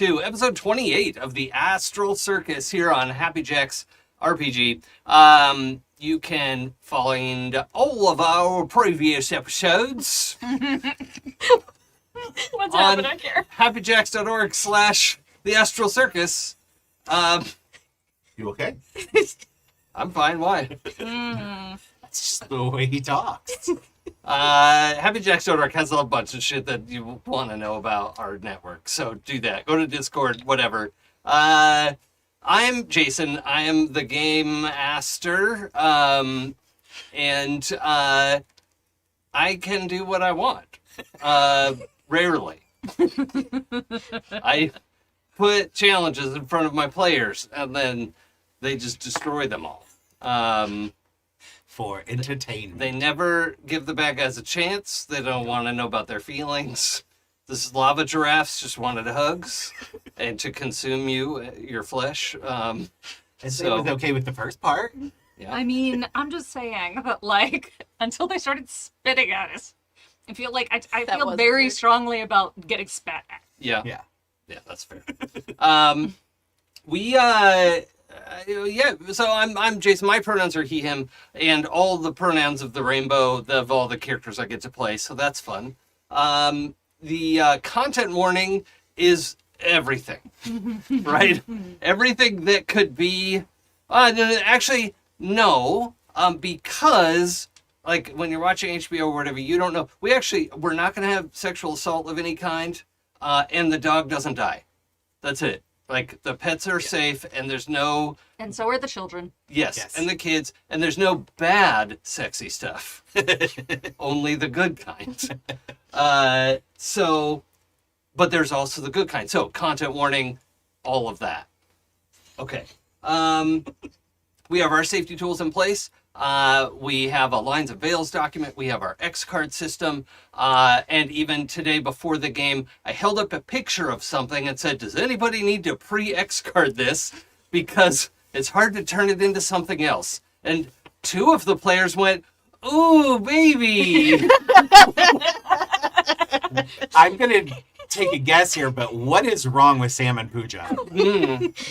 to episode 28 of the Astral Circus here on Happy Jack's RPG. You can find all of our previous episodes What's on happening here? happyjacks.org/the Astral Circus. You okay? I'm fine. Why? That's just the way he talks. happyjacks.org has a bunch of shit that you want to know about our network. So do that. Go to Discord, whatever. I'm Jason. I am the game master. And I can do what I want. Rarely. I put challenges in front of my players and then they just destroy them all. For entertainment. They never give the bad guys a chance. They don't want to know about their feelings. This lava giraffes just wanted hugs and to consume your flesh. I was okay with the first part. Yeah. I mean, I'm just saying that, like, until they started spitting at us, I feel like I feel very strongly about getting spat at. Yeah. Yeah. Yeah, that's fair. So I'm Jason. My pronouns are he, him, and all the pronouns of the rainbow of all the characters I get to play, so that's fun. The content warning is everything, right? Everything that could be... actually, no, because... Like, when you're watching HBO or whatever, you don't know. We're not going to have sexual assault of any kind, and the dog doesn't die. That's it. Like, the pets are safe, and there's no... And so are the children. Yes, and the kids, and there's no bad sexy stuff. Only the good kind. But there's also the good kind. So, content warning, all of that. Okay. We have our safety tools in place. We have a Lines of Veils document. We have our X card system. And even today before the game, I held up a picture of something and said, does anybody need to pre-X card this? Because it's hard to turn it into something else. And 2 of the players went, ooh, baby. I'm going to take a guess here, but what is wrong with Sam and Pooja?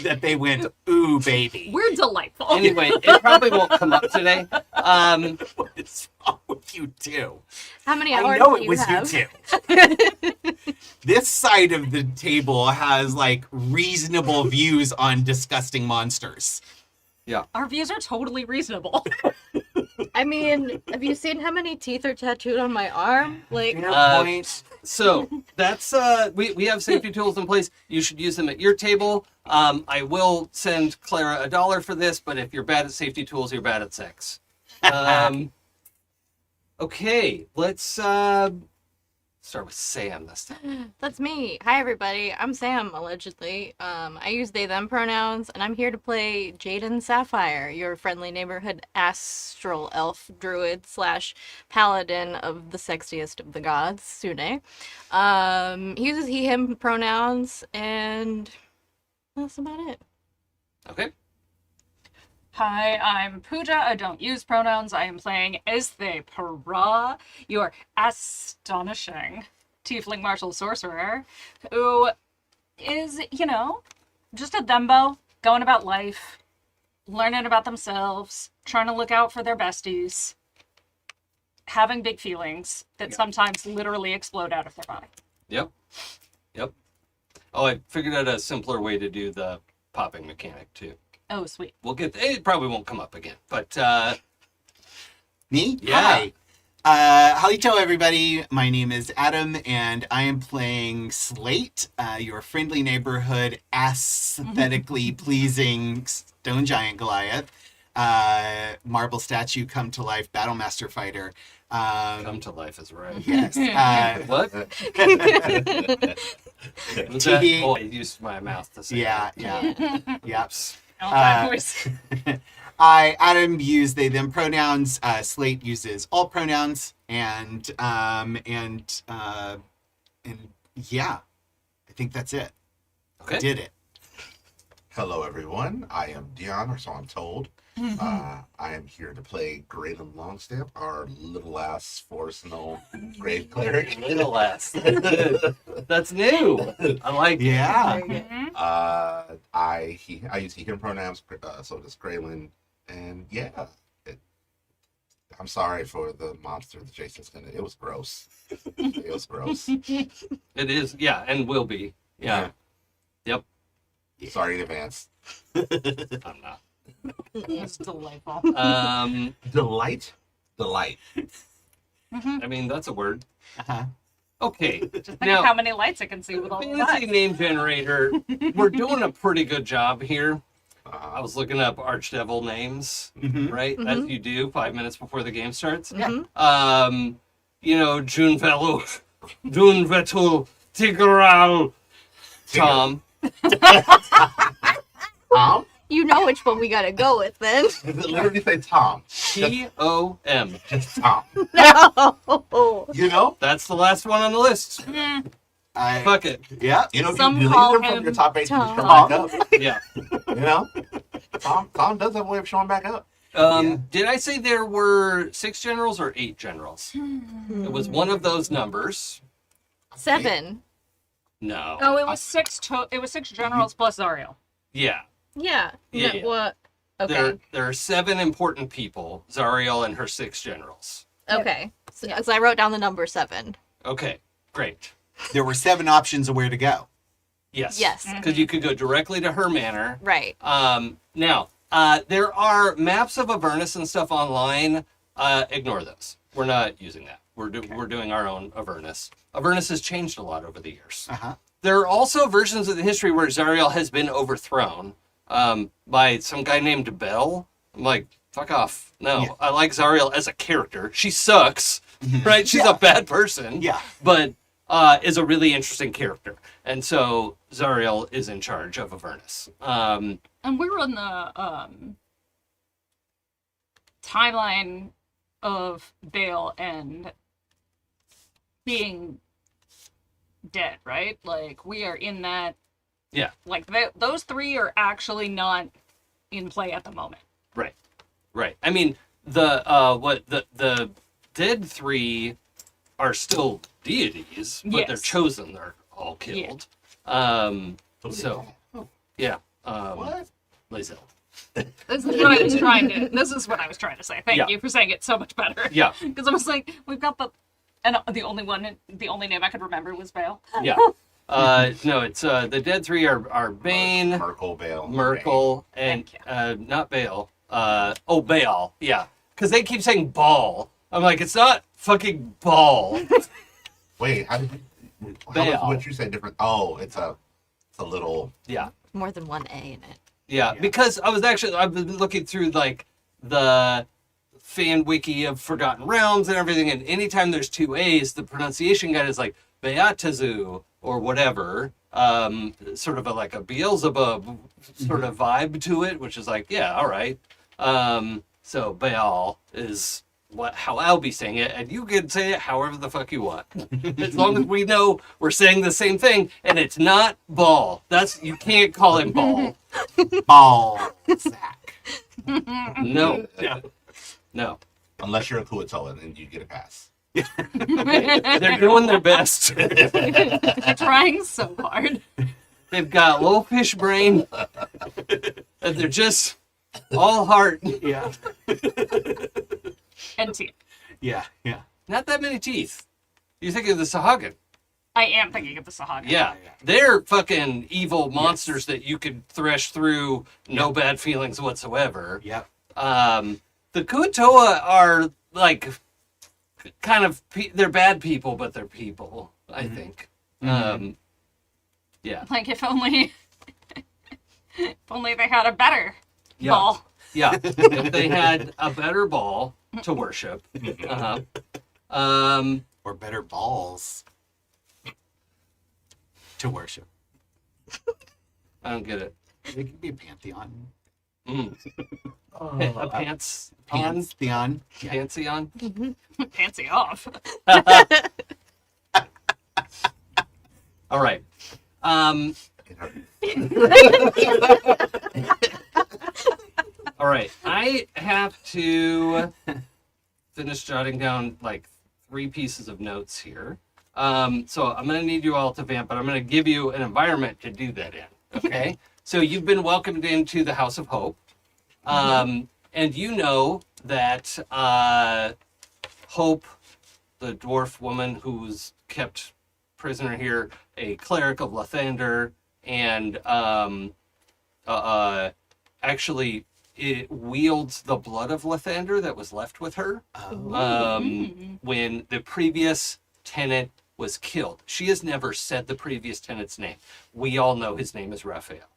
That they went, ooh, baby. We're delightful. Anyway, it probably won't come up today. What is wrong with you two? How many I hours know do it you was have? you two. This side of the table has, like, reasonable views on disgusting monsters. Yeah. Our views are totally reasonable. I mean, have you seen how many teeth are tattooed on my arm? Like, Fair point. So that's we have safety tools in place. You should use them at your table. I will send Clara $1 for this, but if you're bad at safety tools, you're bad at sex. Okay, let's start with Sam this time. that's me. Hi, everybody. I'm Sam, allegedly. I use they, them pronouns, and I'm here to play Jaden Sapphire, your friendly neighborhood astral elf druid / paladin of the sexiest of the gods, Sune. He uses he, him pronouns, and that's about it. Okay. Hi, I'm Pooja. I don't use pronouns. I am playing as they para, your astonishing tiefling martial sorcerer, who is, just a thembo, going about life, learning about themselves, trying to look out for their besties, having big feelings that sometimes literally explode out of their body. Yep. Oh, I figured out a simpler way to do the popping mechanic too. Oh, sweet. We'll get it. Probably won't come up again, but Me? Yeah. Hi. Halito, everybody. My name is Adam, and I am playing Slate, your friendly neighborhood, aesthetically pleasing stone giant Goliath, marble statue come to life, battle master fighter. come to life is right. Yes. What? Was that? Oh, I used my mouth to say Yeah. that. Yep. Adam used they them pronouns. Slate uses all pronouns, and yeah, I think that's it. Okay. I did it. Hello, everyone. I am Dion, or so I'm told. I am here to play Graydon Longstamp, our little ass forest gnome grave cleric. Little ass. That's new. I like it. Yeah. Mhm. I use he him pronouns, so does Graylin, and yeah. I'm sorry for the monster that Jason's gonna. It was gross. It was gross. It is, yeah, and will be. Yeah. Yep. Sorry in advance. I'm not. It's delightful. Delight. I mean, that's a word. Uh-huh. Okay. Just think Now, of how many lights it can see with all the fantasy lights. name generator. We're doing a pretty good job here. I Uh, was looking up Archdevil names, Mhm. right? As you do 5 minutes before the game starts. Mhm. Junvetul, Tigral, Tom. Tom? You know which one we gotta go with then. Does it literally say Tom? T-O-M. Just Tom. No. You know? That's the last one on the list. I, Fuck it. yeah. You know, if Some you delete call them from him your top 8, you just Tom. come back up. Yeah. You know? Tom does have a way of showing back up. Yeah. Did I say there were 6 generals or 8 generals? It was one of those numbers. 7. No. Oh, it was it was 6 generals plus Zariel. Yeah. Yeah. Yeah, No, yeah. what? Okay. There are 7 important people, Zariel and her 6 generals. Okay. So I wrote down the number 7. Okay, great. There were 7 options of where to go. Yes. Yes. Because you could go directly to her manor. Right. Now, there are maps of Avernus and stuff online. Ignore those. We're not using that. We're doing our own Avernus. Avernus has changed a lot over the years. Uh-huh. There are also versions of the history where Zariel has been overthrown by some guy named Bell. I'm like, fuck off. No, Yeah. I like Zariel as a character. She sucks, right? She's a bad person. Yeah. But is a really interesting character. And so Zariel is in charge of Avernus. And we were on the timeline of Bale and being dead, right? Like, we are in that. Yeah. Like, those 3 are actually not in play at the moment. Right. Right. I mean, the dead 3 are still deities, but they're Yes. chosen. They're all killed. So, yeah. What? Lazel. This is what I was trying to. This is what I was trying to say. Thank Yeah. you for saying it so much better. Yeah. Because I was like, we've got the only name I could remember was Bale. Yeah. No, it's the dead 3 are Bane, Merkel, Bale. Merkel, and Thank not Bale. Baal. Yeah. Because they keep saying Ball. I'm like, it's not fucking Ball. Wait, how Bale. what you say different? Oh, it's a little. Yeah. More than one A in it. Yeah, because I've been looking through like the fan wiki of Forgotten Realms and everything, and anytime there's 2 A's, the pronunciation guide is like Beatazu or whatever, sort of like a Beelzebub sort of vibe to it, which is like, yeah, all right. So Baal is how I'll be saying it, and you can say it however the fuck you want, as long as we know we're saying the same thing, and it's not Ball. You can't call him Ball. Ball sack. No, Yeah. no. Unless you're a Kuatoa, then you get a pass. They're doing their best. They're trying so hard. They've got little fish brain, and they're just all heart. Yeah. And teeth. Yeah. Yeah. Not that many teeth. You think of the Sahagin. I am thinking of the Sahagin. Yeah, they're fucking evil monsters that you could thresh through, no bad feelings whatsoever. Yep. The Kuatoa are like kind of they're bad people, but they're people. I think. Yeah. Like, if only they had a better Yeah. ball. Yeah. If they had a better ball to worship. Or better balls to worship. I don't get it. It could be a pantheon. Mm. A pants on? Pantheon. Yeah. Pantheon? Fancy off. All right. It hurt. All right, I have to finish jotting down like 3 pieces of notes here. So I'm going to need you all to vamp, but I'm going to give you an environment to do that in. Okay. So you've been welcomed into the House of Hope, and you know that Hope, the dwarf woman who's kept prisoner here, a cleric of Lathander, and actually it wields the blood of Lathander that was left with her when the previous tenant was killed. She has never said the previous tenant's name. We all know his name is Raphael.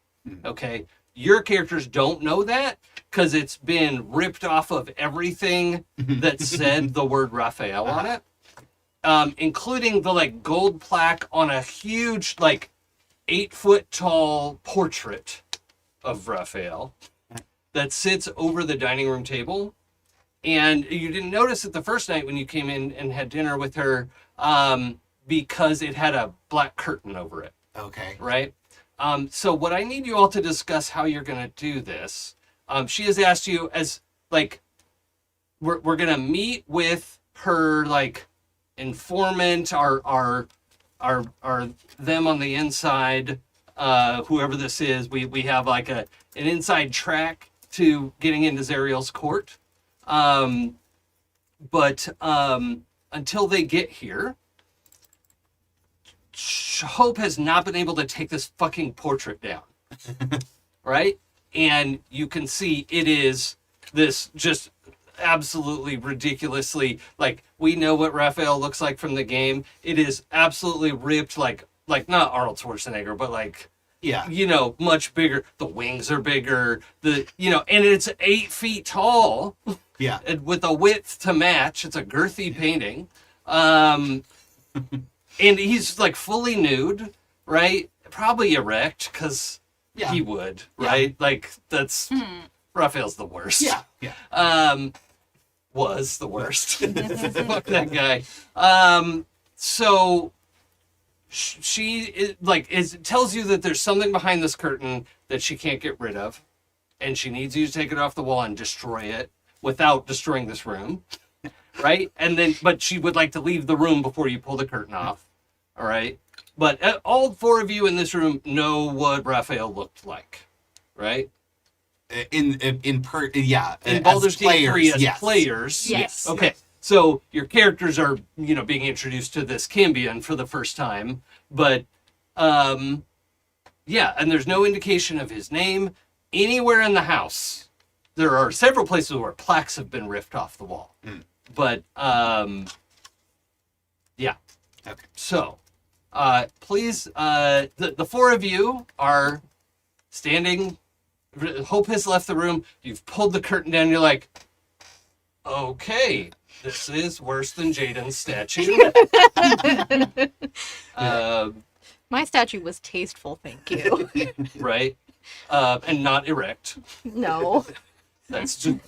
Okay? Your characters don't know that because it's been ripped off of everything that said the word Raphael on it, including the like gold plaque on a huge, like 8-foot tall portrait of Raphael that sits over the dining room table. And you didn't notice it the first night when you came in and had dinner with her, because it had a black curtain over it. Okay. Right? So what I need you all to discuss how you're going to do this. She has asked you as, like, we're going to meet with her, like, informant, our them on the inside, whoever this is. We have, like, an inside track to getting into Zariel's court. But until they get here, Hope has not been able to take this fucking portrait down. Right? And you can see it is this just absolutely ridiculously, like, we know what Raphael looks like from the game. It is absolutely ripped, like not Arnold Schwarzenegger, but like, Yeah. you know, much bigger. The wings are bigger. And it's 8 feet tall. Yeah. And with a width to match. It's a girthy painting. And he's like fully nude, right? Probably erect, because he would, right? Like, that's Raphael's the worst. Yeah. Yeah. Was the worst. Fuck that guy. So she tells you that there's something behind this curtain that she can't get rid of, and she needs you to take it off the wall and destroy it without destroying this room, right? But she would like to leave the room before you pull the curtain off. All right, but all 4 of you in this room know what Raphael looked like, right? In Baldur's Gate 3 as yes. players. Yes. Okay, so your characters are, being introduced to this Cambion for the first time, but and there's no indication of his name anywhere in the house. There are several places where plaques have been ripped off the wall, but Okay. So, please, the 4 of you are standing. Hope has left the room. You've pulled the curtain down. You're like, okay, this is worse than Jaden's statue. My statue was tasteful, thank you. Right? And not erect. No. That's just,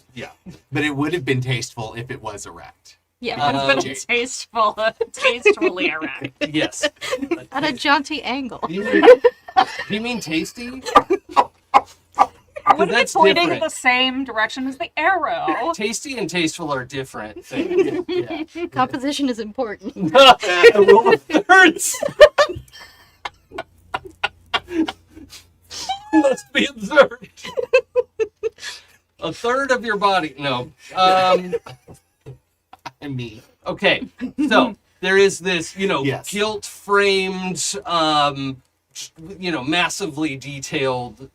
But it would have been tasteful if it was erect. Yeah. It's been tastefully erect. Yes. At a jaunty angle. Do you mean tasty? Would have been That's pointing in different. the same direction as the arrow. Tasty and tasteful are different things. Yeah. Composition is important. A roll of thirds. Must be observed. A third of your body. No. Me. Okay. So there is this, Yes. gilt-framed, massively detailed,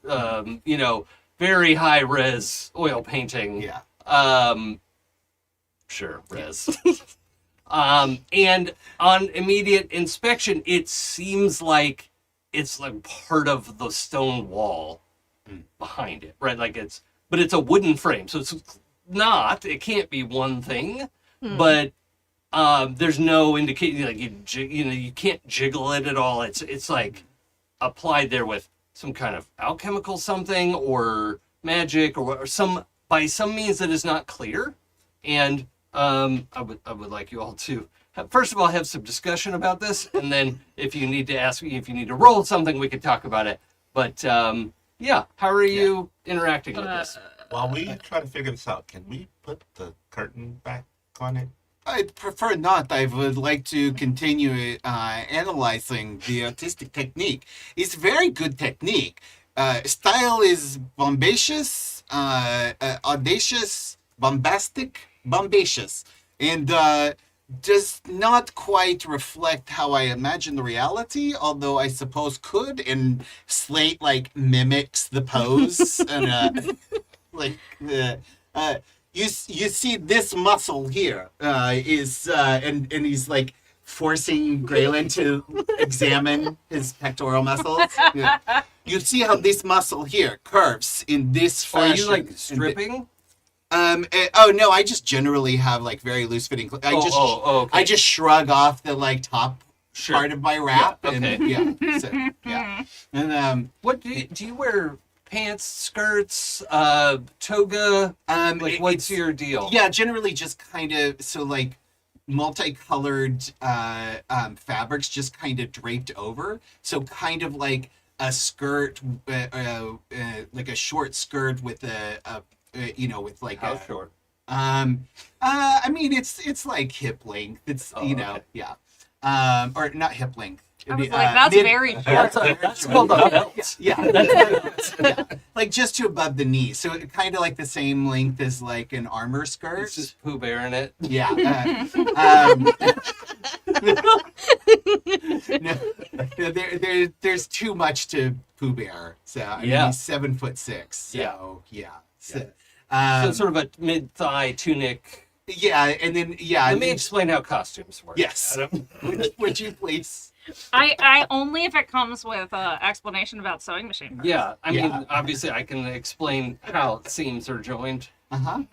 very high-res oil painting. Yeah. Sure, res. And on immediate inspection, it seems like it's like part of the stone wall behind it, right? But it's a wooden frame, so it can't be one thing, but there's no indication, like you can't jiggle it at all. It's like applied there with some kind of alchemical something or magic or by some means that is not clear. And I would like you all to first of all have some discussion about this, and then if you need to roll something, we could talk about it. But how are you interacting with this? While we try to figure this out, can we put the curtain back on it? I'd prefer not. I would like to continue analyzing the artistic technique. It's very good technique. Style is bombacious, audacious, bombastic, bombacious, and does not quite reflect how I imagine the reality, although I suppose could, and Slate like mimics the pose and you see this muscle here and he's like forcing Graylin to examine his pectoral muscles. Yeah. You see how this muscle here curves in this fashion. Are you like stripping? Oh no, I just generally have like very loose fitting clothes. Okay. I just shrug off the like top Sure. part of my wrap Yeah, and yeah. And What do you wear? Pants, skirts, toga? Like, what's your deal? Yeah, generally just kind of so like multicolored fabrics just kind of draped over. So kind of like a skirt, like a short skirt with with like How short? I mean it's like hip length. It's Okay. yeah. Or not hip length. I was like, that's very short. That's called a belt. Yeah. Like just to above the knee. So it kind of like the same length as like an armor skirt. It's just Pooh Bear in it. Yeah. There's too much to Pooh Bear. So I mean, Yeah. he's 7'6". So yeah. So, So sort of a mid-thigh tunic. yeah, and then Let me explain how costumes work. Yes. Adam. Would you please? I only if it comes with explanation about sewing machine parts. Yeah, I mean, Yeah. obviously, I can explain how seams are joined. Uh-huh.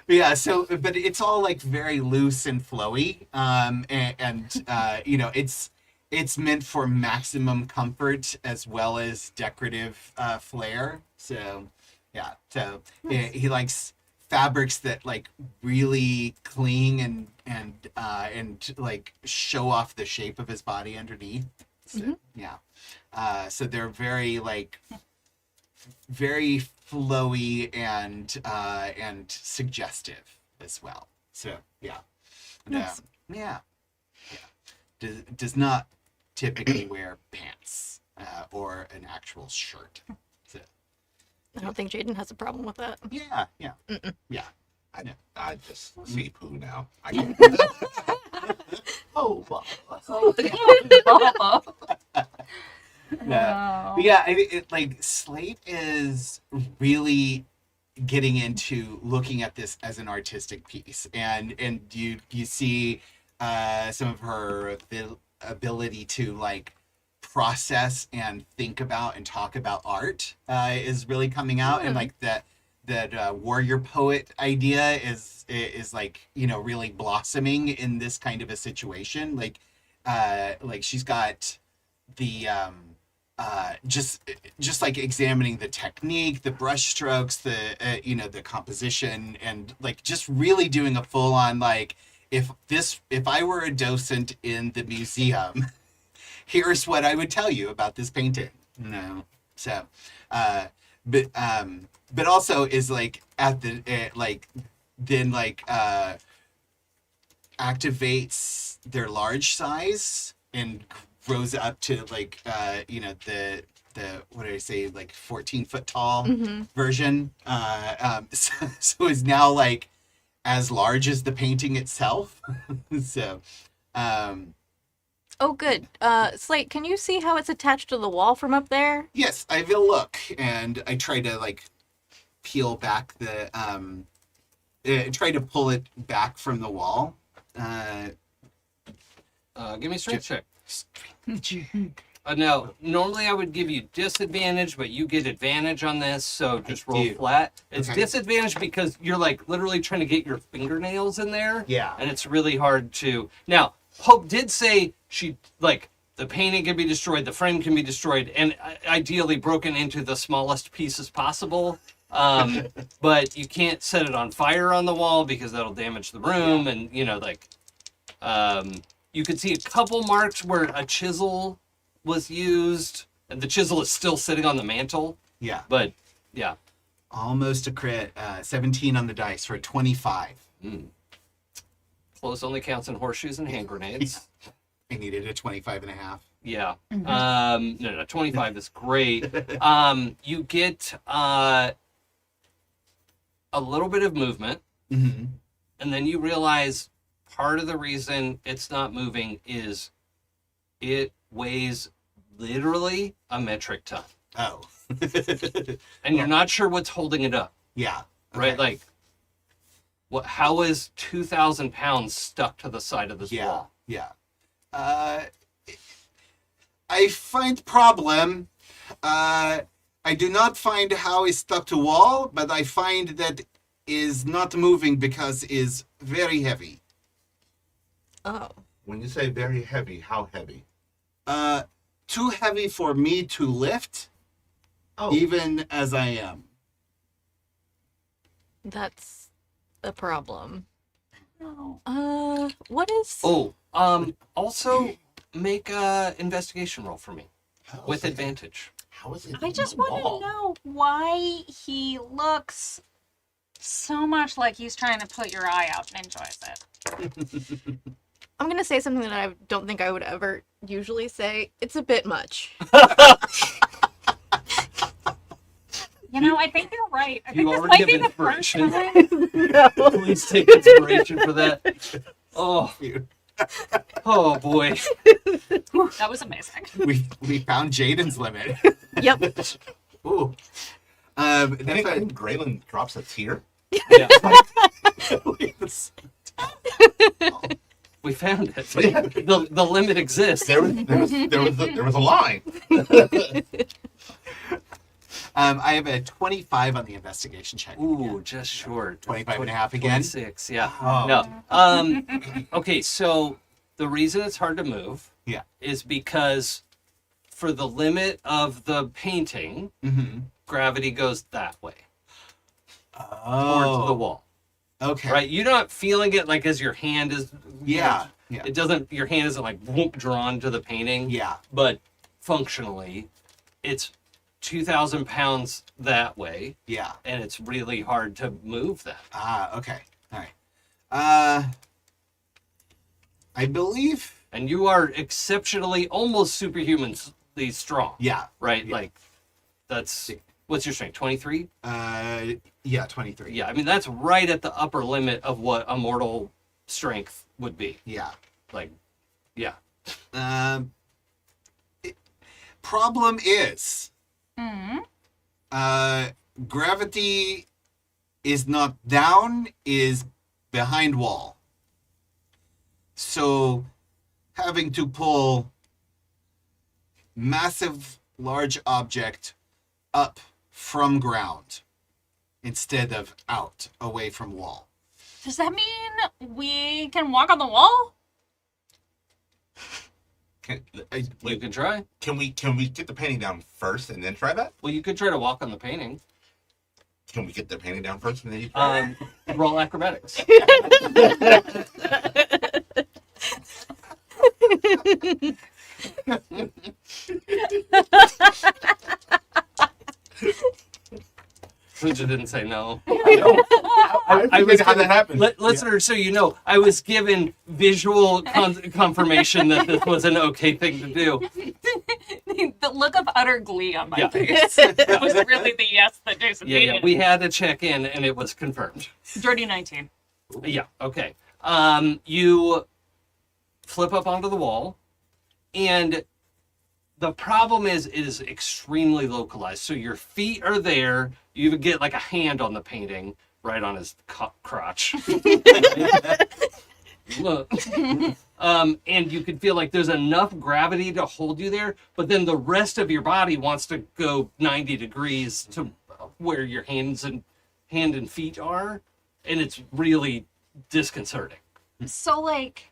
Yeah, so but it's all like very loose and flowy. It's meant for maximum comfort as well as decorative flair. So yeah. So he likes fabrics that like really cling and like show off the shape of his body underneath. So, yeah. So they're very like very flowy and suggestive as well. So yeah. And, Nice. yeah. Does not typically wear pants or an actual shirt. So I don't think Jaden has a problem with that. yeah. Yeah. I just see Pooh now. I can... oh, wow. No. But yeah, like Slate is really getting into looking at this as an artistic piece, and you see some of her ability to like process and think about and talk about art is really coming out, and like that warrior poet idea is like really blossoming in this kind of a situation. Like she's got the just like examining the technique, the brush strokes, the the composition, and like just really doing a full on like if I were a docent in the museum, here's what I would tell you about this painting. No, so but also is like at the activates their large size and grows up to like the what did I say, like 14-foot tall version, so is now like as large as the painting itself. So Oh, good. Slate, can you see how it's attached to the wall from up there? yes, I will look, and I try to like peel back the try to pull it back from the wall. Give me a strength check. No, normally I would give you disadvantage, but you get advantage on this, so just roll do. flat. It's Okay. disadvantage because you're like literally trying to get your fingernails in there. Yeah. And it's really hard to. Now, Hope did say she, like, the painting can be destroyed, the frame can be destroyed, and ideally broken into the smallest pieces possible. But you can't set it on fire on the wall because that'll damage the room, and, you could see a couple marks where a chisel was used, and the chisel is still sitting on the mantle, Yeah. but Yeah. Almost a crit. 17 on the dice for a 25. Close only counts in horseshoes and hand grenades. I needed a 25 and a half. Yeah. No, 25 is great. You get a little bit of movement, Mm-hmm. and then you realize part of the reason it's not moving is it weighs literally a metric ton. Oh. And you're not sure what's holding it up, Yeah. right? Okay. Like, how is 2,000 pounds stuck to the side of this Yeah. wall? Yeah. I find problem. I do not find how it's stuck to wall, but I find that is not moving because is very heavy. Oh. When you say very heavy, how heavy? Too heavy for me to lift, Oh, even as I am. That's a problem. Oh. What is... Oh, also make a investigation roll for me with advantage. how is it? I just in the want wall? to know why he looks so much like he's trying to put your eye out and enjoys it. I'm going to say something that I don't think I would ever usually say. It's a bit much. You know, I think you're right. I You think this already might be have the first inspiration. time. Please take inspiration for that. Oh, oh boy. That was amazing. We found Jaden's limit. Yep. Ooh. I That's think a, Graylin drops a tear. Yeah, we found it. The limit exists. There was a line. I have a 25 on the investigation check. Ooh, just short. 25 and a half again? 26, yeah. Oh. No. Okay, so the reason it's hard to move Yeah. is because for the limit of the painting, Mm-hmm. gravity goes that way, Oh. towards the wall. Okay. Right? You're not feeling it like as your hand is. Yeah. Yeah. It doesn't. Your hand isn't like whoop, drawn to the painting. Yeah. But functionally, it's 2,000 pounds that way, Yeah. and it's really hard to move that. Ah, okay. All right. I believe. And you are exceptionally, almost superhumanly strong. Yeah. Right? Yeah. Like, that's. What's your strength? 23? Yeah, 23. Yeah, I mean, that's right at the upper limit of what a mortal strength would be. Yeah. Like, yeah. Problem is, Mm-hmm. gravity is not down, is behind wall. So having to pull massive, large object up from ground instead of out, away from wall. Does that mean we can walk on the wall? You can try. Can we get the painting down first and then try that? Well, you could try to walk on the painting. Can we get the painting down first and then you try? Roll acrobatics. Pooja didn't say no. I was how that happened. Listeners, so you know, I was given visual confirmation that this was an okay thing to do. The look of utter glee on my Yeah. face. That was really the yes that Jason Yeah, needed. yeah, we had to check in, and it was confirmed. Dirty 19. Yeah, okay. You flip up onto the wall, and the problem is it is extremely localized. So your feet are there. You get like a hand on the painting, right on his crotch. Look. And you can feel like there's enough gravity to hold you there, but then the rest of your body wants to go 90 degrees to where your hand and feet are, and it's really disconcerting. So, like,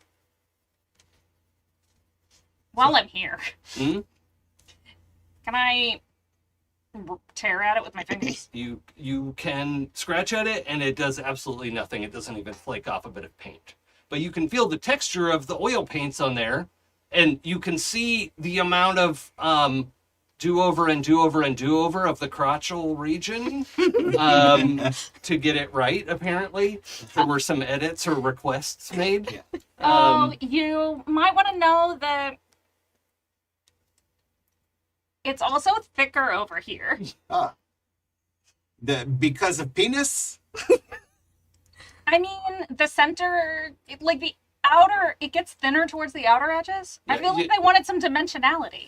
while I'm here, Hmm? can I tear at it with my fingers? You can scratch at it, and it does absolutely nothing. It doesn't even flake off a bit of paint. But you can feel the texture of the oil paints on there, and you can see the amount of do over and do over and do over of the crotchal region to get it right, apparently. There were some edits or requests made. Yeah. Oh, you might want to know that it's also thicker over here. Because of penis? I mean, the center, like the outer, it gets thinner towards the outer edges. I feel like they wanted some dimensionality.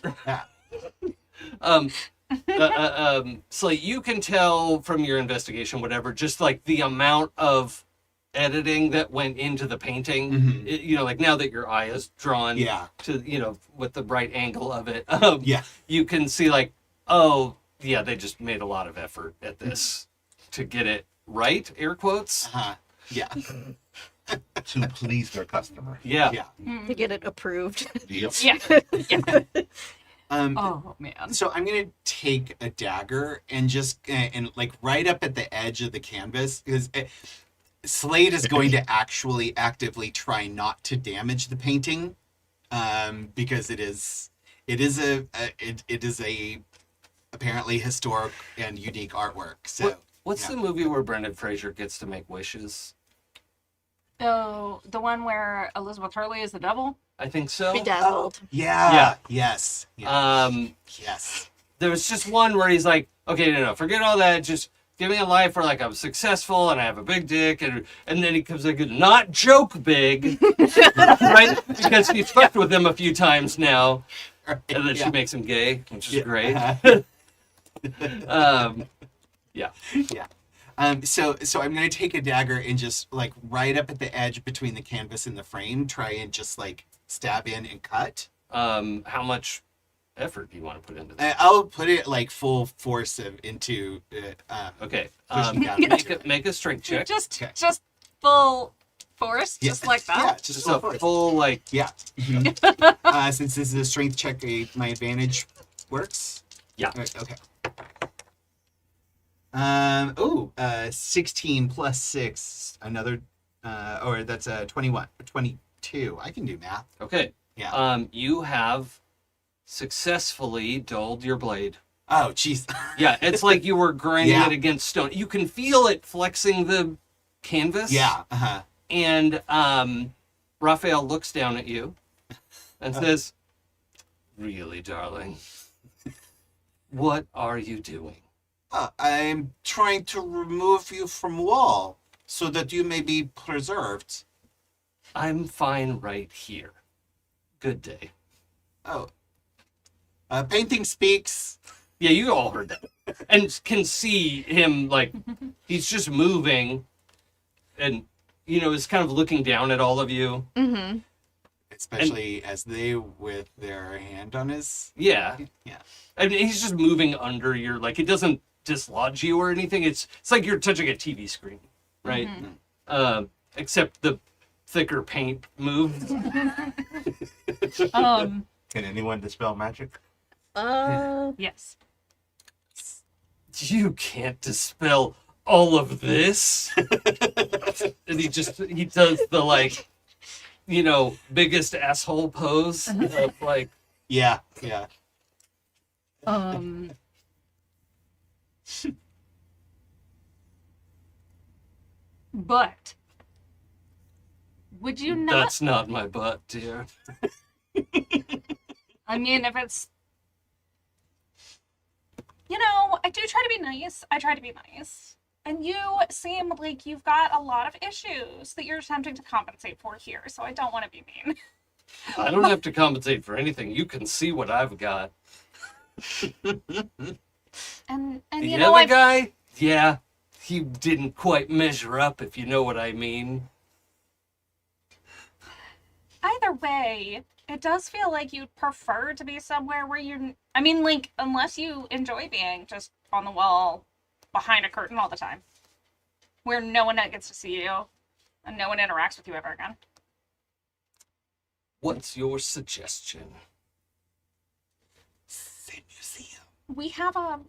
So you can tell from your investigation, whatever, just like the amount of editing that went into the painting. You know, like now that your eye is drawn to, you know, with the right angle of it, you can see like, oh, yeah, they just made a lot of effort at this to get it right, air quotes. Yeah. To please their customer. Yeah. To get it approved. Yep. Yeah. Oh man. So I'm gonna take a dagger and just and like right up at the edge of the canvas, because Slade is going to actually actively try not to damage the painting, because it is a apparently historic and unique artwork. So What's the movie where Brendan Fraser gets to make wishes? Oh, the one where Elizabeth Hurley is the devil? I think so. Bedazzled. Yeah. Yes. Yes. There was just one where he's like, okay, no, forget all that. Just give me a life where like I'm successful and I have a big dick, and then he comes like, not joke big, right? Because he's fucked with him a few times now, and then she makes him gay, which is great. So I'm gonna take a dagger and just like right up at the edge between the canvas and the frame, try and just like stab in and cut. How much effort do you want to put into that? I'll put it like full force into. Okay. pushing down Make a strength check. Just full force, just like that. Yeah, Just a full like. Yeah. Since this is a strength check, my advantage works. Yeah. Okay. 16 plus 6, another, or that's 21, 22. I can do math. Okay. Yeah. You have successfully dulled your blade. Oh, jeez. Yeah, it's like you were grinding Yeah. it against stone. You can feel it flexing the canvas. Yeah. Uh-huh. And Raphael looks down at you and says, "Really, darling, what are you doing?" I'm trying to remove you from wall so that you may be preserved. I'm fine right here. Good day. Oh. Painting speaks. Yeah, you all heard that. And can see him, like, he's just moving and, you know, is kind of looking down at all of you. Mm-hmm. Especially as they with their hand on his... Yeah. Yeah. I mean, he's just moving under your, like, it doesn't dislodge you or anything. It's like you're touching a TV screen, right? Mm-hmm. Except the thicker paint moves. Can anyone dispel magic? Yes. You can't dispel all of this. And he does the, like, you know, biggest asshole pose of, like, Yeah. But would you not? that's not my butt, dear. I mean, if it's, you know, I do try to be nice. I try to be nice. And you seem like you've got a lot of issues that you're attempting to compensate for here, so I don't want to be mean. I don't have to compensate for anything. You can see what I've got. And The you know, other guy, yeah, he didn't quite measure up, if you know what I mean. either way, it does feel like you'd prefer to be somewhere where you're, I mean, like, unless you enjoy being just on the wall behind a curtain all the time, where no one gets to see you and no one interacts with you ever again. What's your suggestion? Same museum. We have a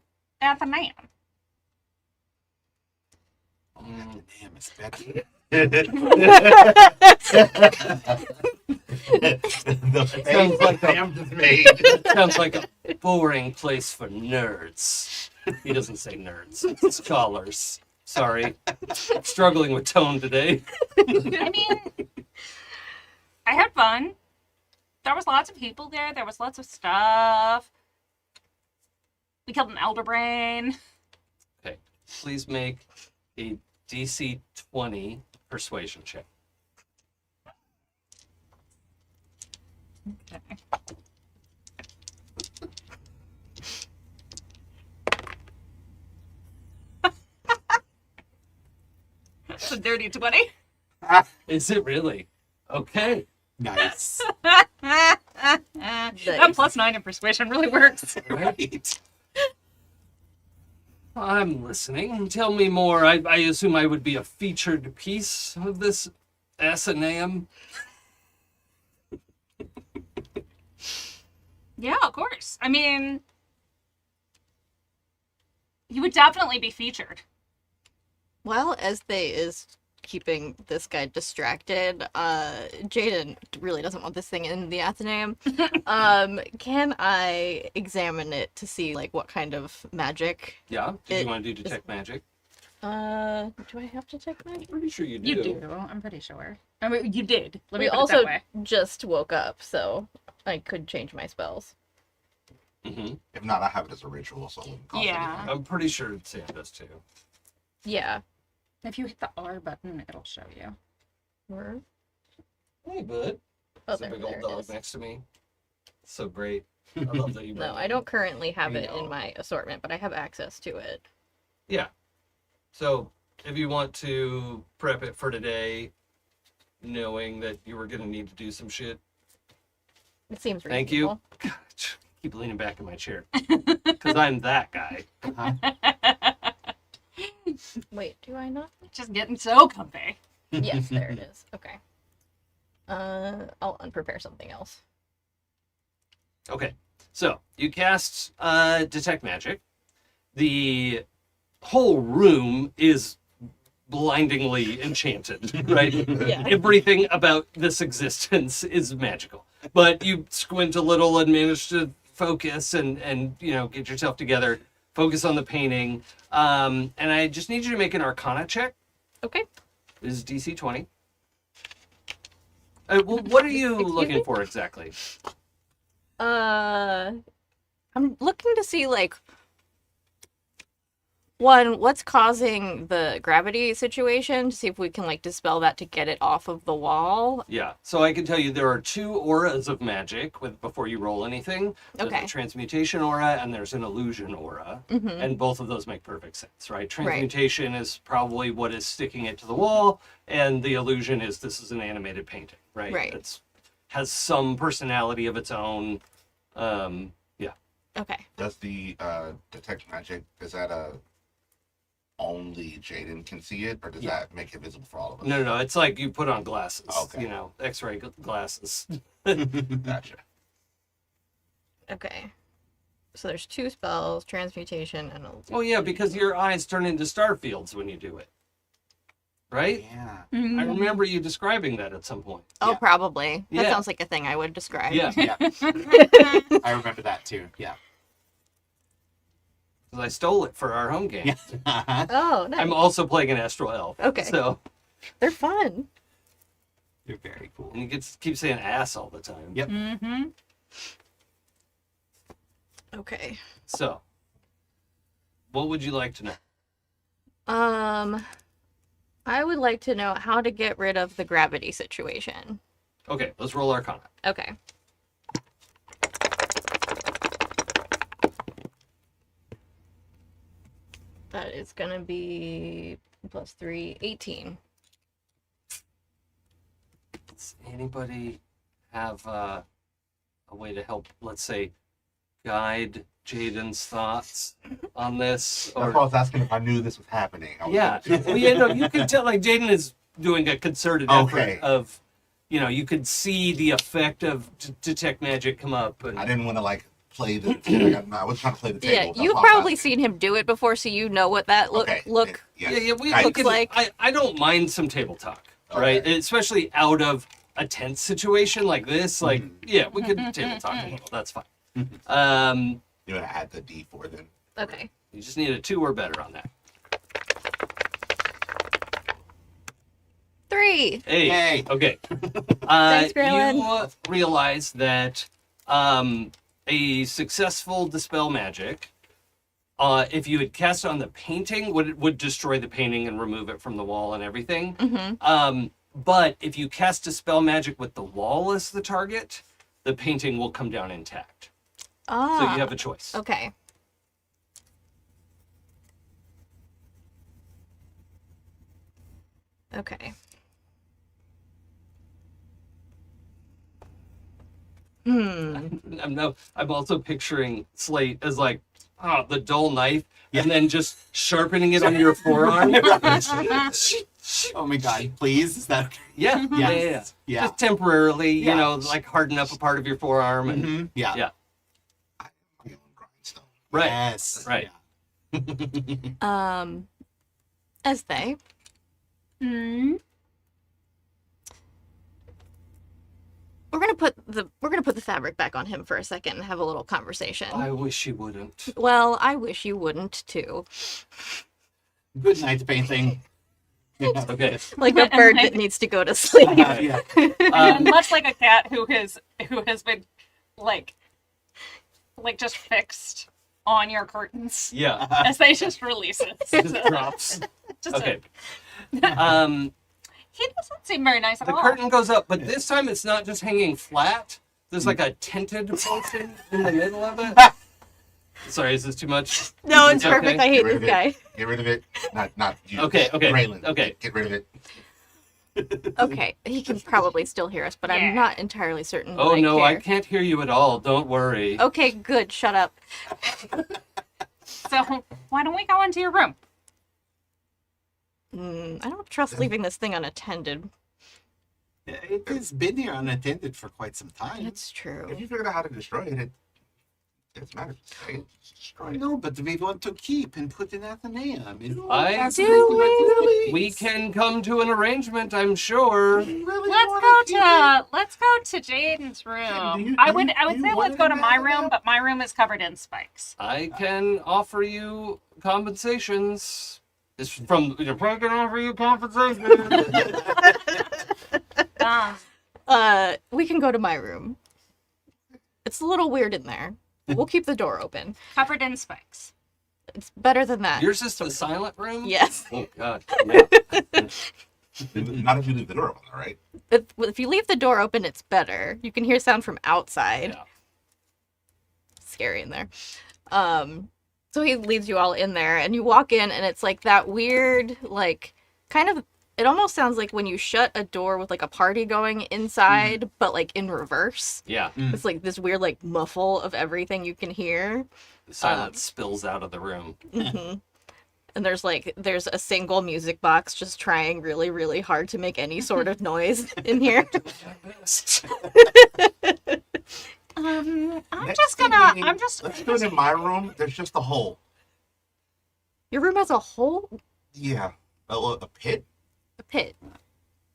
Athenaeum. The name is better. The Sounds like Sam just made. Sounds like boring place for nerds. He doesn't say nerds. Scholars. Sorry. Struggling with tone today. I mean, I had fun. There was lots of people there. There was lots of stuff. We killed an elder brain. Okay. Please make a DC 20 persuasion check. Okay. It's a dirty 20. Is it really? Okay. Nice. That plus 9 in persuasion really works. Right. I'm listening. Tell me more. I assume I would be a featured piece of this S&M. Yeah, of course. I mean, you would definitely be featured. While Esthé is keeping this guy distracted, Jaden really doesn't want this thing in the Athenaeum. Can I examine it to see like what kind of magic? Yeah? Did you want to do detect magic? Do I have to check magic? Pretty sure you do. You do, I'm pretty sure. I mean, you did. Let me We put it also that way. just woke up, so I could change my spells. Mm-hmm. If not, I have it as a ritual, so it wouldn't cost Yeah. anything. I'm pretty sure Sam does too. Yeah. If you hit the R button, it'll show you. Where? Hey, bud. Oh, There's a big there old it dog is. next to me. So great. I love that you brought No, it I in. don't currently have I it know. in my assortment, but I have access to it. Yeah. So if you want to prep it for today, knowing that you were going to need to do some shit, It seems reasonable. thank you. God, keep leaning back in my chair. Because I'm that guy. Wait, do I not? Just getting so comfy. Yes, there it is. Okay. I'll unprepare something else. Okay. So you cast Detect Magic. The whole room is blindingly enchanted, right? Yeah. Everything about this existence is magical. But you squint a little and manage to focus and you know, get yourself together, focus on the painting. And I just need you to make an Arcana check. Okay. This is DC 20. Well, what are you Excuse looking me? for exactly? I'm looking to see like one, what's causing the gravity situation, to see if we can like dispel that to get it off of the wall. Yeah, so I can tell you there are two auras of magic before you roll anything. There's Okay. a transmutation aura and there's an illusion aura. Mm-hmm. And both of those make perfect sense, right? Transmutation is probably what is sticking it to the wall, and the illusion is this is an animated painting, right? Right. It's has some personality of its own. Yeah. Okay. Does the detect magic, is that only Jaden can see it, or does Yeah. that make it visible for all of us? No. It's like you put on glasses, Okay. you know, X-ray glasses. Gotcha. Okay. So there's two spells, transmutation and illusion. Oh yeah, because your eyes turn into star fields when you do it, right? Yeah. I remember you describing that at some point. Oh, Yeah. probably. That Yeah. sounds like a thing I would describe. Yeah, Yeah. I remember that too. Yeah. because I stole it for our home game. Yeah. Oh, nice. I'm also playing an Astral Elf. Okay. So, They're fun. You're very cool. and you keep saying ass all the time. Yep. Mm-hmm. Okay. So, what would you like to know? I would like to know how to get rid of the gravity situation. Okay, let's roll Arcana. Okay. That is gonna be plus 3, 18. Does anybody have a way to help, let's say, guide Jaden's thoughts on this? That's why I was asking if I knew this was happening. I was Yeah. like- Well, you know, you can tell, like, Jaden is doing a concerted Okay. effort of, you know, you could see the effect of detect magic come up. And I didn't want to like play the. I was trying to play the table. Yeah, that's you've why I was probably asking. seen him do it before, so you know what that Okay. look. Yes. Yeah, we I- look at, like- I don't mind some table talk, right? Okay. Especially out of a tense situation like this. Like, Mhm. yeah, we could table talk a little. That's fine. You want to add the D4 then? Okay. You just need a 2 or better on that. 3. Hey. Yay. Okay. Thanks, Graylin. You realize that a successful Dispel Magic, if you had cast on the painting, would destroy the painting and remove it from the wall and everything. Mm-hmm. But if you cast Dispel Magic with the wall as the target, the painting will come down intact. Ah. So you have a choice. Okay. Okay. I'm also picturing Slate as like the dull knife, and then just sharpening it on your forearm. Oh my god, please. Is that okay? Yeah, Yes. Yeah. Just temporarily, you Yeah. know, like harden up a part of your forearm, and Mhm. Yeah. yeah, I have my own grindstone. right, Yes. right. As they. Hmm. We're gonna put the fabric back on him for a second and have a little conversation. I wish you wouldn't. Well, I wish you wouldn't too. Good night, painting. Yeah. Okay. Like a bird that needs to go to sleep. Yeah. And much like a cat who has been like just fixed on your curtains Yeah. as they just release it. It just drops. Just Okay. he doesn't seem very nice at The all. curtain goes up, but this time it's not just hanging flat. There's like a tinted portion in the middle of it. Sorry, is this too much? No, it's Okay. perfect. I hate Get rid this of it. guy. Get rid of it. Not you. Okay, okay, Braylon, okay. Get rid of it. Okay, he can probably still hear us, but Yeah. I'm not entirely certain. Oh that no, I care. can't hear you at all. Don't worry. Okay, good. Shut up. So why don't we go into your room? I don't trust leaving this thing unattended. It has been here unattended for quite some time. That's true. If you figured out how to destroy it, it doesn't matter. Just destroy it. No, but we want to keep and put in Athenaeum. We can come to an arrangement, I'm sure. Let's go to Jaden's room. Do you- I do would you- say do you let's want go to to my have room, that? but my room is covered in spikes. I can offer you compensations. It's from you're probably gonna offer you compensation. We can go to my room. It's a little weird in there. We'll keep the door open. Covered in spikes. It's better than that. Yours is the silent room? Yes. Oh god. Yeah. Not if you leave the door open, all right? If you leave the door open, it's better. You can hear sound from outside. Yeah. Scary in there. So he leads you all in there, and you walk in, and it's like that weird, like, kind of, it almost sounds like when you shut a door with, like, a party going inside, but, like, in reverse. Yeah. It's like this weird, like, muffle of everything you can hear. The silence spills out of the room. hmm And there's a single music box just trying really, really hard to make any sort of noise in here. Let's do it in my room. There's just a hole. Your room has a hole? Yeah. A pit? A pit.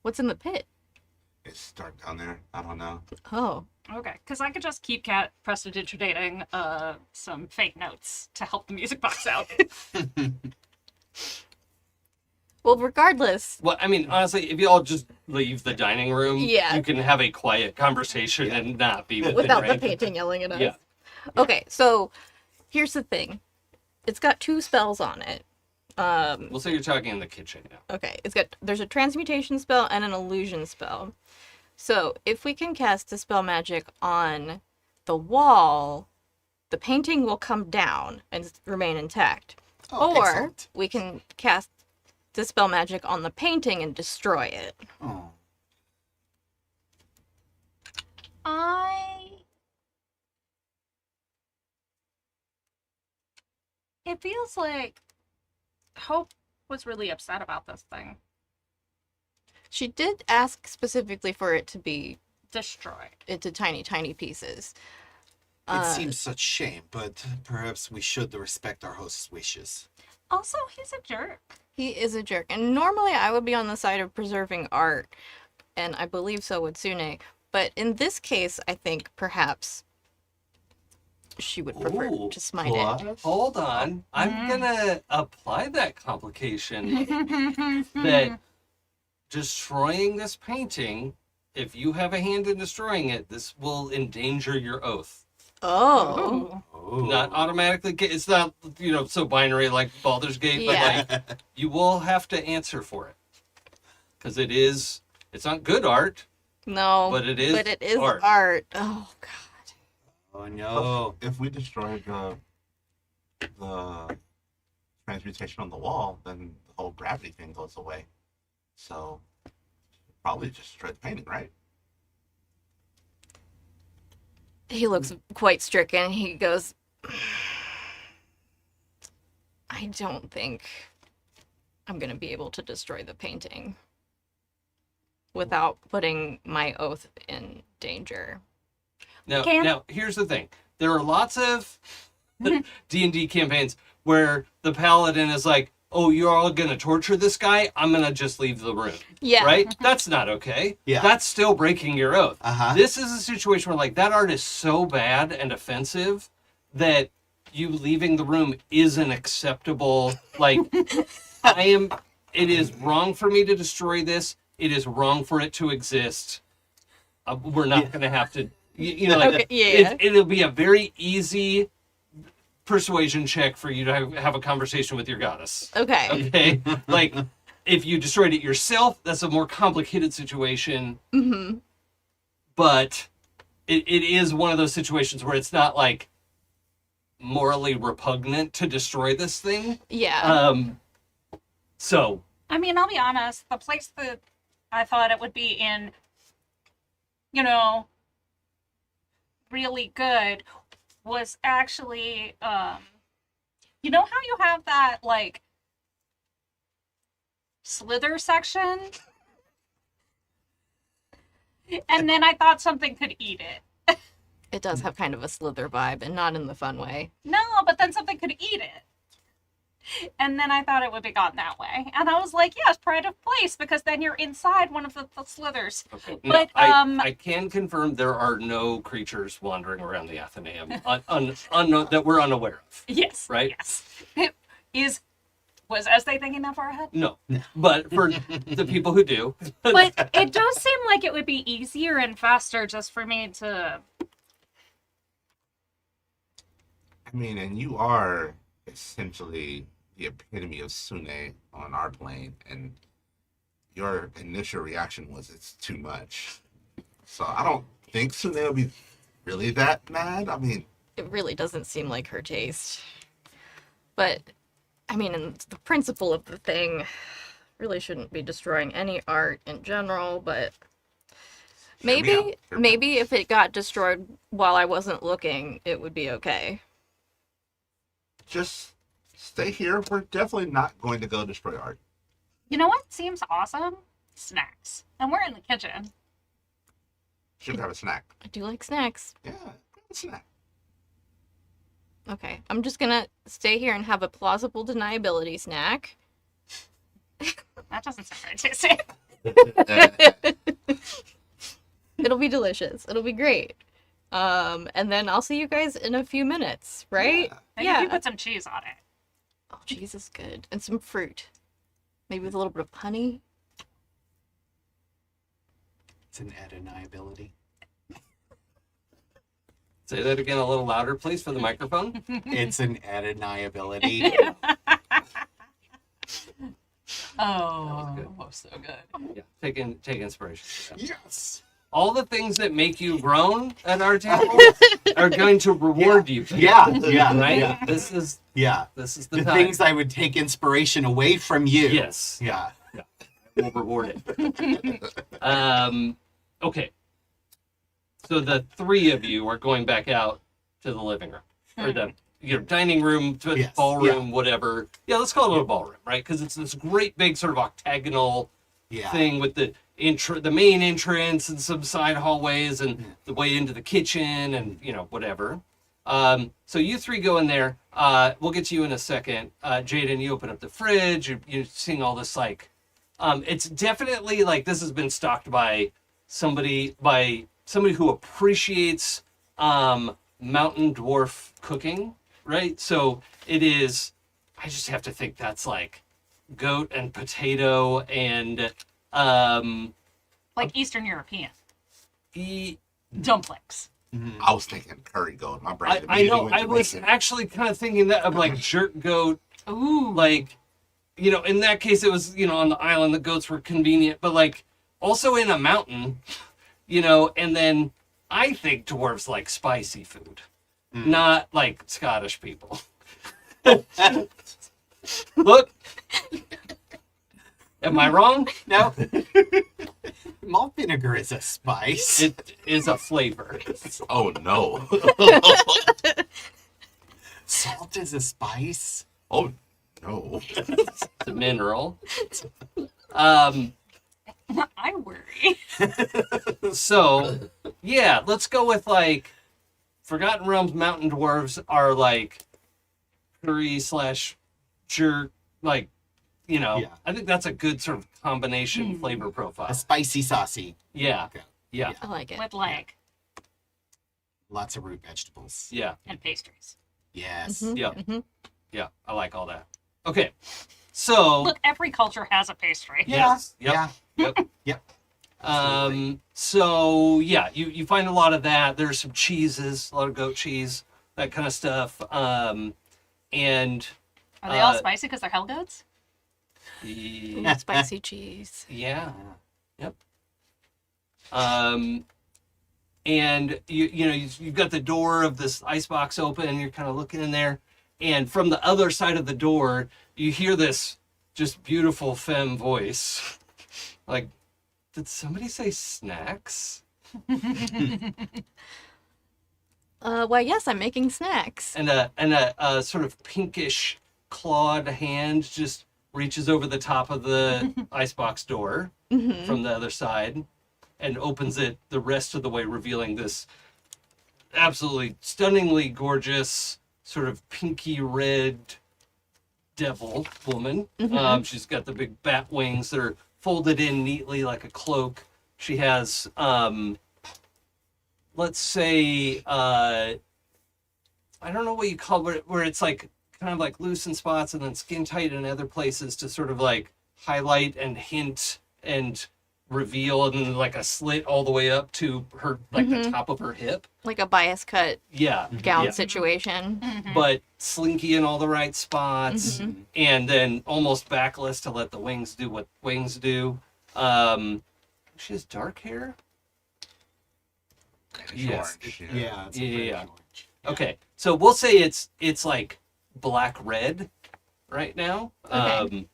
What's in the pit? It's dark down there. I don't know. Oh. Okay, because I could just keep Cat prestidigitating some fake notes to help the music box out. Well, regardless, Well, I mean, honestly, if you all just leave the dining room, Yeah. you can have a quiet conversation and not be with without it, the right? painting yelling at us. Yeah. Okay, so here's the thing. It's got 2 spells on it. Well, so you're talking in the kitchen now. Okay, there's a transmutation spell and an illusion spell. So if we can cast Dispel Magic on the wall, the painting will come down and remain intact. Oh, or excellent. we can cast Dispel Magic on the painting and destroy it. Oh. It feels like Hope was really upset about this thing. She did ask specifically for it to be Destroyed. into tiny, tiny pieces. It seems such shame, but perhaps we should respect our host's wishes. Also, he's a jerk. He is a jerk. And normally I would be on the side of preserving art, and I believe so with Sune. But in this case, I think perhaps she would prefer Ooh, to smite it. plus. Hold on. I'm gonna apply that complication that destroying this painting, if you have a hand in destroying it, this will endanger your oath. Oh. Ooh. Not automatically. It's not, so binary like Baldur's Gate, Yeah. but like you will have to answer for it because it's not good art, No. but it is art. art. Oh, God. Oh no. If we destroy the transmutation on the wall, then the whole gravity thing goes away. So probably just destroy the painting, right? He looks quite stricken. He goes, I don't think I'm going to be able to destroy the painting without putting my oath in danger. Now, here's the thing. There are lots of D&D campaigns where the paladin is like, oh, you're all going to torture this guy? I'm going to just leave the room. Yeah. Right? That's not okay. Yeah. That's still breaking your oath. Uh-huh. This is a situation where, like, that art is so bad and offensive that you leaving the room isn't acceptable. Like, it is wrong for me to destroy this. It is wrong for it to exist. We're not going to have to, Okay, yeah. it'll be a very easy persuasion check for you to have a conversation with your goddess. Okay. Okay? Like, if you destroyed it yourself, that's a more complicated situation. Mm-hmm. But it is one of those situations where it's not, like, morally repugnant to destroy this thing. Yeah. So, I mean, I'll be honest, the place that I thought it would be in, really good was actually, how you have that, like, slither section? And then I thought something could eat it. It does have kind of a slither vibe, and not in the fun way. No, but then something could eat it. And then I thought it would be gone that way. And I was like, yes, pride of place, because then you're inside one of the slithers. okay. But, I can confirm there are no creatures wandering around the Athenaeum that we're unaware of. Yes. Right? Yes. Was Este thinking that far ahead? No. But for the people who do. But it does seem like it would be easier and faster just for me to... I mean, and you are essentially the epitome of Sune on our plane, and your initial reaction was it's too much. So I don't think Sune will be really that mad. I mean, It really doesn't seem like her taste. But, I mean, and the principle of the thing really shouldn't be destroying any art in general, but Hear me out. Hear me maybe if it got destroyed while I wasn't looking, it would be okay. just stay here. We're definitely not going to go destroy art. You know what seems awesome? Snacks. And we're in the kitchen. Should have a snack. I do like snacks. Yeah, grab a snack. Okay, I'm just gonna stay here and have a plausible deniability snack. That doesn't sound very tasty. It'll be delicious. It'll be great. And then I'll see you guys in a few minutes, right? Maybe if you put some cheese on it. Oh, cheese is good. And some fruit. Maybe with a little bit of honey. It's an undeniability. Say that again a little louder, please, for the microphone. It's an undeniability. Oh, good. so good. Yeah, take inspiration from that. Yes. All the things that make you groan at our table are going to reward you. Yeah, yeah, Right? yeah. This is Yeah. the The time. things I would take inspiration away from you. Yes. Yeah. We'll reward it. Okay. So the three of you are going back out to the living room or the dining room, to Yes, ballroom, whatever. Yeah, let's call it a ballroom, right? Because it's this great big sort of octagonal Yeah. thing with the main entrance and some side hallways and the way into the kitchen and whatever. So you three go in there. We'll get to you in a second. Jaden, you open up the fridge. You're seeing all this it's definitely like this has been stocked by somebody who appreciates mountain dwarf cooking, right? So it is, I just have to think that's like goat and potato and Like Eastern European e- dumplings. I was thinking curry goat. My brain. I immediately know. went I to was bacon. actually kind of thinking that of like jerk goat, Ooh. like, you know, in that case it was, you know, on the island the goats were convenient, but like also in a mountain, you know, and then I think dwarves like spicy food, not like Scottish people. Look, am I wrong? No. Malt vinegar is a spice. It is a flavor. Oh no. Salt is a spice. Oh no. It's a mineral. I worry. So, yeah, let's go with like Forgotten Realms mountain dwarves are like curry / jerk, like, you know, Yeah. I think that's a good sort of combination flavor profile. A spicy saucy. Yeah, Okay. yeah, I like it. With leg Lots of root vegetables. yeah, and pastries. Yes. yeah, Mhm. yeah. I like all that. Okay, so Look, every culture has a pastry. yes, yep, Yeah. yep. Yep. So yeah, you find a lot of that. There's some cheeses, a lot of goat cheese, that kind of stuff. And Are they all Uh, spicy because they're hell goats? the- Ooh, spicy cheese. yeah, yep. And you know you've got the door of this icebox open, and you're kind of looking in there, and from the other side of the door, you hear this just beautiful femme voice, like, did somebody say snacks? Why, yes, I'm making snacks. And a sort of pinkish clawed hand just reaches over the top of the icebox door from the other side and opens it the rest of the way, revealing this absolutely stunningly gorgeous sort of pinky red devil woman. She's got the big bat wings that are folded in neatly like a cloak. She has let's say I don't know what you call it, where it's like kind of like loose in spots and then skin tight in other places to sort of like highlight and hint and reveal, and then like a slit all the way up to her, like the top of her hip. Like a bias cut Yeah. gown yeah. situation. But slinky in all the right spots, and then almost backless to let the wings do what wings do. She has dark hair. Yes. Orange, Yeah. It's a Yeah, pretty yeah. orange. Okay, so we'll say it's like black red right now. Okay.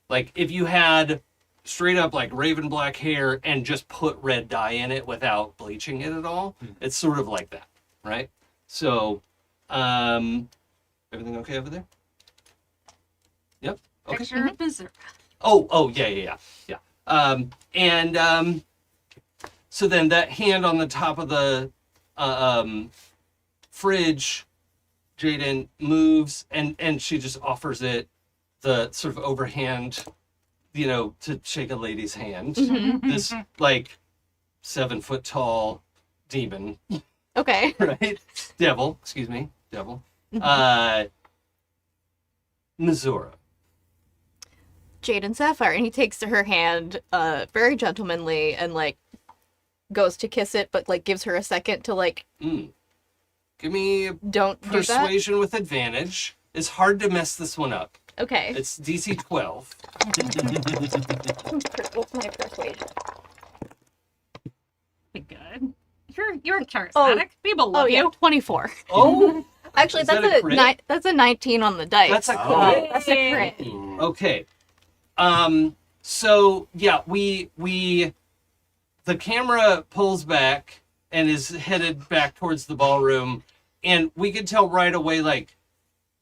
Like if you had straight up like raven black hair and just put red dye in it without bleaching it at all, it's sort of like that, right? So, everything okay over there? Yep. Okay. Picture of Berserk. Oh, yeah. So then that hand on the top of the fridge, Jaden moves and she just offers it the sort of overhand, you know, to shake a lady's hand. This like 7 foot tall demon, Okay. right? Devil. Missoura. Jade and Sapphire, and he takes to her hand, very gentlemanly, and like goes to kiss it, but like gives her a second to like Give me don't do that. persuasion with advantage. It's hard to mess this one up. Okay. It's DC 12. What's my persuasion? Be good. You're charismatic. People love Oh yeah, you. 24. Oh, Actually, Is that a that's crit? that's a 19 on the dice. that's a Oh. crit. That's a crit. Okay. So yeah, we the camera pulls back and is headed back towards the ballroom, and we could tell right away like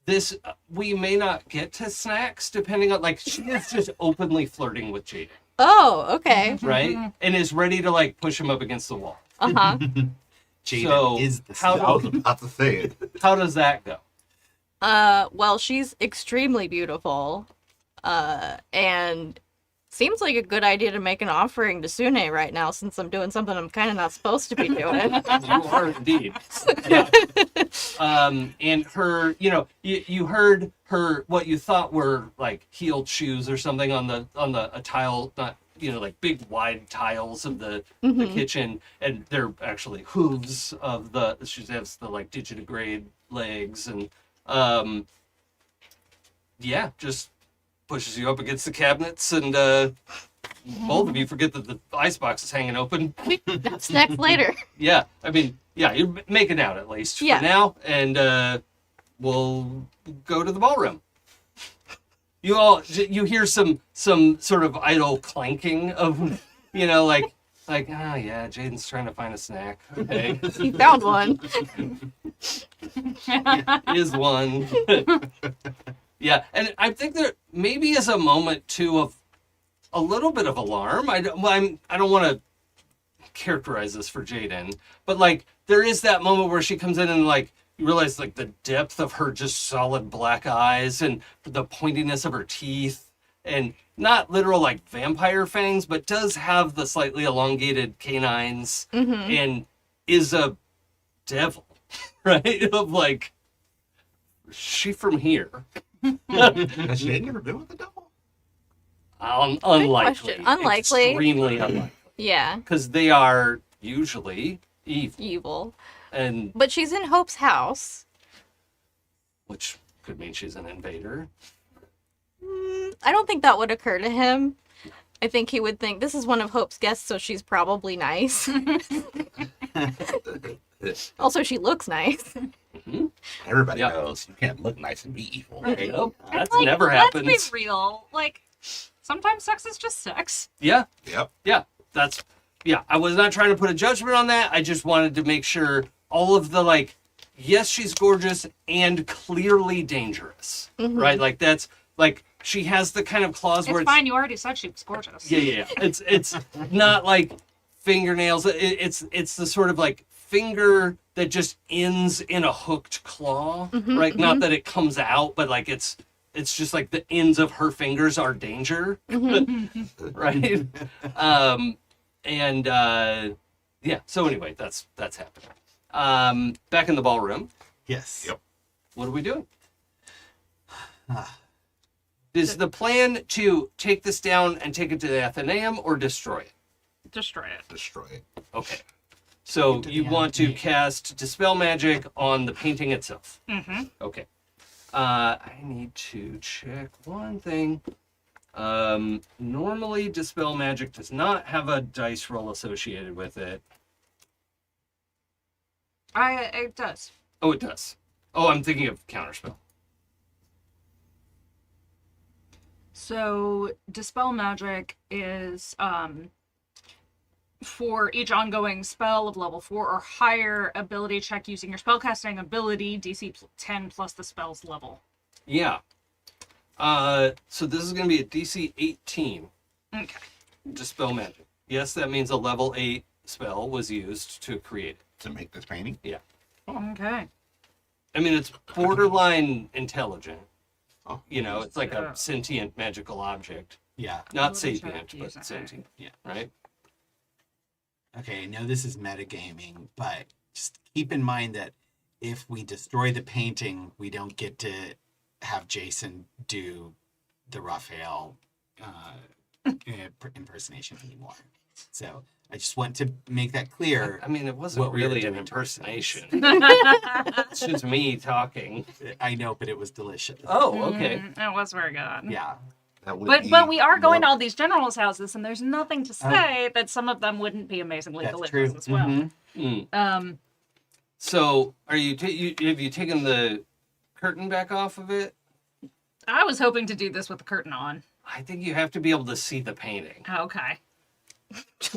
this we may not get to snacks depending on like she is just openly flirting with Jaden, Oh, okay. right? And is ready to like push him up against the wall. Uh-huh. Jaden So, is the how- snack. I was about to say it. How does that go? Well, she's extremely beautiful. And seems like a good idea to make an offering to Sune right now, since I'm doing something I'm kind of not supposed to be doing. You are indeed. Yeah. And her, you heard her what you thought were like heeled shoes or something on a tile, not like big wide tiles of the kitchen, and they're actually hooves of she has the like digitigrade legs, and just pushes you up against the cabinets, and both of you forget that the icebox is hanging open. Snacks later. Yeah, I mean, you're making out at least for Yeah. now, and we'll go to the ballroom. You hear some sort of idle clanking of, like, oh yeah, Jaden's trying to find a snack. Okay, He found one. is one. Yeah, and I think there maybe is a moment too of a little bit of alarm. I don't want to characterize this for Jaden, but like there is that moment where she comes in and like you realize like the depth of her just solid black eyes and the pointiness of her teeth, and not literal like vampire fangs, but does have the slightly elongated canines, and is a devil, right? Of like, is she from here? Has Jaden ever been with the devil? Unlikely. question. Unlikely. Extremely unlikely. Yeah. Because they are usually evil. Evil. And But she's in Hope's house. which could mean she's an invader. I don't think that would occur to him. I think he would think this is one of Hope's guests, so she's probably nice. Also, she looks nice. Everybody Yeah. knows you can't look nice and be evil. Right. Nope, And, that's like, never happened. Let's be real. Like, sometimes sex is just sex. Yeah, Yep. I was not trying to put a judgment on that. I just wanted to make sure all of the like, yes, she's gorgeous and clearly dangerous, right? Like that's like she has the kind of claws where It's fine. You already said she was gorgeous. Yeah. It's not like fingernails. It's the sort of like finger that just ends in a hooked claw, right? Not that it comes out, but like it's just like the ends of her fingers are danger, right? So anyway, that's happening. Back in the ballroom, Yes. Yep. what are we doing? Is the plan to take this down and take it to the Athenaeum or destroy it? Destroy it. Destroy it. Okay. So to you the want to Athenaeum. cast Dispel Magic on the painting itself. Mm-hmm. Okay. I need to check one thing. Normally, Dispel Magic does not have a dice roll associated with it. It does. Oh, it does. Oh, I'm thinking of Counterspell. So, Dispel Magic is for each ongoing spell of level 4 or higher ability check using your spellcasting ability, DC 10 plus the spell's level. Yeah. So this is going to be a DC 18 Okay. Dispel Magic. Yes, that means a level 8 spell was used to create it. To make this painting. Okay. I mean, it's borderline intelligent. Oh. It's like Yeah. a sentient magical object. Yeah. Not Ability sapient, check but using- sentient. Yeah. Right? Okay, I know this is metagaming, but just keep in mind that if we destroy the painting, we don't get to have Jason do the Raphael impersonation anymore. So I just want to make that clear. I mean, it wasn't What we were really an doing to ourselves. impersonation. It's just me talking. I know, but it was delicious. Oh, okay. It was very good. Yeah. That would But be we are going to more- all these generals' houses, and there's nothing to say that some of them wouldn't be amazingly That's delicious true. as well. Mhm. Mm. So, are you have you taken the curtain back off of it? I was hoping to do this with the curtain on. I think you have to be able to see the painting. Okay.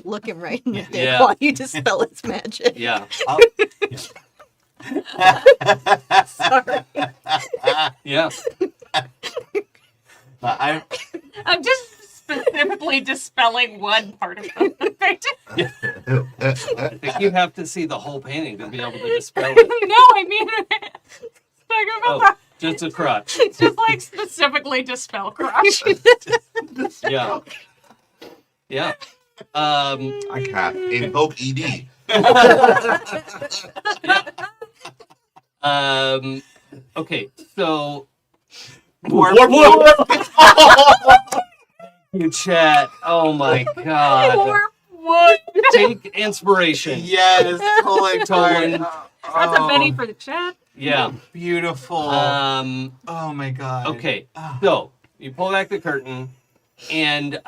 Look him right in the dick Yeah. while you dispel its magic. Yeah. Sorry. Yeah. I'm I'm just specifically dispelling one part of the painting. I think you have to see the whole painting to be able to dispel it. No, I mean, Oh, just a crutch. just like specifically dispel crush. Yeah. Yeah. I got invoke ED. Okay, so Warp. you chat. Oh my god. What? Take inspiration. Yes, pulling Totally. card. That's a penny for the chat. Yeah. Beautiful. Um. Oh my god. Okay. Oh. So you pull back the curtain, and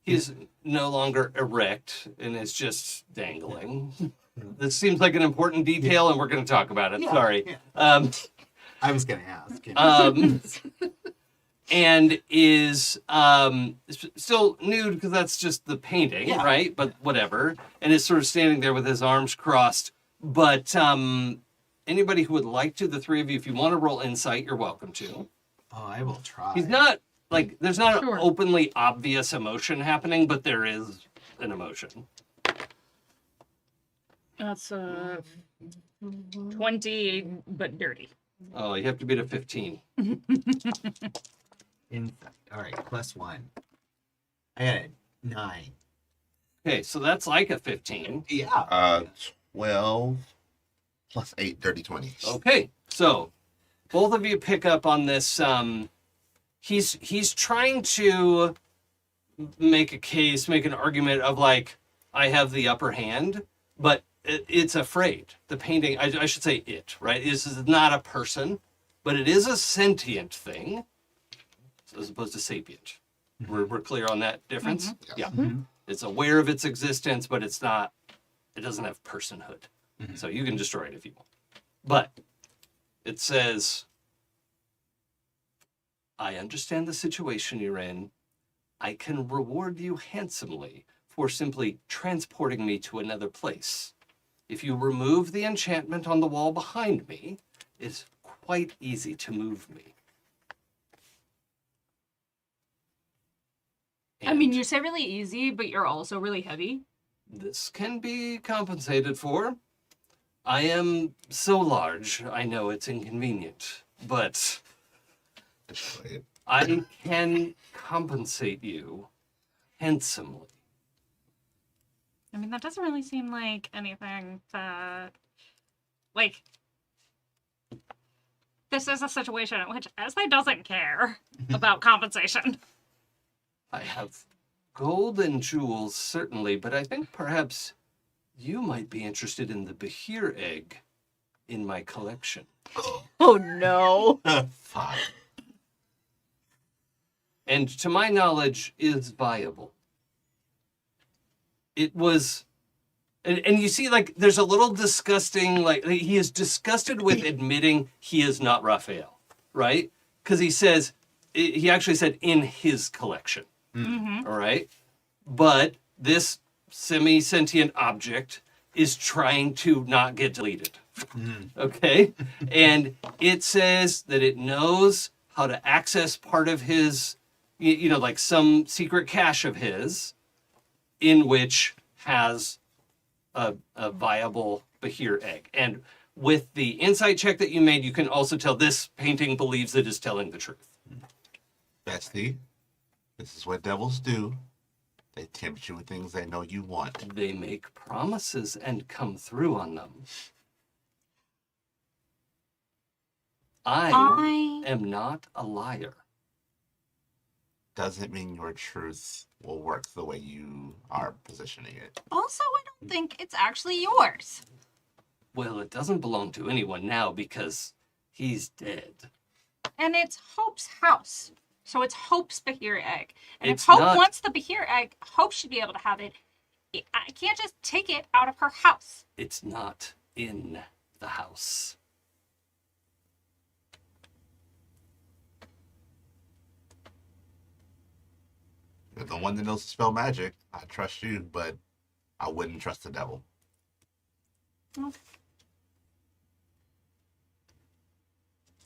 he's no longer erect and is just dangling. This seems like an important detail, and we're going to talk about it. Yeah, Sorry. yeah. I was gonna ask. And is still nude because that's just the painting, Yeah. right? But whatever. And is sort of standing there with his arms crossed. But anybody who would like to, the three of you, if you want to roll insight, you're welcome to. Oh, I will try. He's not like there's not Sure. an openly obvious emotion happening, but there is an emotion. That's 20, but dirty. Oh, you have to beat a 15. Insight. All right, +1. I got a 9. Okay, so that's like a 15. Yeah. 12 plus 8, 30, 20. Okay, so both of you pick up on this. He's trying to make a case, make an argument of like, I have the upper hand, but it's afraid. The painting, I should say it, right? This is not a person, but it is a sentient thing, as opposed to sapient. We're clear on that difference? Yeah. It's aware of its existence, but it doesn't have personhood. So you can destroy it if you want. But it says, I understand the situation you're in. I can reward you handsomely for simply transporting me to another place. If you remove the enchantment on the wall behind me, it's quite easy to move me. I mean, you say really easy, but you're also really heavy. This can be compensated for. I am so large, I know it's inconvenient, but Destroy it. I can compensate you handsomely. I mean, that doesn't really seem like anything that, like, this is a situation in which Esme doesn't care about compensation. I have gold and jewels, certainly, but I think perhaps you might be interested in the Behir egg in my collection. Oh no. Fuck. And to my knowledge, is viable. It was, and you see, like, there's a little disgusting, like, he is disgusted with admitting he is not Raphael, right? Because he actually said in his collection, all right? But this semi-sentient object is trying to not get deleted, okay? And it says that it knows how to access part of his, like some secret cache of his, in which has a viable Behir egg. And with the insight check that you made, you can also tell this painting believes it is telling the truth. Bestie, this is what devils do. They tempt you with things they know you want. They make promises and come through on them. I am not a liar. Doesn't mean your truth will work the way you are positioning it. Also, I don't think it's actually yours. Well, it doesn't belong to anyone now because he's dead. And it's Hope's house. So it's Hope's Behir egg. And It's if Hope not- wants the Behir egg, Hope should be able to have it. I can't just take it out of her house. It's not in the house. You're the one that knows to spell magic. I trust you, but I wouldn't trust the devil.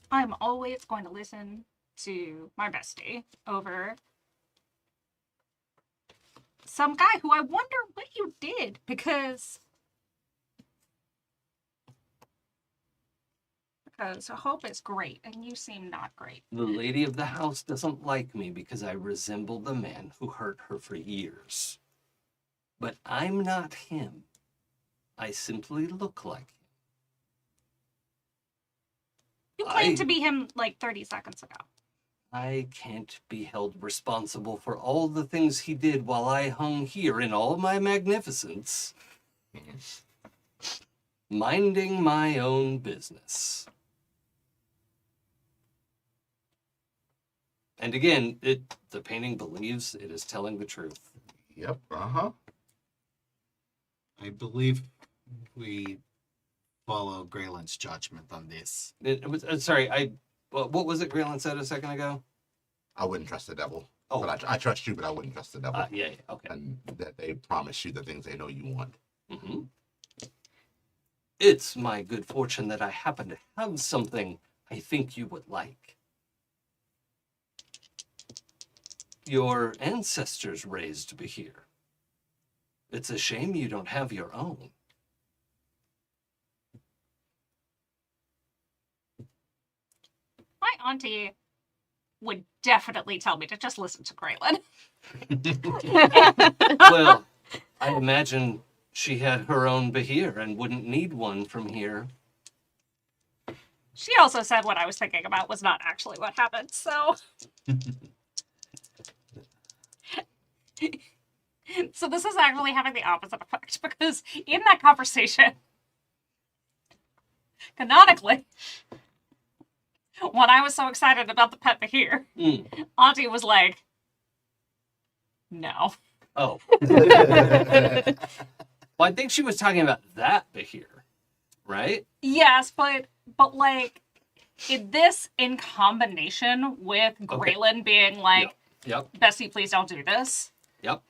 I'm always going to listen to my bestie over some guy who I wonder what you did, because Hope is great and you seem not great. The lady of the house doesn't like me because I resemble the man who hurt her for years. But I'm not him. I simply look like him. You claimed I- to be him like 30 seconds ago. I can't be held responsible for all the things he did while I hung here in all my magnificence, minding my own business. And again, the painting believes it is telling the truth. Yep. Uh-huh. I believe we follow Grayland's judgment on this. It was, what was it Graylan said a second ago? I wouldn't trust the devil. Oh, But I trust you, but I wouldn't trust the devil. yeah, okay. And that they promise you the things they know you want. Mm-hmm. It's my good fortune that I happen to have something I think you would like. Your ancestors raised Behir. It's a shame you don't have your own. My auntie would definitely tell me to just listen to Graylin. Well, I imagine she had her own Behir and wouldn't need one from here. She also said what I was thinking about was not actually what happened, so. So this is actually having the opposite effect because in that conversation, canonically, when I was so excited about the pet Behir, Auntie was like, no. Oh. Well, I think she was talking about that Behir, right? Yes, but like, this in combination with Graylin being like, Yep. Bessie, please don't do this. Yep.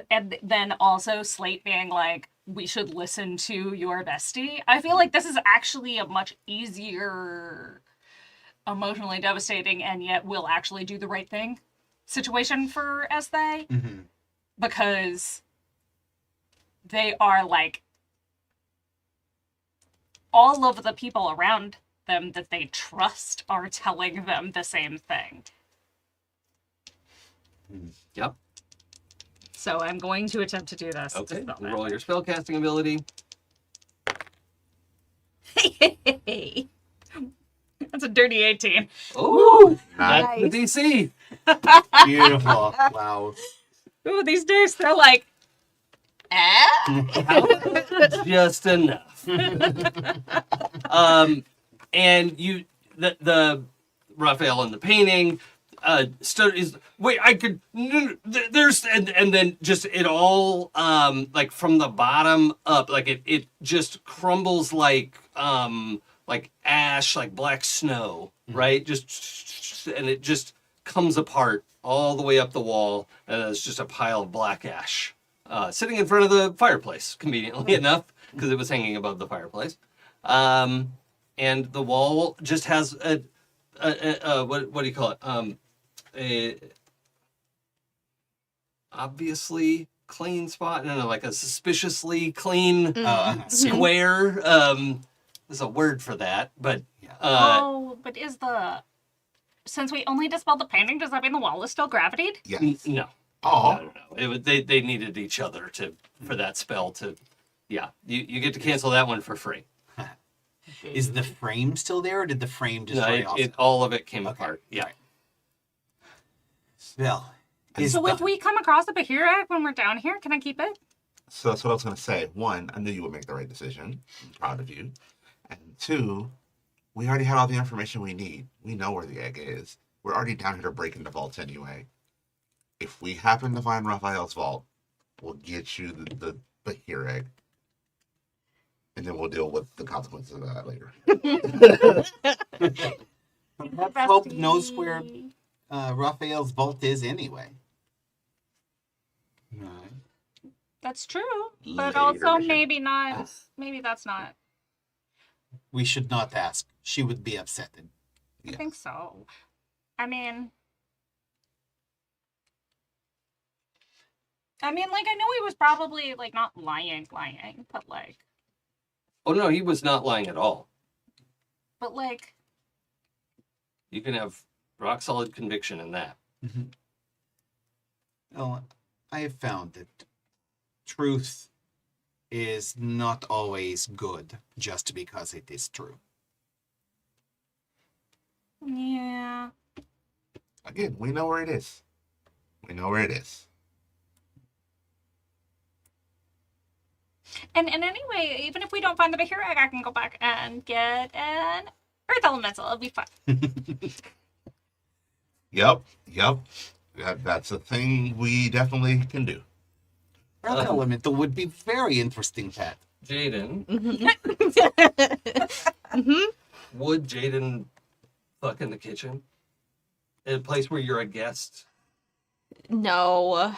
And then also Slate being like, we should listen to your bestie. I feel like this is actually a much easier, emotionally devastating, and yet will actually do the right thing situation for Esthe. Mm-hmm. Because they are like, all of the people around them that they trust are telling them the same thing. Yep. So I'm going to attempt to do this. Okay. Just Roll your spellcasting ability. Hey. That's a dirty 18. Oh, Nice. that's the DC. Beautiful. Wow. Ooh, these days they're like, Just enough. And you, the Raphael in the painting, wait, I could, there's, and then just it all, like from the bottom up, like it just crumbles like ash, like black snow, right? Just, and it just comes apart all the way up the wall, and it's just a pile of black ash. Sitting in front of the fireplace, conveniently enough, because it was hanging above the fireplace. And the wall just has a what do you call it? A obviously clean spot. No, like a suspiciously clean square. There's a word for that, but but since we only dispelled the painting, does that mean the wall is still gravitated? Yes. no. Oh. No. They needed each other for that spell to. Yeah, you get to cancel that one for free. Is the frame still there, or did the frame just No, all of it came apart. Yeah. Right. Well, So if we come across a Bahira when we're down here, can I keep it? So that's what I was going to say. One, I knew you would make the right decision. I'm proud of you. And two, we already had all the information we need. We know where the egg is. We're already down here to break into vaults anyway. If we happen to find Raphael's vault, we'll get you the Behir egg. And then we'll deal with the consequences of that later. perhaps Hope knows where Raphael's vault is anyway. Right. That's true, but Later, also Bishop. maybe not. Maybe that's not. We should not ask. She would be upset. I think so. I mean, like, I know he was probably, like, not lying, but, like... Oh, no, he was not lying at all. But, like... You can have rock solid conviction in that. Mm-hmm. Oh, I have found that truth is not always good just because it is true. Yeah. Again, we know where it is. We know where it is. And anyway, even if we don't find the Bahira egg, I can go back and get an Earth Elemental. It'll be fine. Yep. That's a thing we definitely can do. Earth Elemental would be very interesting, Pat. Jaden, Mm-hmm. would Jaden fuck in the kitchen? In a place where you're a guest? No.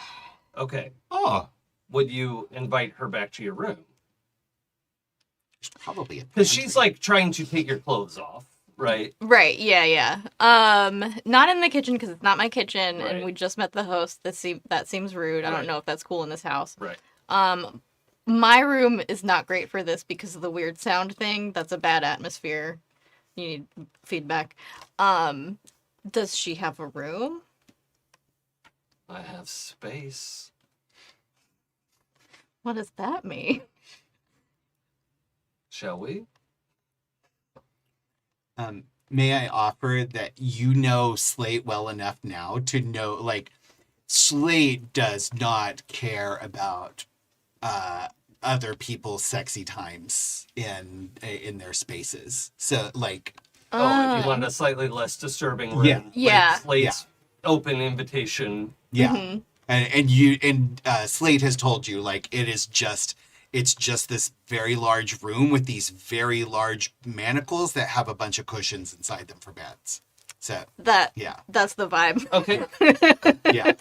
Okay. Oh, Would you invite her back to your room? There's probably a Because she's like trying to take your clothes off, right? Right, yeah. Not in the kitchen because it's not my kitchen, Right. and we just met the host. That seems rude. I Right. don't know if that's cool in this house. Right. My room is not great for this because of the weird sound thing. That's a bad atmosphere. You need feedback. Does she have a room? I have space. What does that mean? Shall we? May I offer that you know Slate well enough now to know, like, Slate does not care about other people's sexy times in their spaces. So, like, Oh, if you want a slightly less disturbing room. Yeah. like Yeah. Slate's open invitation. yeah, Mhm. and Slate has told you, like, it's just this very large room with these very large manacles that have a bunch of cushions inside them for beds. So That's the vibe. Okay. yeah,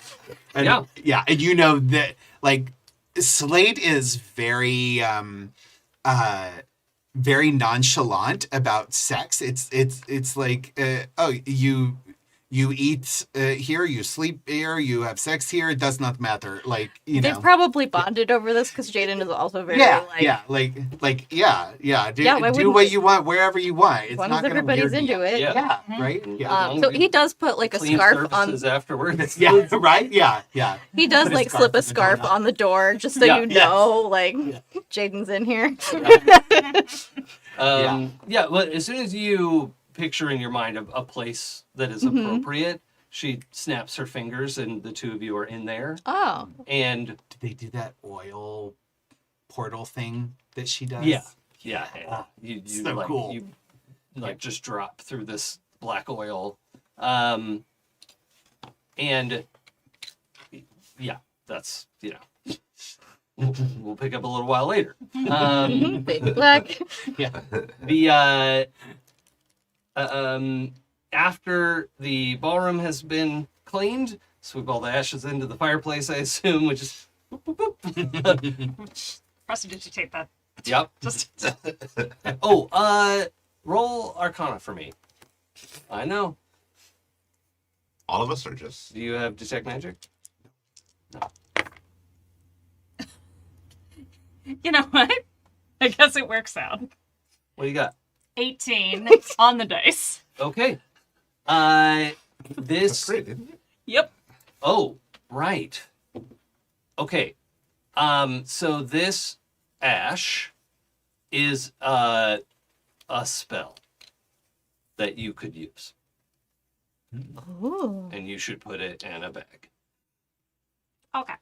and, and you know that, like, Slate is very very nonchalant about sex. It's like, oh, you eat here, you sleep here, you have sex here. It does not matter. Like, you They've know. probably bonded over this because Jaden is also very Yeah, like, yeah, like, yeah. Do, Yeah, why do wouldn't what you? you want wherever you want. It's as long not as gonna everybody's weird me into out. it. Yeah. Yeah, right. Yeah, long So as he you does put like a clean scarf on. surfaces afterwards. yeah, right. Yeah. He does Put a like scarf slip a on the scarf doorknob. on the door just so Yeah, you yes. know, like Jaden's in here. Yeah. Well, as soon as you picture in your mind a place that is appropriate, she snaps her fingers and the two of you are in there. Oh, And Do they do that oil portal thing that she does? yeah, Oh, you so like cool. you like just drop through this black oil, and yeah, that's we'll pick up a little while later. big black. Yeah. After the ballroom has been cleaned, sweep all the ashes into the fireplace, I assume, which is Prestidigitate that. yep. Just Roll Arcana for me. I know. all of us are just. Do you have Detect Magic? you know what? I guess it works out. What do you got? 18 on the dice. Okay. That's This. great, isn't it? Yep. Oh, right. Okay. So this ash is a spell that you could use, Ooh. and you should put it in a bag Okay.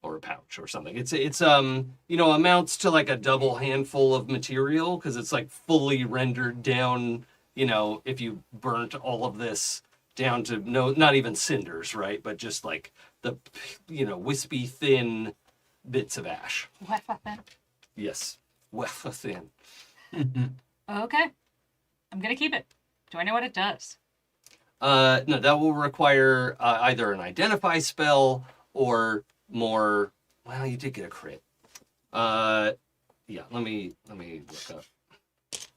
or a pouch or something. It's amounts to like a double handful of material because it's like fully rendered down. If you burnt all of this down to not even cinders, right? But just like the wispy thin bits of ash. Weapon. Yes, wafer thin. Okay. I'm gonna keep it. Do I know what it does? No, that will require either an identify spell or more. Well, you did get a crit. Yeah. Let me look up.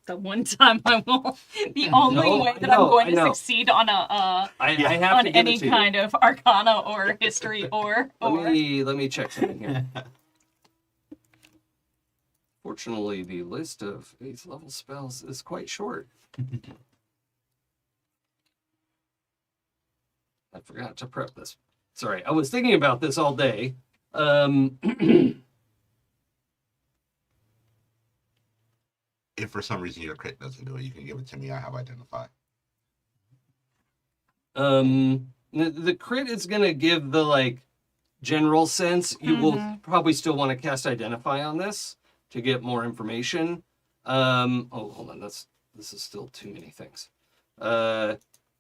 The one time I will. The only No, way I that know, I'm going I to know. succeed on a I have on to give any it to kind of arcana or history or you. Let me check something here. Fortunately, the list of 8th level spells is quite short. I forgot to prep this. Sorry, I was thinking about this all day. for some reason your crit doesn't do it, you can give it to me. I have identify. The crit is gonna give the like general sense. You will probably still want to cast identify on this to get more information. Oh, hold on, this is still too many things.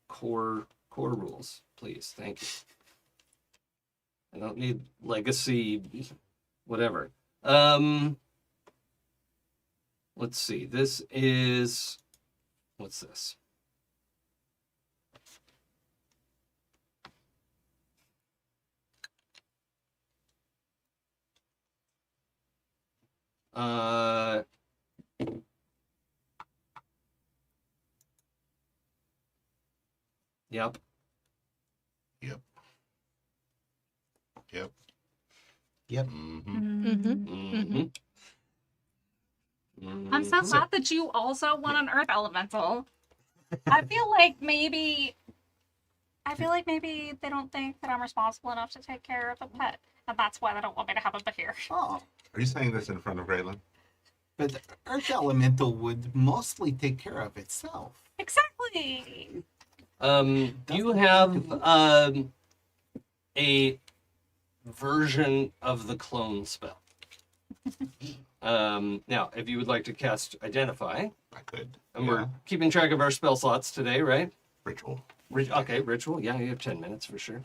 Core rules, please. Thank you. I don't need legacy, whatever. Let's see. This is, what's this? Yep. Yep. Yep. Yep. I'm so sad that you also want an earth elemental. I feel like maybe they don't think that I'm responsible enough to take care of a pet, and that's why they don't want me to have a here. Oh, Are you saying this in front of Graylin? but the Earth Elemental would mostly take care of itself. Exactly. You have a version of the clone spell. Now, if you would like to cast Identify, I could. and we're keeping track of our spell slots today, right? Ritual. Okay, Ritual. Yeah, you have 10 minutes for sure.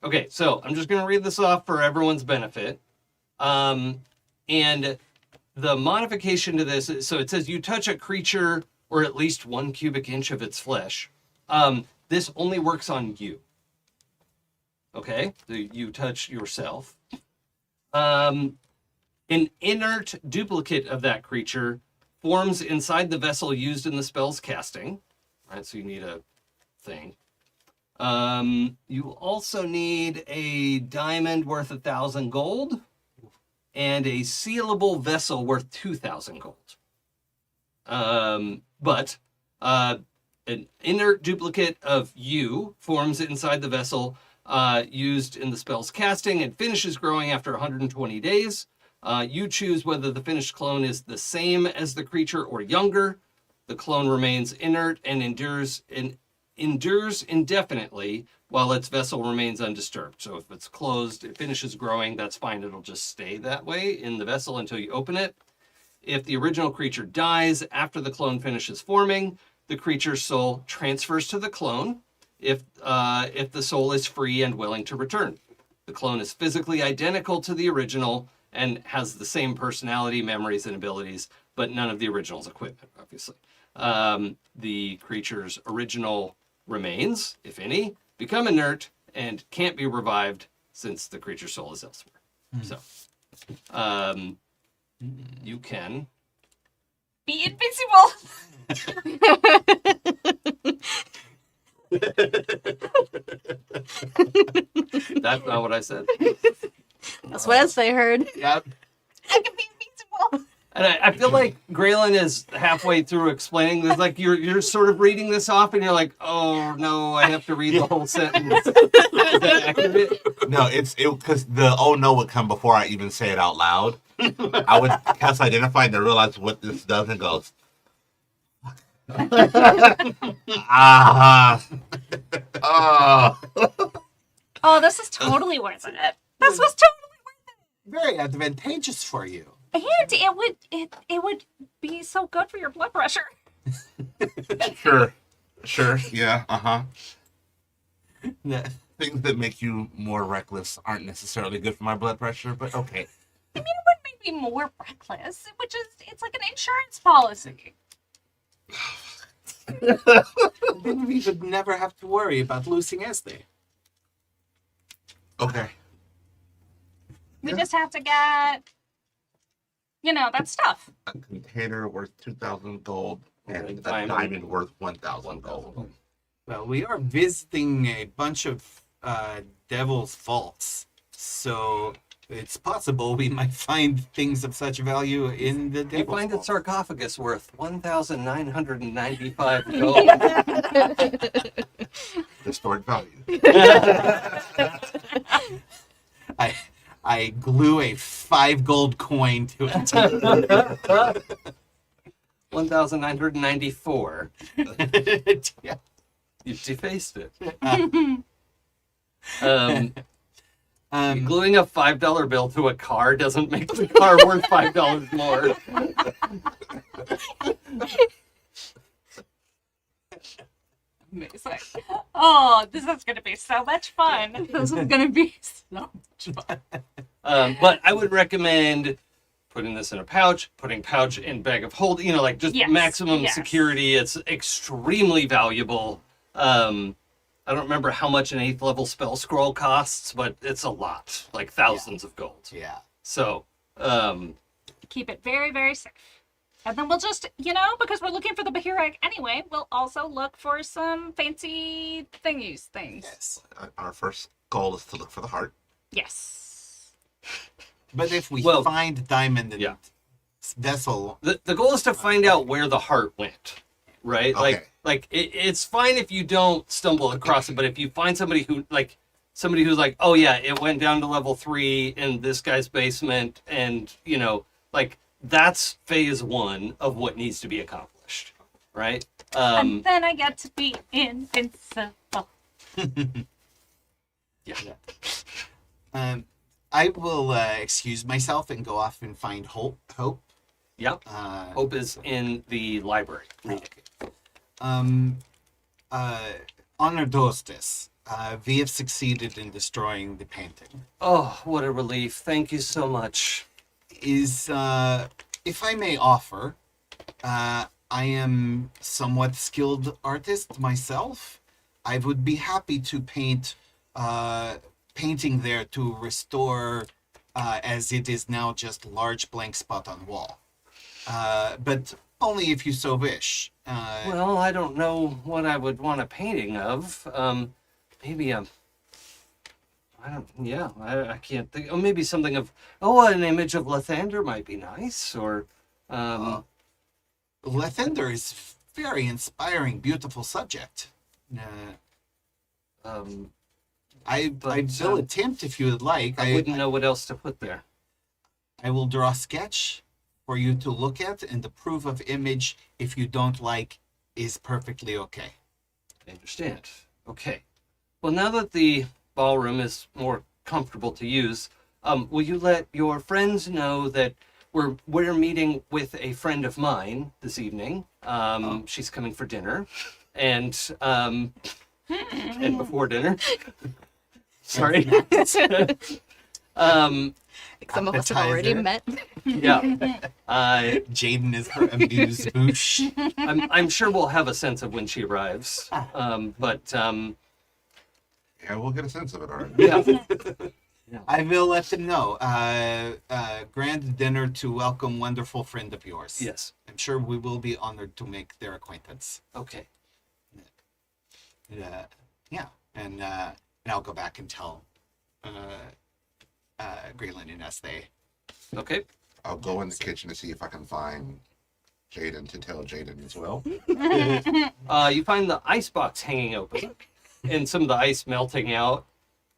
Okay, so I'm just going to read this off for everyone's benefit. And the modification to this, so it says you touch a creature or at least 1 cubic inch of its flesh. This only works on you. Okay, so you touch yourself. An inert duplicate of that creature forms inside the vessel used in the spell's casting. Right, so you need a thing. You also need a diamond worth 1,000 gold and a sealable vessel worth 2,000 gold. But an inert duplicate of you forms inside the vessel used in the spell's casting and finishes growing after 120 days. You choose whether the finished clone is the same as the creature or younger. The clone remains inert and endures indefinitely while its vessel remains undisturbed. So if it's closed, it finishes growing, that's fine. It'll just stay that way in the vessel until you open it. If the original creature dies after the clone finishes forming, the creature's soul transfers to the clone if the soul is free and willing to return. The clone is physically identical to the original and has the same personality, memories, and abilities, but none of the original's equipment, obviously. The creature's original remains, if any, become inert and can't be revived since the creature's soul is elsewhere. So, you can Be invisible. That's not what I said. That's what else I heard. Yep. I can be invisible. And I feel like Graylin is halfway through explaining this. Like you're sort of reading this off, and you're like, "Oh no, I have to read the whole sentence." Is that accurate? No, it's because the oh no would come before I even say it out loud. I would cast Identify and then realize what this does and goes. Oh, this is totally worth it. This was totally worth it. Very advantageous for you. And it would be so good for your blood pressure. Sure, yeah, Yeah. Things that make you more reckless aren't necessarily good for my blood pressure, but okay. I mean, it wouldn't make me more reckless. It's like an insurance policy. Then we would never have to worry about losing Este. Okay. We just have to get, that stuff. A container worth 2,000 gold and a Diamond. diamond worth 1,000 gold. 1,000. Well, we are visiting a bunch of devil's vaults, so it's possible we might find things of such value in the You devil's find a vault. sarcophagus worth 1,995 gold. Historic value. I glue a 5 gold coin to it. 1,994. Yeah. You've defaced it. Um, Gluing a $5 bill to a car doesn't make the car worth $5 more. Amazing. Oh, this is going to be so much fun. This is going to be so much fun. But I would recommend putting this in a pouch, putting pouch in bag of holding, like just Yes, maximum yes. security. It's extremely valuable. I don't remember how much an 8th level spell scroll costs, but it's a lot, like thousands of gold. yeah. So, Keep it very, very safe. And then we'll just, because we're looking for the Bahira anyway, we'll also look for some fancy things. Yes. Our first goal is to look for the heart. Yes. But if we Well, find diamond and yeah. vessel, the goal is to find out where the heart went, right? Okay. It's fine if you don't stumble across it, but if you find somebody who's like, oh yeah, it went down to level 3 in this guy's basement, and that's phase 1 of what needs to be accomplished, right? And then I get to be invincible. Yeah. I will excuse myself and go off and find Hope. Yeah. Uh, Hope is in the library. Honored hostess, we have succeeded in destroying the painting. Oh, what a relief! Thank you so much. If I may offer, I am somewhat skilled artist myself. I would be happy to paint painting there to restore, as it is now just large blank spot on wall. But only if you so wish. Well, I don't know what I would want a painting of. Maybe I can't think. Oh, maybe something of, an image of Lathander might be nice, or, Lathander is very inspiring, beautiful subject. I will attempt if you would like. I wouldn't know what else to put there. I will draw a sketch for you to look at, and the proof of image, if you don't like, is perfectly okay. I understand. Okay. Well, now that the ballroom is more comfortable to use, will you let your friends know that we're meeting with a friend of mine this evening? She's coming for dinner, and before dinner. Sorry. Some of us have already Appetizer. met. Yeah. Jaden is her amuse bouche. I'm sure we'll have a sense of when she arrives. Yeah, we'll get a sense of it, all right. Yeah. I will let them know. Grand dinner to welcome wonderful friend of yours. Yes. I'm sure we will be honored to make their acquaintance. Okay. Yeah, and I'll go back and tell Graylan and us Okay. I'll go in the kitchen to see if I can find Jaden to tell Jaden as well. You find the ice box hanging open, and some of the ice melting out.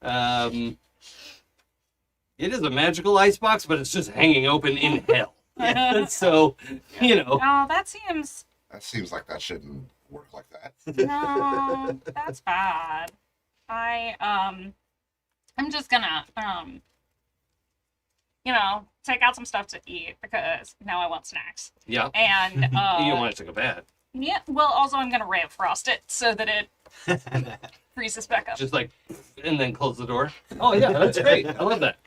It is a magical ice box, but it's just hanging open in hell. So, Oh, that seems... That seems like that shouldn't work like that. No, that's bad. I'm just gonna, take out some stuff to eat because now I want snacks. Yeah. And, You don't want it to go bad. yeah, well, also I'm gonna ray of frost it so that it freezes back up. Just and then close the door. Oh, yeah, that's great. I love that.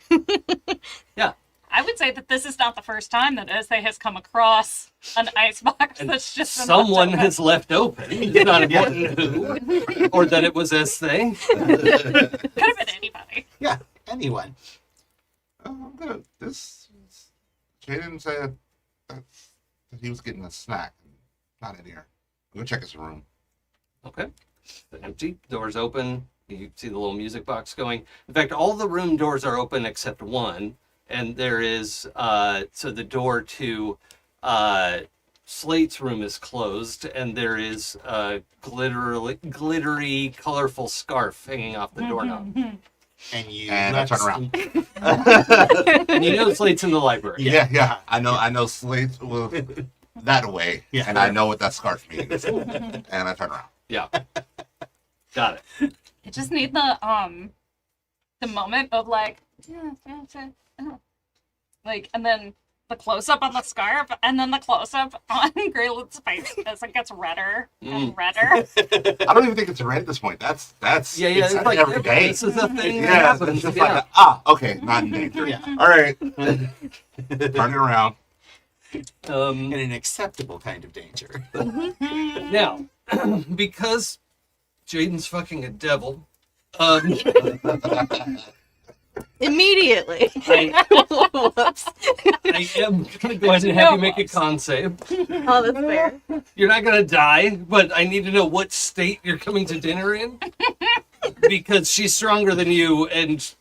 Yeah. I would say that this is not the first time that Esthé has come across an icebox And that's just been someone left has left open. It's not important who, or that it was Esthé. open. Could have been anybody. Yeah, anyone. Jaden said that he was getting a snack. Not in here. Go check his room. Okay. Empty. Doors open. You see the little music box going. In fact, all the room doors are open except one. And there is, so the door to Slate's room is closed, and there is a glittery, colorful scarf hanging off the doorknob. And you And I turn around. And you know Slate's in the library. Yeah. I know Slate will that away, Yeah. and I know what that scarf means, and I turn around. Yeah. Got it. You just need the moment of like, like, and then the close up on the scarf, and then the close up on Graylin's face as it gets redder and redder. I don't even think it's red at this point. That's Yeah, it's it's like every day. this is a thing that Yeah, happens. it's just Yeah. like okay, not in danger. Yeah. All right, turn it around. In an acceptable kind of danger. Now, because Jaden's fucking a devil, Immediately. Whoops. I am gonna go ahead and have you make a con save. Oh, that's fair. You're not gonna die, but I need to know what state you're coming to dinner in, because she's stronger than you, and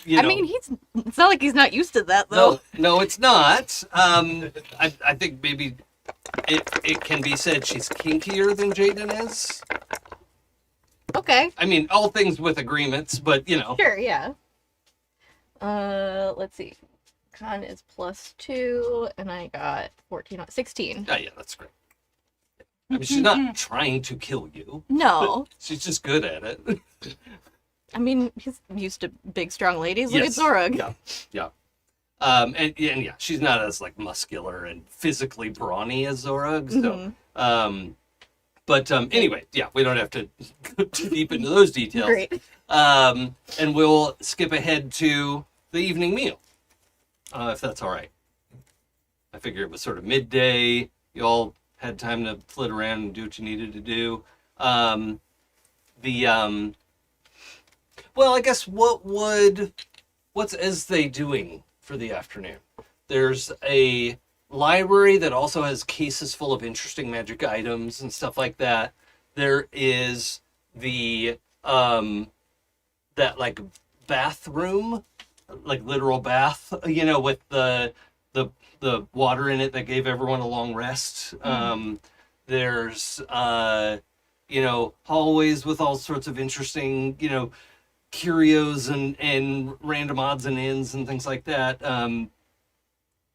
you know. I mean, it's not like he's not used to that, though. No, it's not. I think maybe it can be said she's kinkier than Jaden is. Okay. I mean, all things with agreements, but you know. Sure, yeah. Let's see. Con is +2, and I got 14, 16. Oh, yeah, that's great. I mean, she's not trying to kill you. No. She's just good at it. I mean, he's used to big, strong ladies. Look Yes. at Zorug. Yeah. And yeah, she's not as like muscular and physically brawny as Zorug. So, but anyway, yeah, we don't have to go too deep into those details. Great. And we'll skip ahead to the evening meal, if that's all right. I figure it was sort of midday. You all had time to flit around and do what you needed to do. Well, I guess what's Esthé doing for the afternoon? There's a library that also has cases full of interesting magic items and stuff like that. There is the that like bathroom, like literal bath, you know, with the water in it that gave everyone a long rest. There's you know, hallways with all sorts of interesting, you know, curios and random odds and ends and things like that.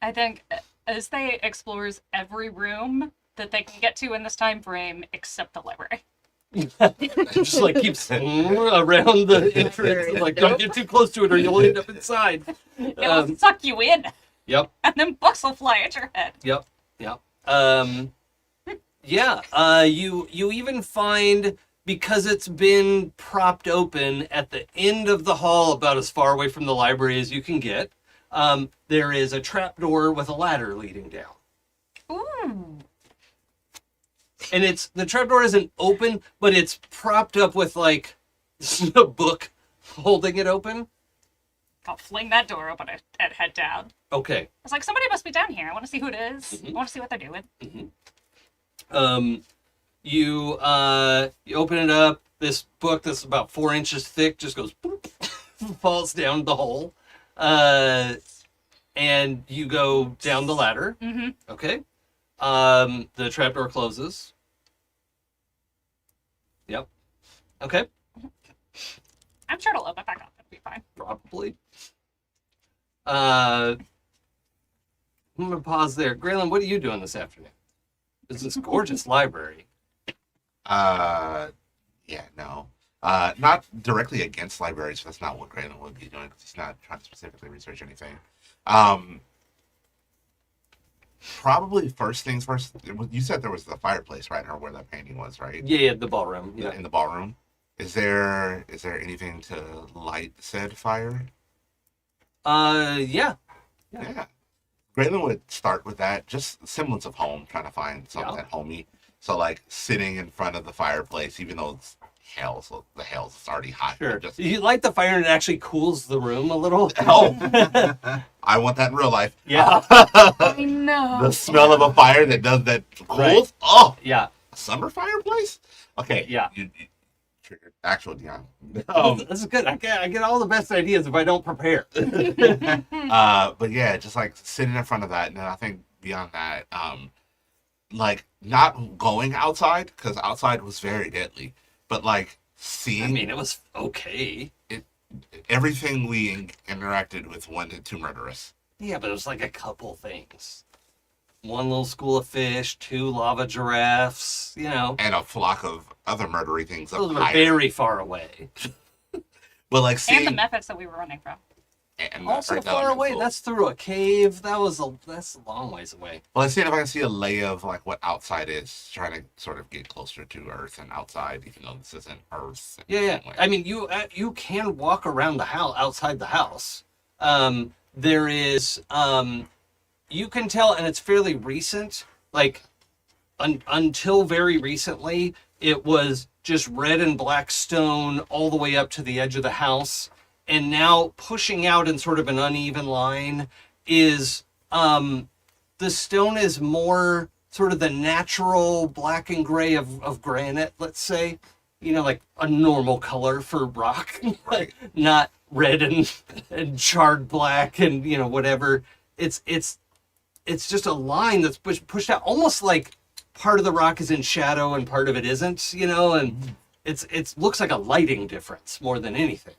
I think as they explores every room that they can get to in this time frame except the library. Just like keeps around the entrance. Like, don't get too close to it or you'll end up inside. It will suck you in, Yep. and then books will fly at your head. Yep. Yeah. You even find, because it's been propped open at the end of the hall, about as far away from the library as you can get, there is a trapdoor with a ladder leading down. Ooh. And the trapdoor isn't open, but it's propped up with like a book holding it open. I'll fling that door open and head down. Okay. I was like, somebody must be down here. I want to see who it is. I want to see what they're doing. You open it up. This book that's about 4 inches thick just goes boop, falls down the hole. And you go down the ladder. Okay. The trapdoor closes. Yep. Okay. I'm sure it'll open back up. It'll be fine. Probably. I'm gonna pause there. Graylin, what are you doing this afternoon? It's this gorgeous library. Yeah, no. Not directly against libraries. That's not what Graylin would be doing, because he's not trying to specifically research anything. Probably first things first. You said there was the fireplace, right, or where that painting was, right? Yeah, the ballroom. Yeah. In the ballroom. Is there anything to light said fire? Yeah. Yeah. Graylin would start with that, just semblance of home, trying to find something that homey. So like sitting in front of the fireplace, even though it's hell, so the hell's already hot. Sure. Just, You light the fire and it actually cools the room a little. oh, I want that in real life. Yeah. I know. The smell of a fire that does that cools. Right. Oh, Yeah. a summer fireplace. Okay. Yeah. You triggered actual Dion. This is good. I get all the best ideas if I don't prepare. But yeah, just like sitting in front of that, and then I think beyond that, like not going outside, because outside was very deadly, but like seeing. I mean, it was okay. Everything we interacted with wanted to murder us. Yeah, but it was like a couple things. one little school of fish, 2 lava giraffes, you know. And a flock of other murdery things up Those were higher. very far away. But like And seeing the methods that we were running from. and Also right, that far would've been away. cool. That's through a cave. That's a long ways away. Well, let's see if I can see a lay of like what outside is, trying to sort of get closer to Earth and outside, even though this isn't Earth. in Yeah. some way. I mean, you can walk around the house, outside the house. There is, you can tell, and it's fairly recent. Like, until very recently, it was just red and black stone all the way up to the edge of the house. And now pushing out in sort of an uneven line is, the stone is more sort of the natural black and gray of granite, let's say. You know, like a normal color for rock, Right. not red and charred black and, you know, whatever. It's just a line that's pushed out, almost like part of the rock is in shadow and part of it isn't, you know, and it looks like a lighting difference more than anything.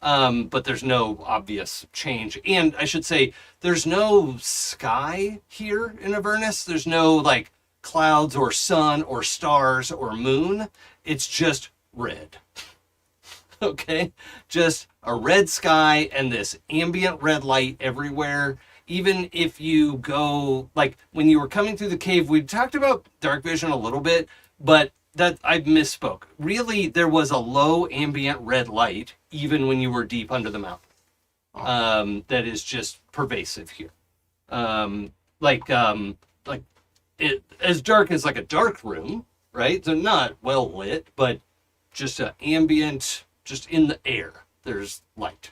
But there's no obvious change. And I should say, there's no sky here in Avernus. There's no like clouds or sun or stars or moon. It's just red. Okay? Just a red sky and this ambient red light everywhere. Even if you go, like when you were coming through the cave, we talked about dark vision a little bit, but that I misspoke. Really, there was a low ambient red light even when you were deep under the mountain. That is just pervasive here. Like it as dark as like a dark room, right? They're not well lit, but just an ambient, just in the air. There's light.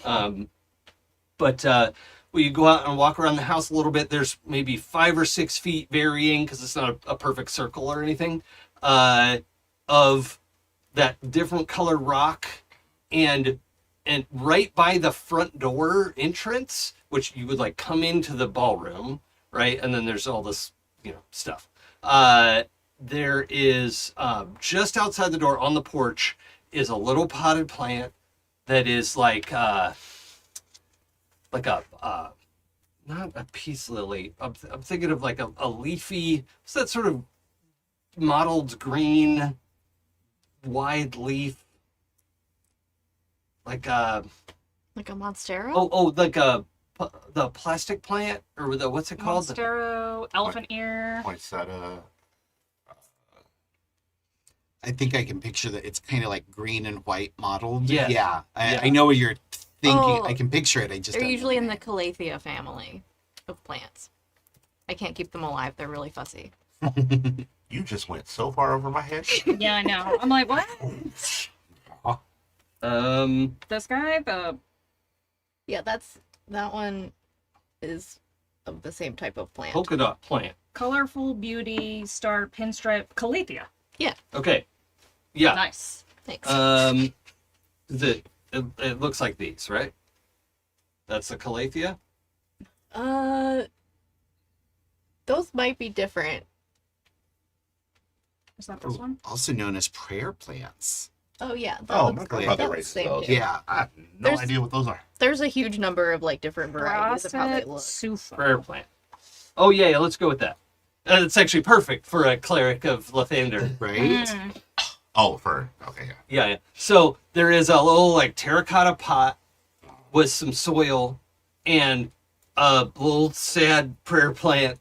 But when you go out and walk around the house a little bit, there's maybe 5 or 6 feet varying, because it's not a perfect circle or anything, of that different colored rock, and right by the front door entrance, which you would like come into the ballroom, right? And then there's all this, you know, stuff. There is just outside the door on the porch is a little potted plant that is like a not a peace lily. I'm thinking of like a leafy. What's that sort of mottled green, wide leaf? Like a Monstera? like the plastic plant, or the what's it called? Monstero, elephant ear. Poinsettia. I think I can picture that it's kind of like green and white mottled. Yeah. Yeah. Yeah. I know what you're thinking. Oh, I can picture it. I just They're don't know usually in the name. Calathea family of plants. I can't keep them alive. They're really fussy. You just went so far over my head. Yeah, I know. I'm like, what? This guy, Yeah, that one is of the same type of plant. polka dot plant. colorful beauty star pinstripe Calathea. Okay. Yeah. Nice. Thanks. It looks like these, right? That's the Calathea? Those might be different. Is that this one? Also known as prayer plants. Oh yeah. Oh, looks my like grandmother that's raised the same those. too. Yeah. I have no There's- idea what those are. There's a huge number of like different varieties of how they look. Sufa. Prayer plant. Oh, yeah, let's go with that. It's actually perfect for a cleric of Lathander. Right? Mm. Oh, for okay, yeah. Yeah. So there is a little like terracotta pot with some soil and a little sad prayer plant.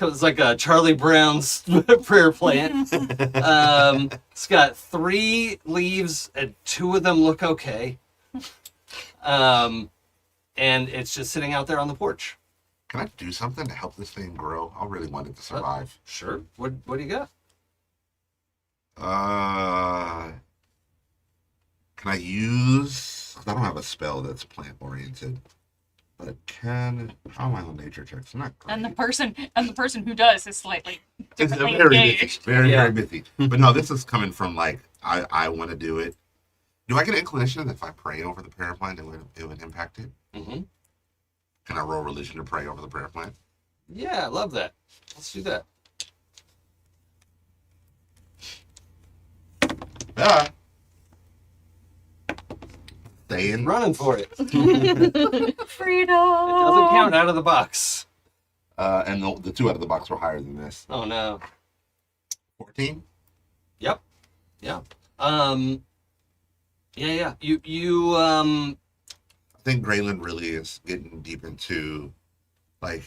It's like a Charlie Brown's prayer plant. It's got 3 leaves and 2 of them look okay. And it's just sitting out there on the porch. Can I do something to help this thing grow? I really want it to survive. Sure. What do you got? Can I use? 'Cause I don't have a spell that's plant oriented. But how am I on nature checks? Not great. And the person who does is slightly It's differently very engaged. mythy. Very, Yeah. very mythy. But no, this is coming from like I want to do it. Do I get an inclination that if I pray over the prayer plant, it would impact it? Mm-hmm. Can I roll religion to pray over the prayer plant? Yeah, I love that. Let's do that. Yeah. Staying. Running for it. Freedom. It doesn't count out of the box. And the two out of the box were higher than this. Oh no. 14. Yep. Yeah. Yeah. You. I think Grayland really is getting deep into, like,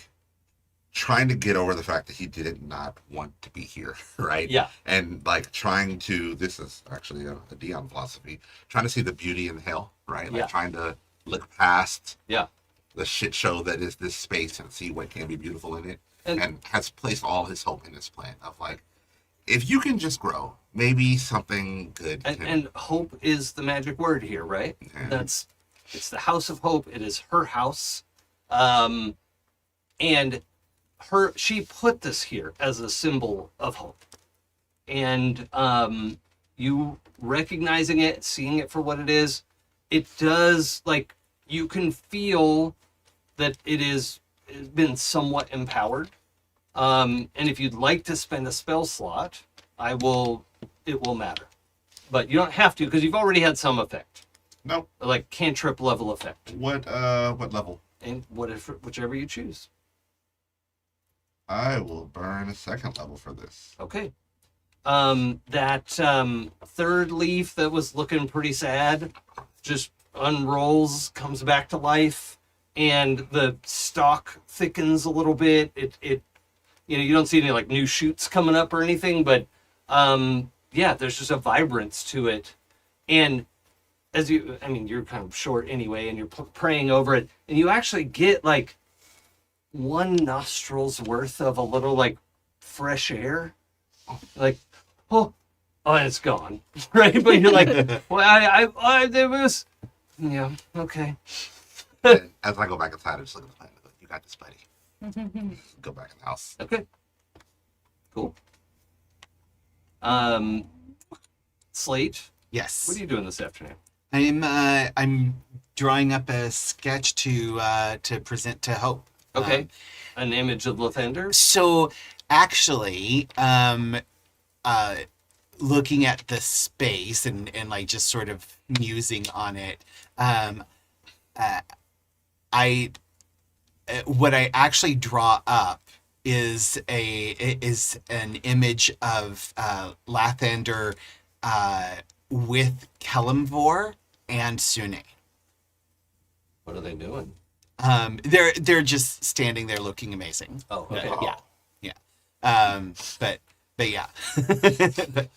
trying to get over the fact that he did not want to be here, right? Yeah. And, like, trying to, this is actually a Dion philosophy, trying to see the beauty in hell, right? Like, Yeah. trying to look past Yeah. the shit show that is this space and see what can be beautiful in it. And- And has placed all his hope in this plan of, like, if you can just grow, maybe something good can... And hope is the magic word here, right? Yeah. It's the house of hope. It is her house. And she put this here as a symbol of hope. And you recognizing it, seeing it for what it is, it does, like, you can feel that it's been somewhat empowered. And if you'd like to spend a spell slot, it will matter. But you don't have to, because you've already had some effect. No. Like cantrip level effect. What level? And whichever you choose. I will burn a second level for this. Okay. That third leaf that was looking pretty sad just unrolls, comes back to life, and the stalk thickens a little bit. It you don't see any like new shoots coming up or anything, but there's just a vibrance to it. And as you're kind of short anyway, and you're praying over it, and you actually get like one nostril's worth of a little like fresh air, like and it's gone, right? But you're like, well, there was, yeah, okay. And as I go back inside, I just look at the plan and go, you got this, buddy. Go back in the house. Okay. Cool. Slate, Yes. what are you doing this afternoon? I'm drawing up a sketch to present to Hope. Okay. An image of Lathander? So actually, looking at the space and like just sort of musing on it, what I actually draw up is an image of Lathander with Kelemvor and Sune. What are they doing? They're just standing there looking amazing. Oh, okay. Yeah. But yeah. But,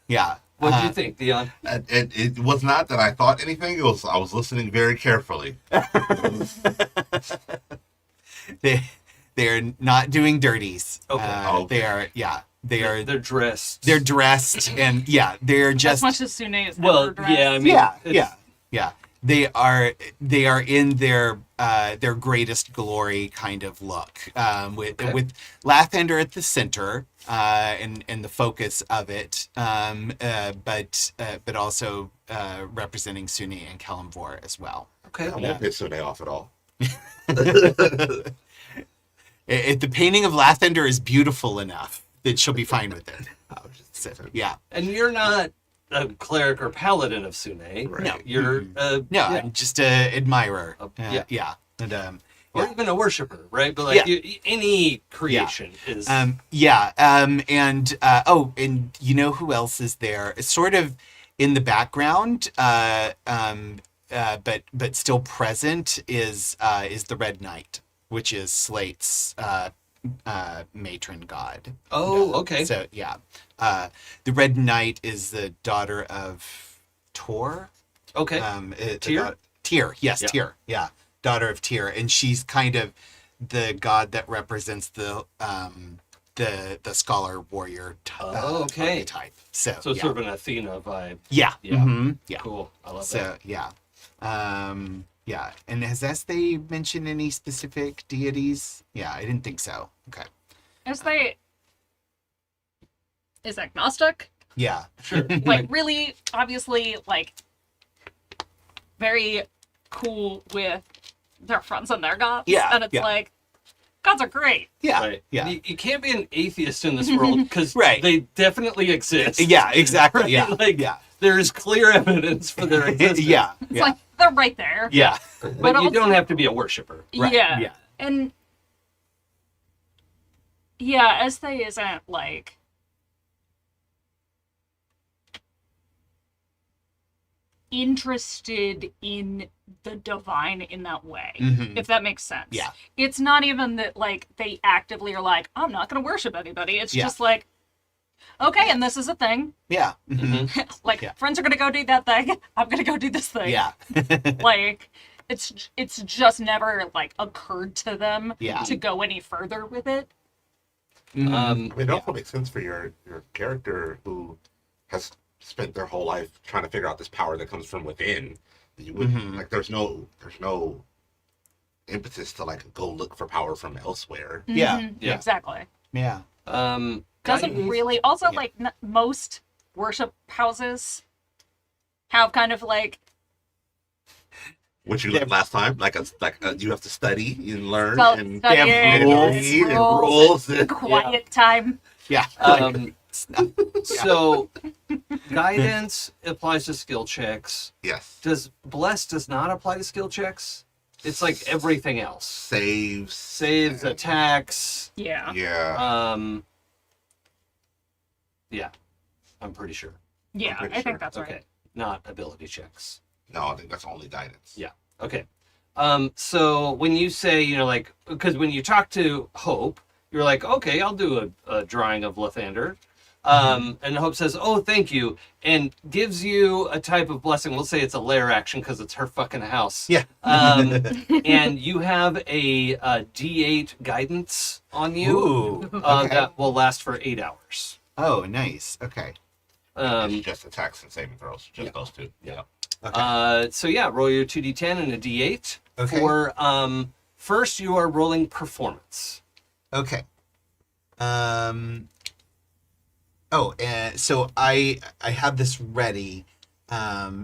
yeah. What do you think, Dion? It was not that I thought anything. I was listening very carefully. They're not doing dirties. Okay. Okay. They're dressed. They're dressed and they're As just much as Sune is Well, ever dressed. yeah, I mean, yeah. They are in their greatest glory kind of look, with Lathander at the center, and the focus of it, but also representing Sune and Kelemvor as well. Okay. I won't piss Sune off at all. The painting of Lathander is beautiful enough that she'll be fine with it. So, yeah. And you're not a cleric or paladin of Sune. Right. No. You're I'm just an admirer. Yeah. And or even a worshiper, right? But like any creation is. and you know who else is there? It's sort of in the background, but still present is the Red Knight, which is Slate's matron god. Oh, okay. So the Red Knight is the daughter of Tor. Okay. Tyr. Tyr, yes, Yeah. Tyr. Yeah, daughter of Tyr, and she's kind of the god that represents the scholar warrior okay. archetype. So So sort of an Athena vibe. yeah, Yeah. mhm, yeah. Cool. I love So that. yeah. And has they mentioned any specific deities? Yeah, I didn't think so. Okay. Is agnostic. Yeah. Sure. Like really, obviously, like very cool with their friends and their gods. Yeah, And it's yeah. like, gods are great. Yeah. Right. Yeah. You can't be an atheist in this world because Right. they definitely exist. Yeah, exactly. Right? Yeah. Like, yeah. there is clear evidence for their existence. Yeah. It's Yeah. like, they're right there. Yeah. But But you also- don't have to be a worshiper. Right, Yeah. yeah. And Yeah, Esthe isn't like interested in the divine in that way, Mhm. if that makes sense. Yeah. It's not even that like they actively are like, I'm not going to worship anybody. It's Yeah. just like, okay, and this is a thing. Yeah. Mhm. Like Yeah. friends are going to go do that thing. I'm going to go do this thing. Yeah. Like it's just never like occurred to them Yeah. to go any further with it. Mhm. I mean, it also makes sense for your character who has spent their whole life trying to figure out this power that comes from within. You would Mhm. like, there's no impetus to like go look for power from elsewhere. Yeah. Mhm, Yeah. exactly. Yeah. Doesn't guidance- really. Also, Yeah. like most worship houses have kind of like Which you learned last time, you have to study and learn self and studying, Damn rules, like, and rules, rules. And, quiet time. Yeah. So guidance applies to skill checks. yes, Bless does not apply to skill checks. It's like everything else. saves, Saves, and- attacks. Yeah. Yeah, Yeah, I'm pretty sure. Yeah, pretty I think sure. that's right. Okay, not ability checks. no, I think that's only guidance. Yeah. Okay. So when you say, like, because when you talk to Hope, you're like, okay, I'll do a drawing of Lathander. And Hope says, oh, thank you, and gives you a type of blessing. We'll say it's a lair action because it's her fucking house. Yeah. And you have a D8 guidance on you Ooh. Okay. that will last for 8 hours. Oh, nice. Okay. It's just attacks and saving throws, just yeah. those two. Yeah. Okay. So yeah, roll your 2d10 and a d8. Okay. For first, you are rolling performance. Okay. So I have this ready,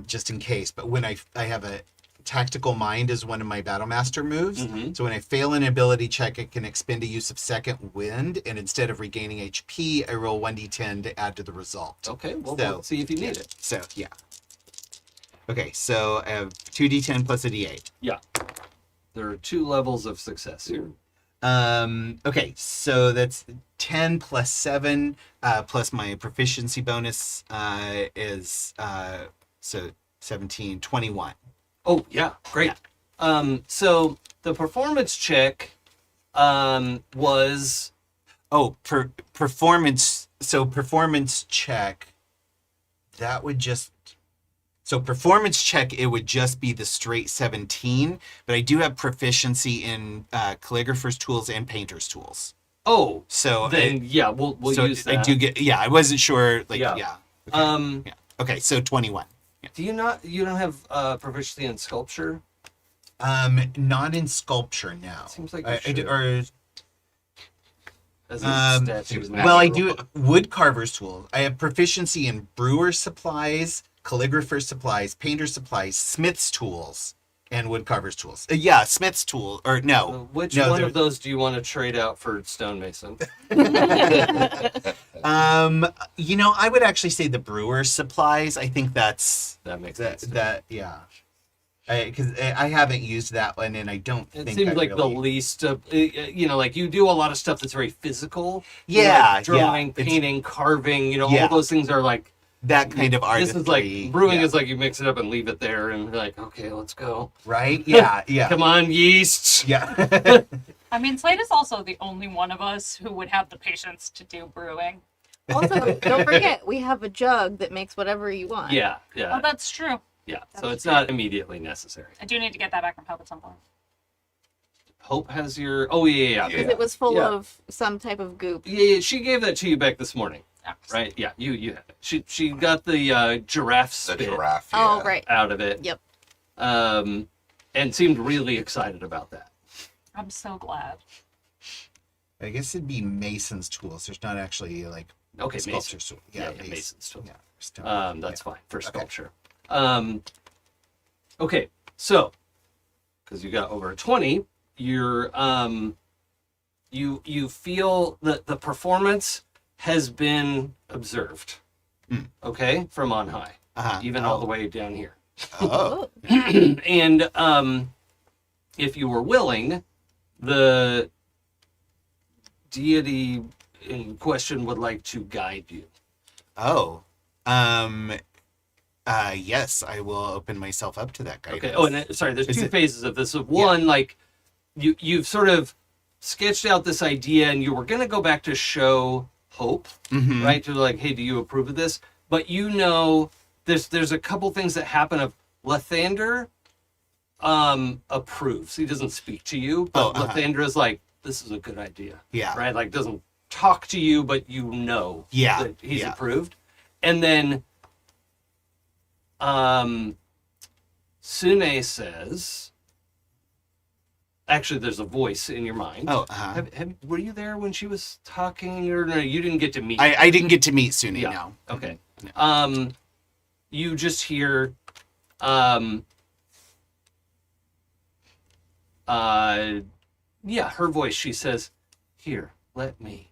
just in case. But when I have a tactical mind as one of my battle master moves. Mhm. So when I fail an ability check, it can expend a use of second wind, and instead of regaining HP, I roll 1d10 to add to the result. Okay, well, So- we'll see if you need it. So yeah. Okay, so I have 2d10 plus a d8. There are 2 levels of success here. Okay, so that's 10 plus 7 plus my proficiency bonus is so 17, 21. Oh, yeah, great. So the performance check was Performance. So performance check. That would just. So performance check, it would just be the straight 17, but I do have proficiency in calligrapher's tools and painter's tools. oh. So Then yeah, we'll so use that. I do get. Yeah, I wasn't sure. Like Yeah. yeah. Okay. Yeah. Okay, so 21. Do you don't have proficiency in sculpture? Not in sculpture now. Seems like you I should. or As in statues. seems and well, I natural. do wood carver's tool. I have proficiency in brewer's supplies, calligrapher's supplies, painter's supplies, smith's tools, and wood carver's tools. Yeah, smith's tool or no. Which no, one there- of those do you want to trade out for stonemason? I would actually say the brewer's supplies. I think that's That makes that sense. yeah. Because I haven't used that one, and I don't It think seems I like really... the least of, like you do a lot of stuff that's very physical. Yeah, like drawing, yeah. It's- painting, carving. Yeah. All those things are like that kind of this is like artistry. brewing yeah. is like you mix it up and leave it there and you're like, okay, let's go. right. Yeah, yeah, Come on, yeast. yeah. I mean, Slade is also the only one of us who would have the patience to do brewing. Also, don't forget, we have a jug that makes whatever you want. Yeah, Oh, yeah, that's true. yeah. So it's not immediately necessary. I do need to get that back from Hope at some point. Hope has your. Oh yeah. Because it was full Yeah. of some type of goop. Yeah, she gave that to you back this morning, Oh, right? Yeah, you have it. She got the giraffe The spit giraffe. Oh, yeah. right. out of it. Yep. And seemed really excited about that. I'm so glad. I guess it'd be mason's tools. There's not actually like Okay, Mason. sculpture's tool. Yeah, Mason. Mason's tool. Yeah. stone. That's Yeah. fine for Okay. sculpture. Okay, so because you got over a 20, you're you feel that the performance has been observed. Hmm. Okay, from on high, Uh-huh. even all the way down here. Oh. And if you were willing, the deity in question would like to guide you. Oh. Yes, I will open myself up to that guidance. Okay. Oh, and sorry, there's Is two it- phases of this. One, like you've sort of sketched out this idea, and you were going to go back to show hope, Mhm. right? To like, hey, do you approve of this? But you know, there's a couple things that happen. Of Lathander approves. He doesn't speak to you, but Lathander is like, this is a good idea. Yeah. Right? Like doesn't talk to you, but you know Yeah. that he's Yeah. approved. And then Sune says, actually, there's a voice in your mind. Oh, Were you there when she was talking, or no? You didn't get to meet. I didn't get to meet Sune, Yeah. no. Okay. No. You just hear, yeah, her voice. She says, "Here, let me."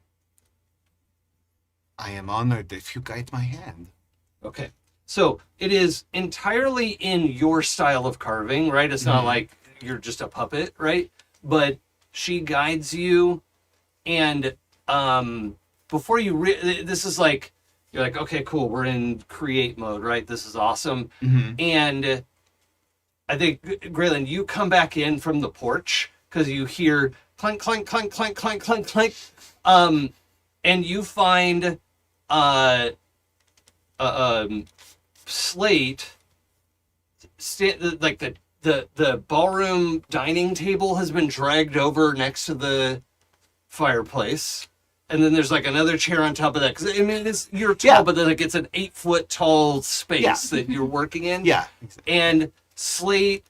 I am honored if you guide my hand. Okay. So it is entirely in your style of carving, right? It's not like you're just a puppet, right? But she guides you, and before you, this is like, you're like, okay, cool, we're in create mode, right? This is awesome. Mm-hmm. And I think, Graylin, you come back in from the porch because you hear clank, clank, clank, clank, clank, clank, clank. And you find Slate, like the ballroom dining table has been dragged over next to the fireplace. And then there's like another chair on top of that. Because I mean, you're tall, but then like it's an 8-foot tall space that you're working in. Yeah. And Slate,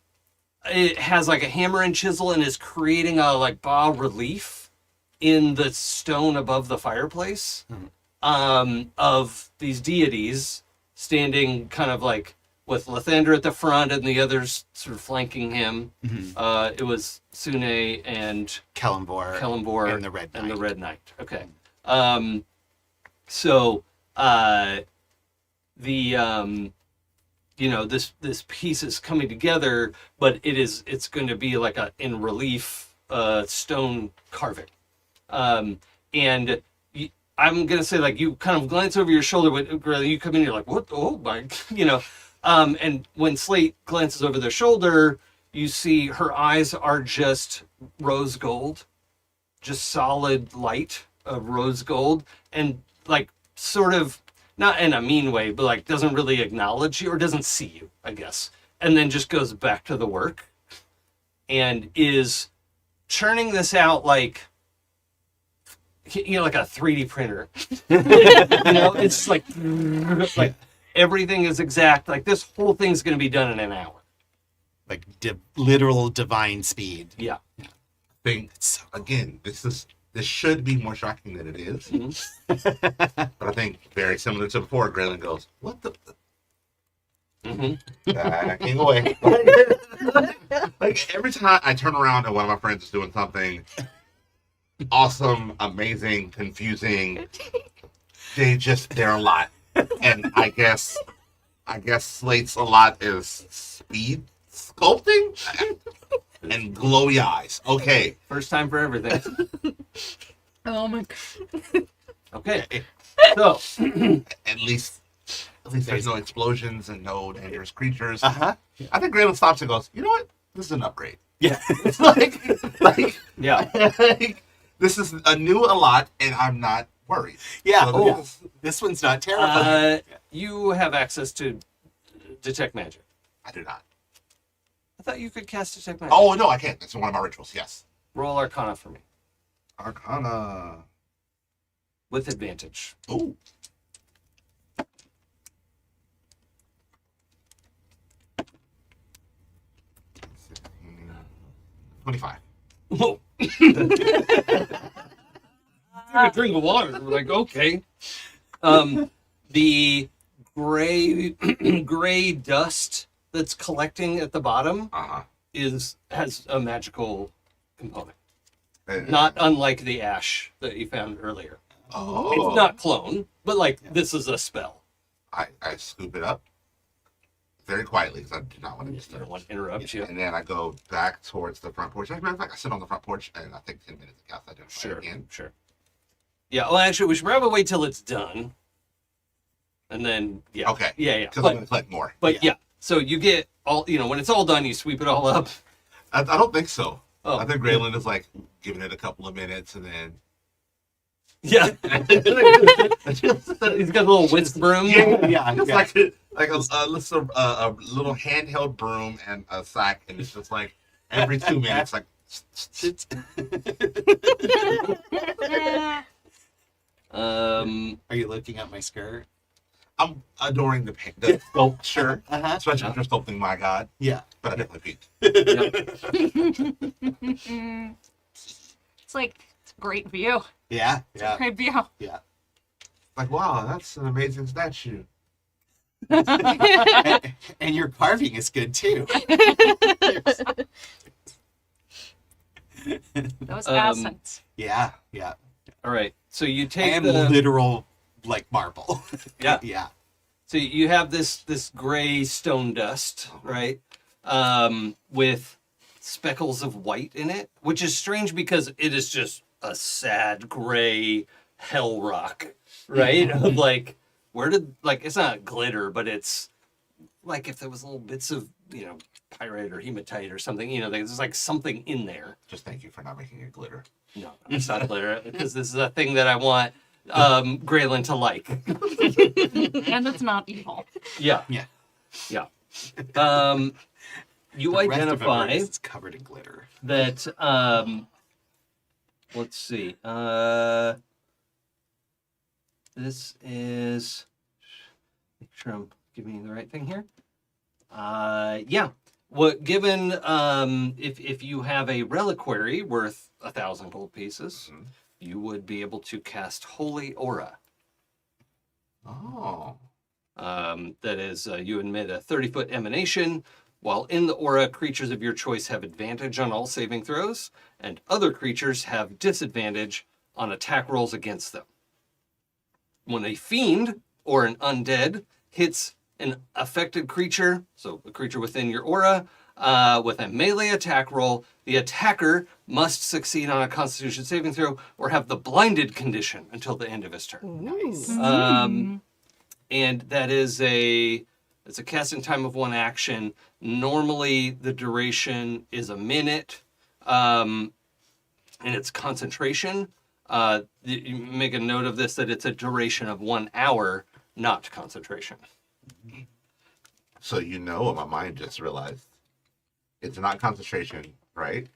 it has like a hammer and chisel and is creating a like bas relief in the stone above the fireplace of these deities standing kind of like with Lathander at the front and the others sort of flanking him. It was Sune and Kellenvor and the Red Knight. And the Red Knight. Okay. So you know, this piece is coming together, but it's going to be like a in relief stone carving. And I'm gonna say, like, you kind of glance over your shoulder when you come in, you're like, what? Oh my, you know. And when Slate glances over their shoulder, you see her eyes are just rose gold, just solid light of rose gold, and like sort of not in a mean way, but like doesn't really acknowledge you or doesn't see you, I guess, and then just goes back to the work and is churning this out like, you know, like a 3D printer. You know, it's like everything is exact. Like this whole thing's going to be done in an hour. Like literal divine speed. Yeah. Think again, this should be more shocking than it is. But I think very similar to before, Graylin goes, "What the?" Backing away. Like every time I turn around and one of my friends is doing something awesome, amazing, confusing, they're a lot. And I guess Slate's a lot is speed sculpting and glowy eyes. Okay. First time for everything. Oh my god. Okay. So At least there's no explosions and no dangerous creatures. Uh-huh. I think Graylin stops and goes, "You know what? This is an upgrade." Yeah. It's like yeah. like, this is a new a lot, and I'm not worried. Yeah. So Oh, this one's not terrifying. You have access to detect magic. I do not. I thought you could cast detect magic. Oh no, I can't. That's one of my rituals. Yes. Roll Arcana for me Arcana. with advantage. Oh. 25. Whoa. Took a drink of water. We're like, okay. The gray dust that's collecting at the bottom Uh-huh. has a magical component, And- not unlike the ash that you found earlier. Oh. It's not clone, but like this is a spell. I scoop it up very quietly because I do not want to I disturb. don't want to interrupt you. And then I go back towards the front porch. As a matter of fact, I sit on the front porch and I think 10 minutes to cast identify Sure, again. sure. Yeah. Well, actually, we should probably wait till it's done, and then yeah. Okay. Yeah. Because I'm gonna collect more. But yeah. So you get all. When it's all done, you sweep it all up. I don't think so. Oh. I think Graylin is like giving it a couple of minutes and then. Yeah. He's got a little whisk broom. Yeah. It's like a little handheld broom and a sack, and it's just like every 2 minutes, like. Are you looking at my skirt? I'm adoring the sculpture, especially Yeah. after sculpting my god. Yeah. But I definitely peeked. It's like it's a great view. Yeah. Yeah. Great view. Yeah. Like, wow, that's an amazing statue. And your carving is good too. Those accents. Yeah. Yeah. All right. So you I take am the literal like marble. yeah. Yeah. So you have this gray stone dust, right? With speckles of white in it, which is strange because it is just a sad gray hell rock, right? Of like, where did it's not glitter, but it's like if there was little bits of pyrite or hematite or something, there's like something in there. Just thank you for not making it glitter. No, it's not glitter because this is a thing that I want Graylin to like. And it's not evil. Yeah. Yeah. Yeah. You The rest of identify it is covered in glitter. that let's see. This is make sure I'm giving you the right thing here. Yeah. What given if you have a reliquary worth 1,000 gold pieces, you would be able to cast Holy Aura. Oh. That is, you emit a 30-foot emanation. While in the aura, creatures of your choice have advantage on all saving throws, and other creatures have disadvantage on attack rolls against them. When a fiend or an undead hits an affected creature, so a creature within your aura, with a melee attack roll, the attacker must succeed on a Constitution saving throw or have the blinded condition until the end of his turn. Nice. And that is it's a casting time of 1 action. Normally the duration is a minute, and it's concentration. You make a note of this, that it's a duration of 1 hour, not concentration. So what my mind just realized. It's not concentration, right?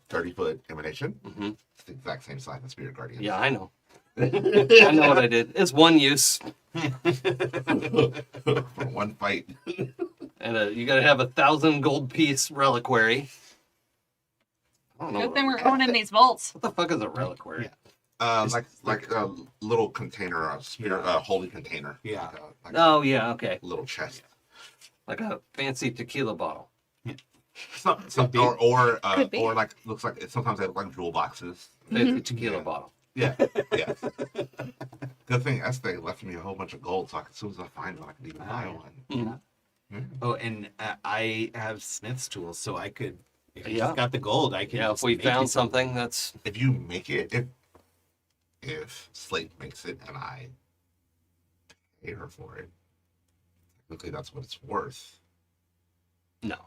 30-foot emanation. It's the exact same size as Spirit Guardian. Yeah, I know. I know what I did. It's 1 use. For 1 fight. And you got to have 1,000 gold piece reliquary. I don't know. Good thing we're going in these vaults. What the fuck is a reliquary? Like a little container, a spirit, holy container. Yeah. Like Oh, yeah, okay. a little chest. Like a fancy tequila bottle. be. Or like looks like sometimes they look like jewel boxes. Fancy tequila Yeah. bottle. Yeah, yeah. Good thing Estee left me a whole bunch of gold, so as soon as I find one, I can even buy one. Yeah. Oh, and I have Smith's tools, so I could. If Yeah. you've got the gold, I can. Yeah, if just we make you found something that's... If you make it, if Slate makes it and I pay her for it, technically that's what it's worth. No.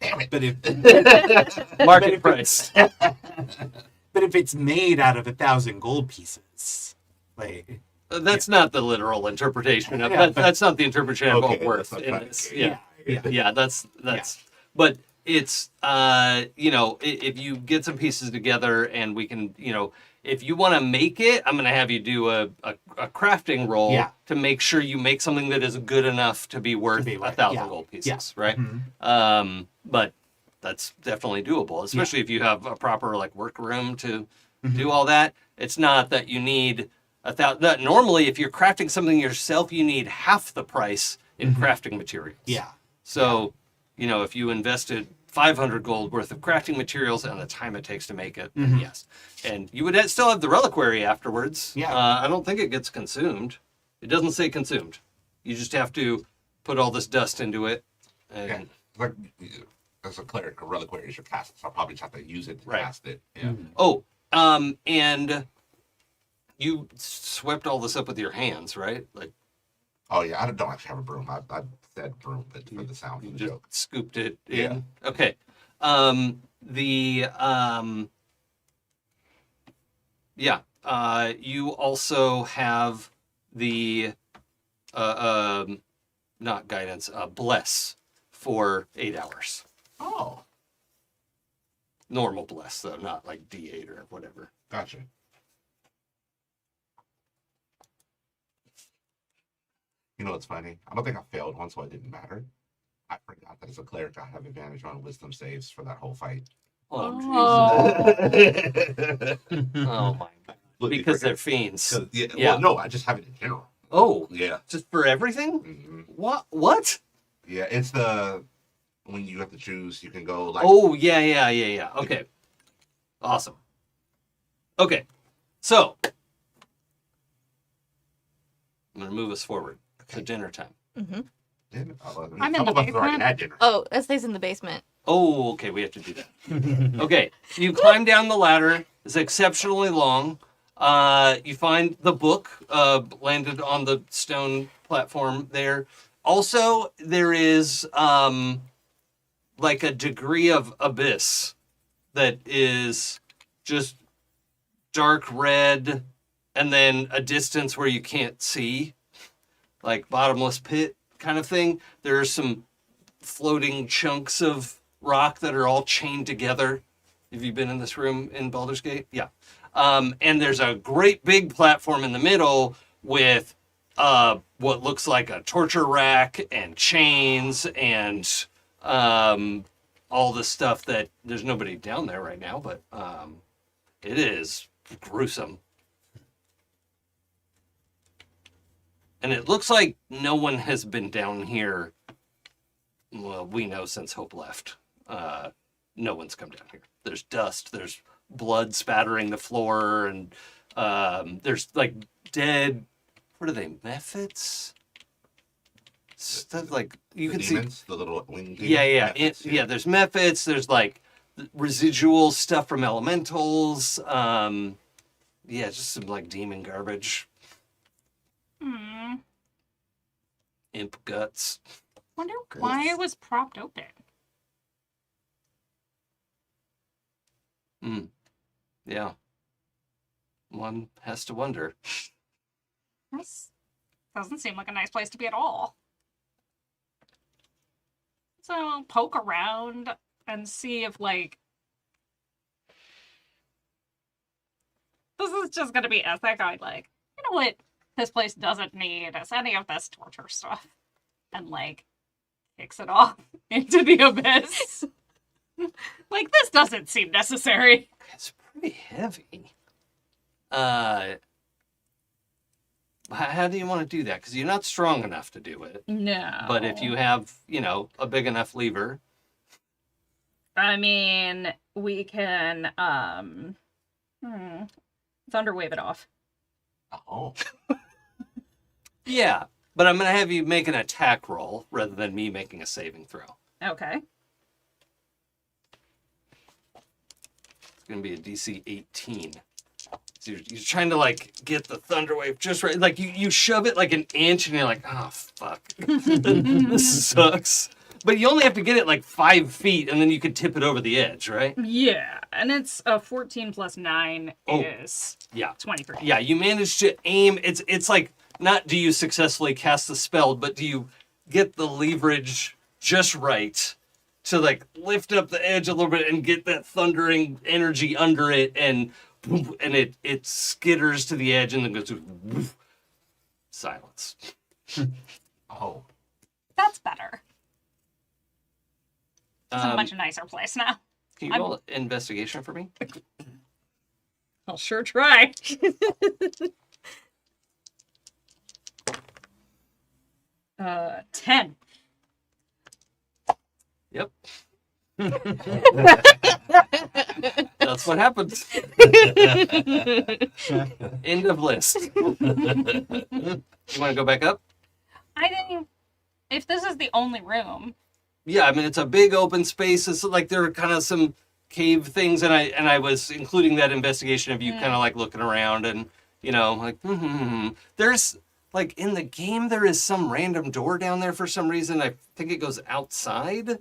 Damn it! But if Market price. but if it's made out of 1,000 gold pieces, like That's not the literal interpretation of Yeah, that. That's not the interpretation of Okay, worth that's in not this. fine. Yeah. yeah. That's but it's if you get some pieces together and we can, if you want to make it, I'm going to have you do a crafting roll Yeah. to make sure you make something that is good enough to be worth be worth, 1,000 yeah. gold pieces, Yeah. right? Mhm. But that's definitely doable, especially if you have a proper workroom to do all that. It's not that you need that normally if you're crafting something yourself, you need half the price in crafting materials. yeah, So, if you invested 500 gold worth of crafting materials and the time it takes to make it, then yes. And you would still have the reliquary afterwards. Yeah. I don't think it gets consumed. It doesn't say consumed. You just have to put all this dust into it. And Yeah. Like as a cleric, a reliquary is your cast, so I'll probably just have to use it to Right. cast it. Yeah. Oh, and You swept all this up with your hands, right? Like Oh yeah, I don't actually have a broom. I said broom, but for the sound you of the just joke. scooped it Yeah. in. Okay. Yeah. You also have the not guidance, bless for 8 hours. Oh, Normal bless though, not like D8 or whatever. gotcha. You know what's funny? I don't think I failed one, so it didn't matter. I forgot that as a cleric, I have advantage on wisdom saves for that whole fight. Oh, Jesus. Oh my god. Look, Because they're fiends. Yeah, Yeah. Well, no, I just have it in general. Oh, Yeah. just for everything? hmm What? Yeah, it's the when you have to choose, you can go like. Oh, yeah. Okay. Awesome. Okay. So, I'm going to move us forward to dinner time. Mm-hmm. Dinner. I'm in Some the of us have already basement. had dinner. Oh, that stays in the basement. Oh, okay. We have to do that. Okay. You climb down the ladder. It's exceptionally long. You find the book landed on the stone platform there. Also, there is like a degree of abyss that is just dark red and then a distance where you can't see, like bottomless pit kind of thing. There are some floating chunks of rock that are all chained together. Have you been in this room in Baldur's Gate? Yeah. And there's a great big platform in the middle with what looks like a torture rack and chains and all the stuff that there's nobody down there right now, but it is gruesome. And it looks like no one has been down here. Well, we know since Hope left. No one's come down here. There's dust. There's blood spattering the floor, and there's like dead. What are they? Mephits? Stuff like you The can demons, the little wing demons. yeah. Mephits, Yeah, there's mephits. There's like residual stuff from elementals. Yeah, just some like demon garbage. Hmm. Imp guts. Wonder why it was propped open. Yeah. One has to wonder. This doesn't seem like a nice place to be at all. So I'll poke around and see if, like, this is just gonna be ethic. I'm like, you know what this place doesn't need is any of this torture stuff. And, like, kicks it off into the abyss. Like, this doesn't seem necessary. It's pretty heavy. How do you want to do that? Because you're not strong enough to do it. No. But if you have, a big enough lever. I mean, we can, thunderwave it off. Oh, Yeah. But I'm going to have you make an attack roll rather than me making a saving throw. Okay. It's going to be a DC 18. So you're trying to, like, get the thunder wave just right. Like, you shove it like an inch and you're like, oh, fuck. This sucks. But you only have to get it like 5 feet and then you could tip it over the edge, right? Yeah, and it's 14 plus 9 Oh. is Yeah. 23. Yeah, you manage to aim. It's like, not do you successfully cast the spell, but do you get the leverage just right to like lift up the edge a little bit and get that thundering energy under it, and boom, and it skitters to the edge and then goes woof. Silence. oh, That's better. It's a Um, much nicer place now. Can you roll investigation for me? I'll sure try. 10. Yep. That's what happens. End of list. You want to go back up? I didn't. If this is the only room, Yeah, I mean it's a big open space. It's like there are kind of some cave things, and I was including that investigation of you kind of like looking around, and You know, like, there's, like, in the game, there is some random door down there for some reason. I think it goes outside.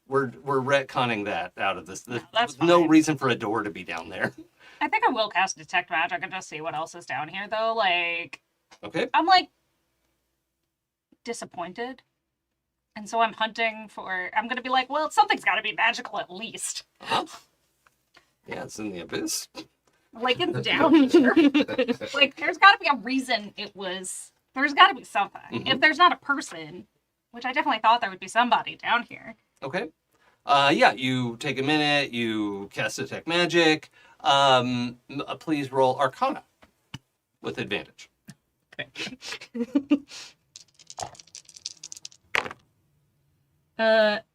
We're retconning that out of this. There's that's no fine. reason for a door to be down there. I think I will cast Detect Magic and just see what else is down here, though. Like, Okay. I'm, like, disappointed. And so I'm hunting for... I'm going to be like, well, something's got to be magical at least. Yeah, it's in the abyss. Like, it's down here. Like, there's got to be a reason it was... There's got to be something. Mhm. If there's not a person, which I definitely thought there would be somebody down here. Okay. Yeah, you take a minute, you cast Detect Magic. Please roll Arcana with advantage.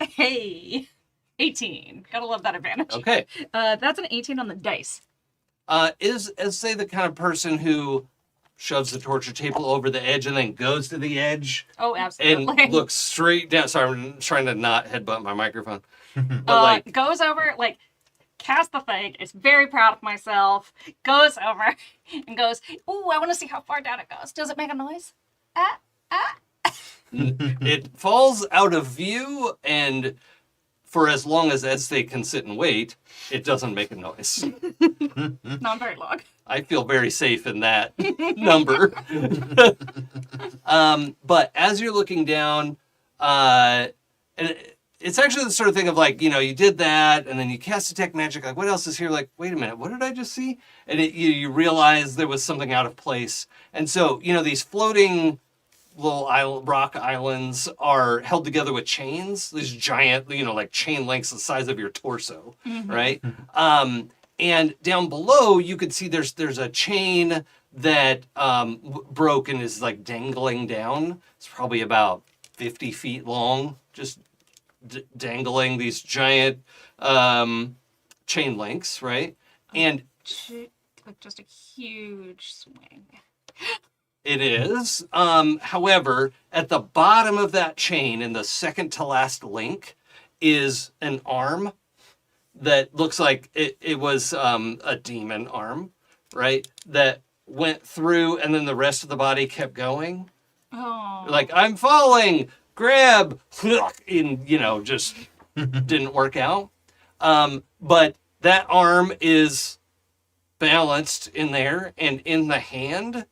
Hey. 18. Gotta love that advantage. Okay. That's an 18 on the dice. Is say the kind of person who shoves the torture table over the edge and then goes to the edge Oh, and absolutely. looks straight down. Sorry, I'm trying to not headbutt my microphone. But Goes over, like, cast the thing, is very proud of myself, goes over and goes, ooh, I want to see how far down it goes. Does it make a noise? it falls out of view, and for as long as they can sit and wait, it doesn't make a noise. Not very long. I feel very safe in that number. But as you're looking down, and it's actually the sort of thing of like, you know, you did that, and then you cast Detect Magic, like, what else is here? Like, wait a minute, what did I just see? And you realize there was something out of place. And so, you know, these floating little rock islands are held together with chains, these giant, you know, like chain links the size of your torso, right? And down below, you could see there's a chain that broke and is like dangling down. It's probably about 50 feet long, just dangling these giant chain links, right? And Like, just a huge swing. it is. However, at the bottom of that chain, in the second to last link, is an arm that looks like it was a demon arm, right? That went through, and then the rest of the body kept going. Oh. Like, I'm falling, grab, and, you know, just didn't work out. But that arm is balanced in there, and in the hand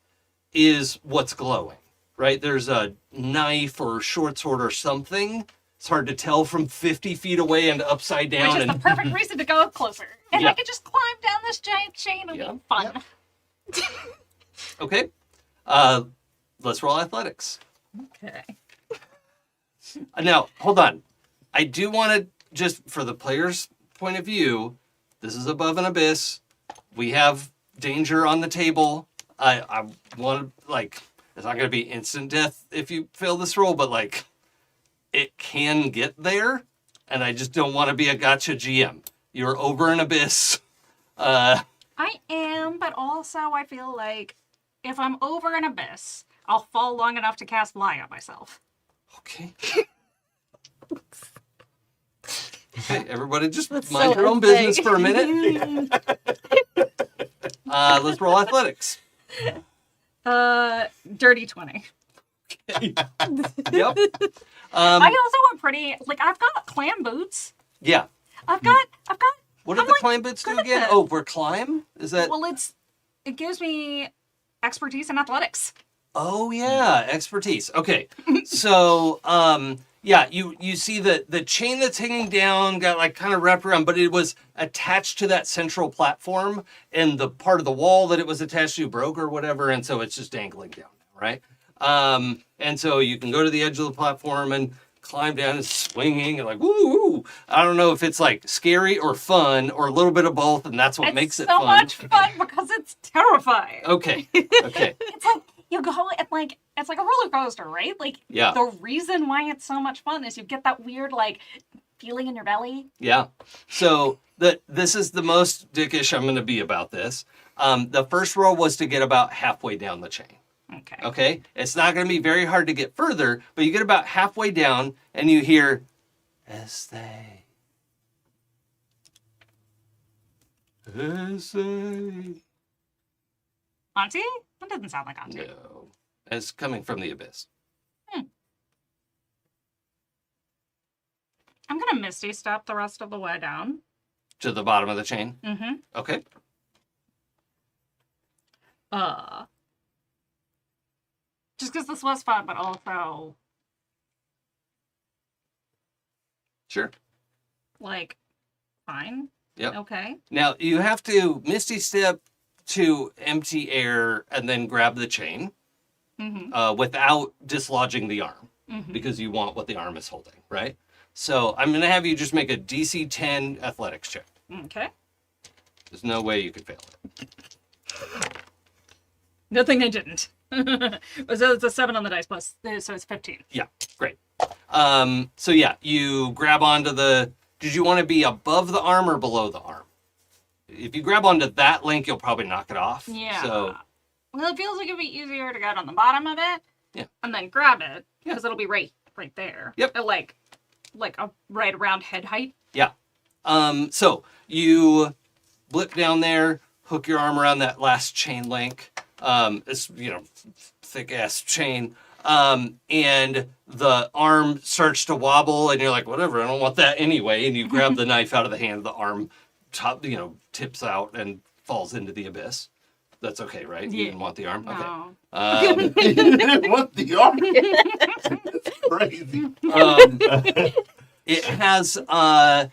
is what's glowing, right? There's a knife or short sword or something. It's hard to tell from 50 feet away and upside down. Which is the perfect reason to go closer. And Yeah. I could just climb down this giant chain and Yeah. be fun. Okay. Let's roll athletics. Okay. Now, hold on. I do want to, just for the player's point of view, this is above an abyss. We have danger on the table. I want to, like, it's not going to be instant death if you fail this roll, but, like, it can get there, and I just don't want to be a gotcha GM. You're over an abyss. I am, but also I feel like if I'm over an abyss, I'll fall long enough to cast Lie on myself. Okay. Okay, everybody just That's mind so your own insane. business for a minute. Let's roll athletics. Dirty 20. Yep. I also am pretty, like, I've got clam boots. Yeah. I've got, What do I'm, the like, climb bits do good at again? this. Oh, we're climb? Is that? well, it gives me expertise in athletics. Oh yeah, expertise. Okay. So, yeah, you see the chain that's hanging down got like kind of wrapped around, but it was attached to that central platform, and the part of the wall that it was attached to broke or whatever, and so it's just dangling down, right? And so you can go to the edge of the platform and climb down and swinging and like woo. I don't know if it's like scary or fun or a little bit of both, and that's what It's makes it so fun. much fun because it's terrifying. Okay. Okay. It's like you go and like it's like a roller coaster, right? Like Yeah. the reason why it's so much fun is you get that weird like feeling in your belly. Yeah. So this is the most dickish I'm going to be about this. The first roll was to get about halfway down the chain. Okay. Okay? It's not going to be very hard to get further, but you get about halfway down and you hear, as they. Auntie? That doesn't sound like Auntie. No. It's coming from the abyss. I'm gonna Misty Step the rest of the way down. To the bottom of the chain? Mm-hmm. Okay. Just because this was fun, but also, Sure. like, fine. Yep. Okay. Now, you have to Misty Step to empty air and then grab the chain Mm-hmm. without dislodging the arm Mm-hmm. because you want what the arm is holding, right? So I'm going to have you just make a DC 10 athletics check. Okay. There's no way you could fail it. Good thing I didn't. So it's a 7 on the dice plus, so it's 15. Yeah, great. So yeah, you grab onto the... Did you want to be above the arm or below the arm? If you grab onto that link, you'll probably knock it off. Yeah. So, Well, it feels like it'd be easier to get on the bottom of it. Yeah. And then grab it, Yeah. because it'll be right there. Yep. At like a right around head height. yeah. So you blip down there, hook your arm around that last chain link. It's, thick ass chain. And the arm starts to wobble and you're like, whatever, I don't want that anyway. And you grab the knife out of the hand, the arm tips out and falls into the abyss. That's okay, right? You Yeah. didn't want the arm? Okay. No. You didn't want the arm. It's crazy. It has a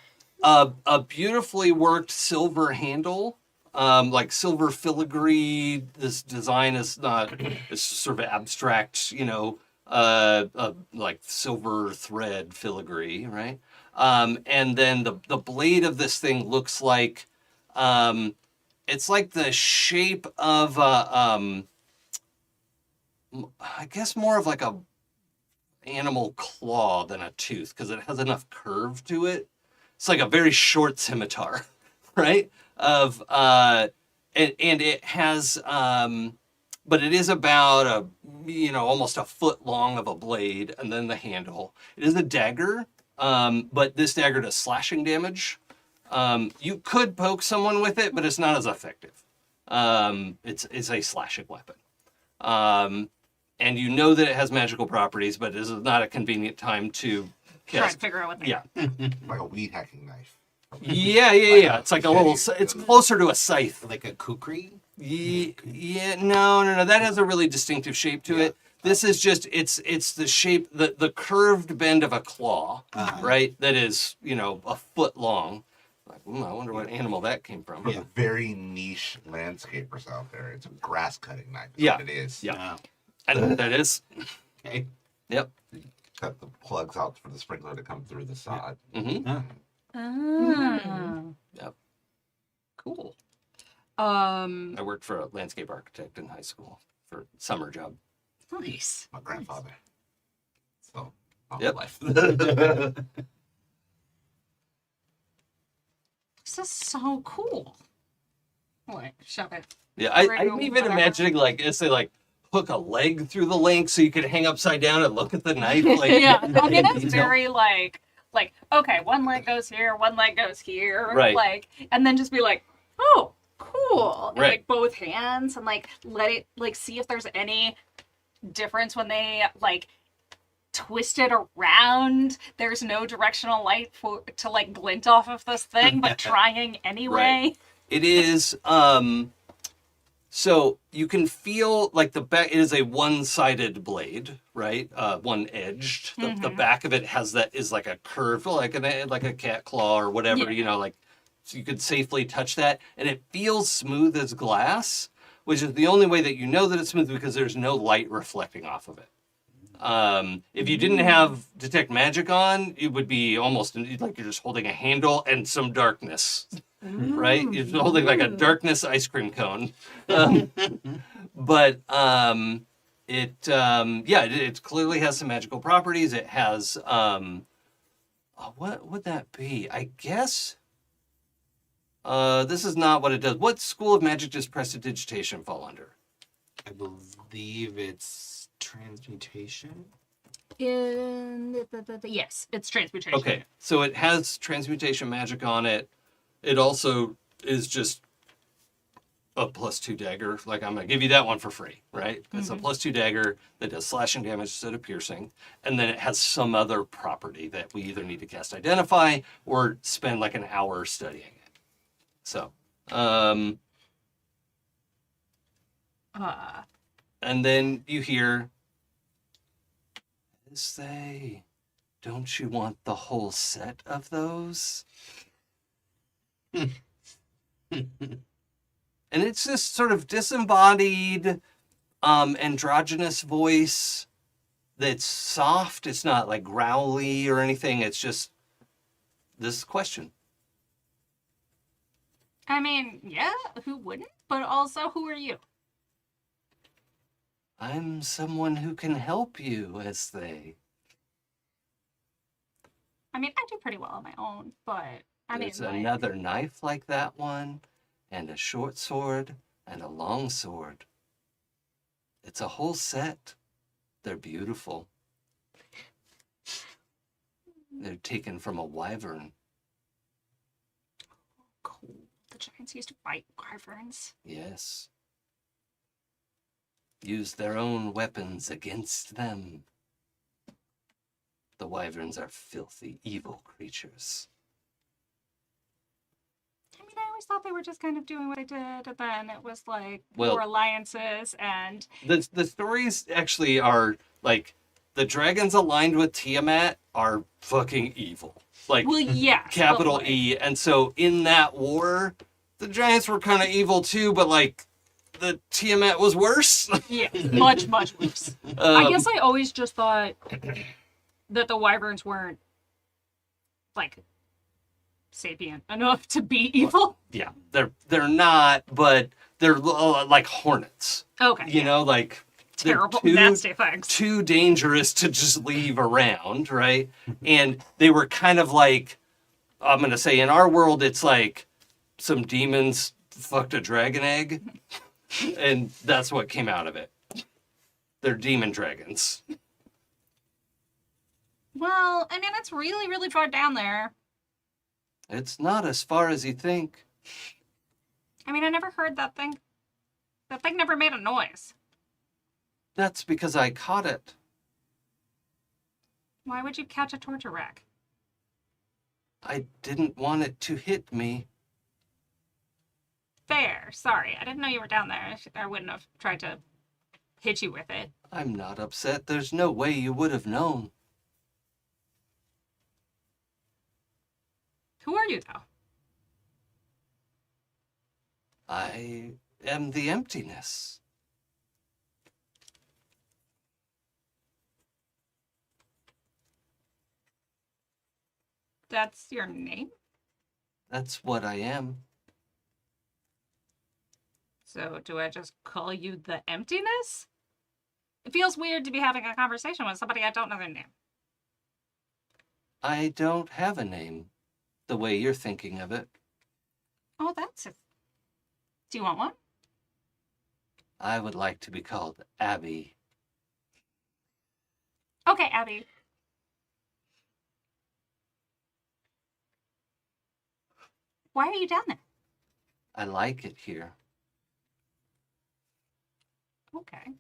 beautifully worked silver handle, like silver filigree. This design is not, it's sort of abstract, like silver thread filigree, right? And then the blade of this thing looks like, it's like the shape of I guess more of like a animal claw than a tooth because it has enough curve to it. It's like a very short scimitar, right? And it has but it is about almost a foot long of a blade, and then the handle. It is a dagger, but this dagger does slashing damage. You could poke someone with it, but it's not as effective. It's a slashing weapon. And you know that it has magical properties, but this is not a convenient time to Try to cast. figure out what they Yeah. Like a weed hacking knife. Yeah. It's like a little, it's closer to a scythe. Like a kukri? Yeah, no. That has a really distinctive shape to it. This is just, it's the shape, the curved bend of a claw, right? That is, a foot long. Like, I wonder what animal that came from. For the very niche landscapers out there, it's a grass cutting knife. Is Yeah. what it is. Yeah. I know what that is. Okay. Yep. Cut the plugs out for the sprinkler to come through the side. Mm-hmm. Ah. Yep. Cool. Um, I worked for a landscape architect in high school for summer job. nice. My grandfather. So, my Yep. whole life. This is so cool. Wait, shove it. Yeah, Or I'm even whatever. imagining hook a leg through the link so you could hang upside down and look at the knife. Like, Yeah, I mean, it's detail. very like, okay, one leg goes here, one leg goes here. Right. Like, and then just be like, oh, cool. And, Right. like, both hands and, like, let it, like, see if there's any difference when they, like, twist it around. There's no directional light to, like, glint off of this thing, but trying anyway. It is, so you can feel like the back, it is a one-sided blade, right? One-edged. The back of it is like a curve, like a cat claw or whatever, Yeah. So you could safely touch that. And it feels smooth as glass, which is the only way that you know that it's smooth because there's no light reflecting off of it. If you didn't have Detect Magic on, it would be almost like you're just holding a handle and some darkness, right? You're holding like a darkness ice cream cone. But it clearly has some magical properties. It has, what would that be? I guess, this is not what it does. What school of magic does prestidigitation fall under? I believe it's transmutation. Yes, it's transmutation. Okay, so it has transmutation magic on it. It also is just a +2 dagger. Like, I'm going to give you that one for free, right? It's a +2 dagger that does slashing damage instead of piercing. And then it has some other property that we either need to cast Identify or spend like an hour studying it. So, and then you hear, don't you want the whole set of those? And it's this sort of disembodied, androgynous voice that's soft. It's not like growly or anything. It's just this question. I mean, yeah, who wouldn't? But also, who are you? I'm someone who can help you, as they. I mean, I do pretty well on my own, but I mean, There's another knife like that one, and a short sword, and a long sword. It's a whole set. They're beautiful. They're taken from a wyvern. Cool. The giants used to fight wyverns. Yes. Use their own weapons against them. The wyverns are filthy, evil creatures. I mean, I always thought they were just kind of doing what they did, and then it was like Well- more alliances and The stories actually are like the dragons aligned with Tiamat are fucking evil. Like well, yeah, capital E. And so in that war, the giants were kind of evil too, but like the Tiamat was worse. Yeah, much worse. I guess I always just thought that the wyverns weren't like sapient enough to be evil. Yeah, they're not, but they're like hornets. Okay, You know, like they're terrible, nasty things. too dangerous to just leave around, right? And they were kind of like, I'm gonna say in our world, it's like some demons fucked a dragon egg, and that's what came out of it. They're demon dragons. Well, I mean, it's really far down there. It's not as far as you think. I mean, I never heard that thing. That thing never made a noise. That's because I caught it. Why would you catch a torture rack? I didn't want it to hit me. Fair. Sorry, I didn't know you were down there. I wouldn't have tried to hit you with it. I'm not upset. There's no way you would have known. Who are you, though? I am the emptiness. That's your name? That's what I am. So do I just call you the emptiness? It feels weird to be having a conversation with somebody I don't know their name. I don't have a name, the way you're thinking of it. Oh, that's it. Do you want one? I would like to be called Abby. Okay, Abby. Why are you down there? I like it here. Okay.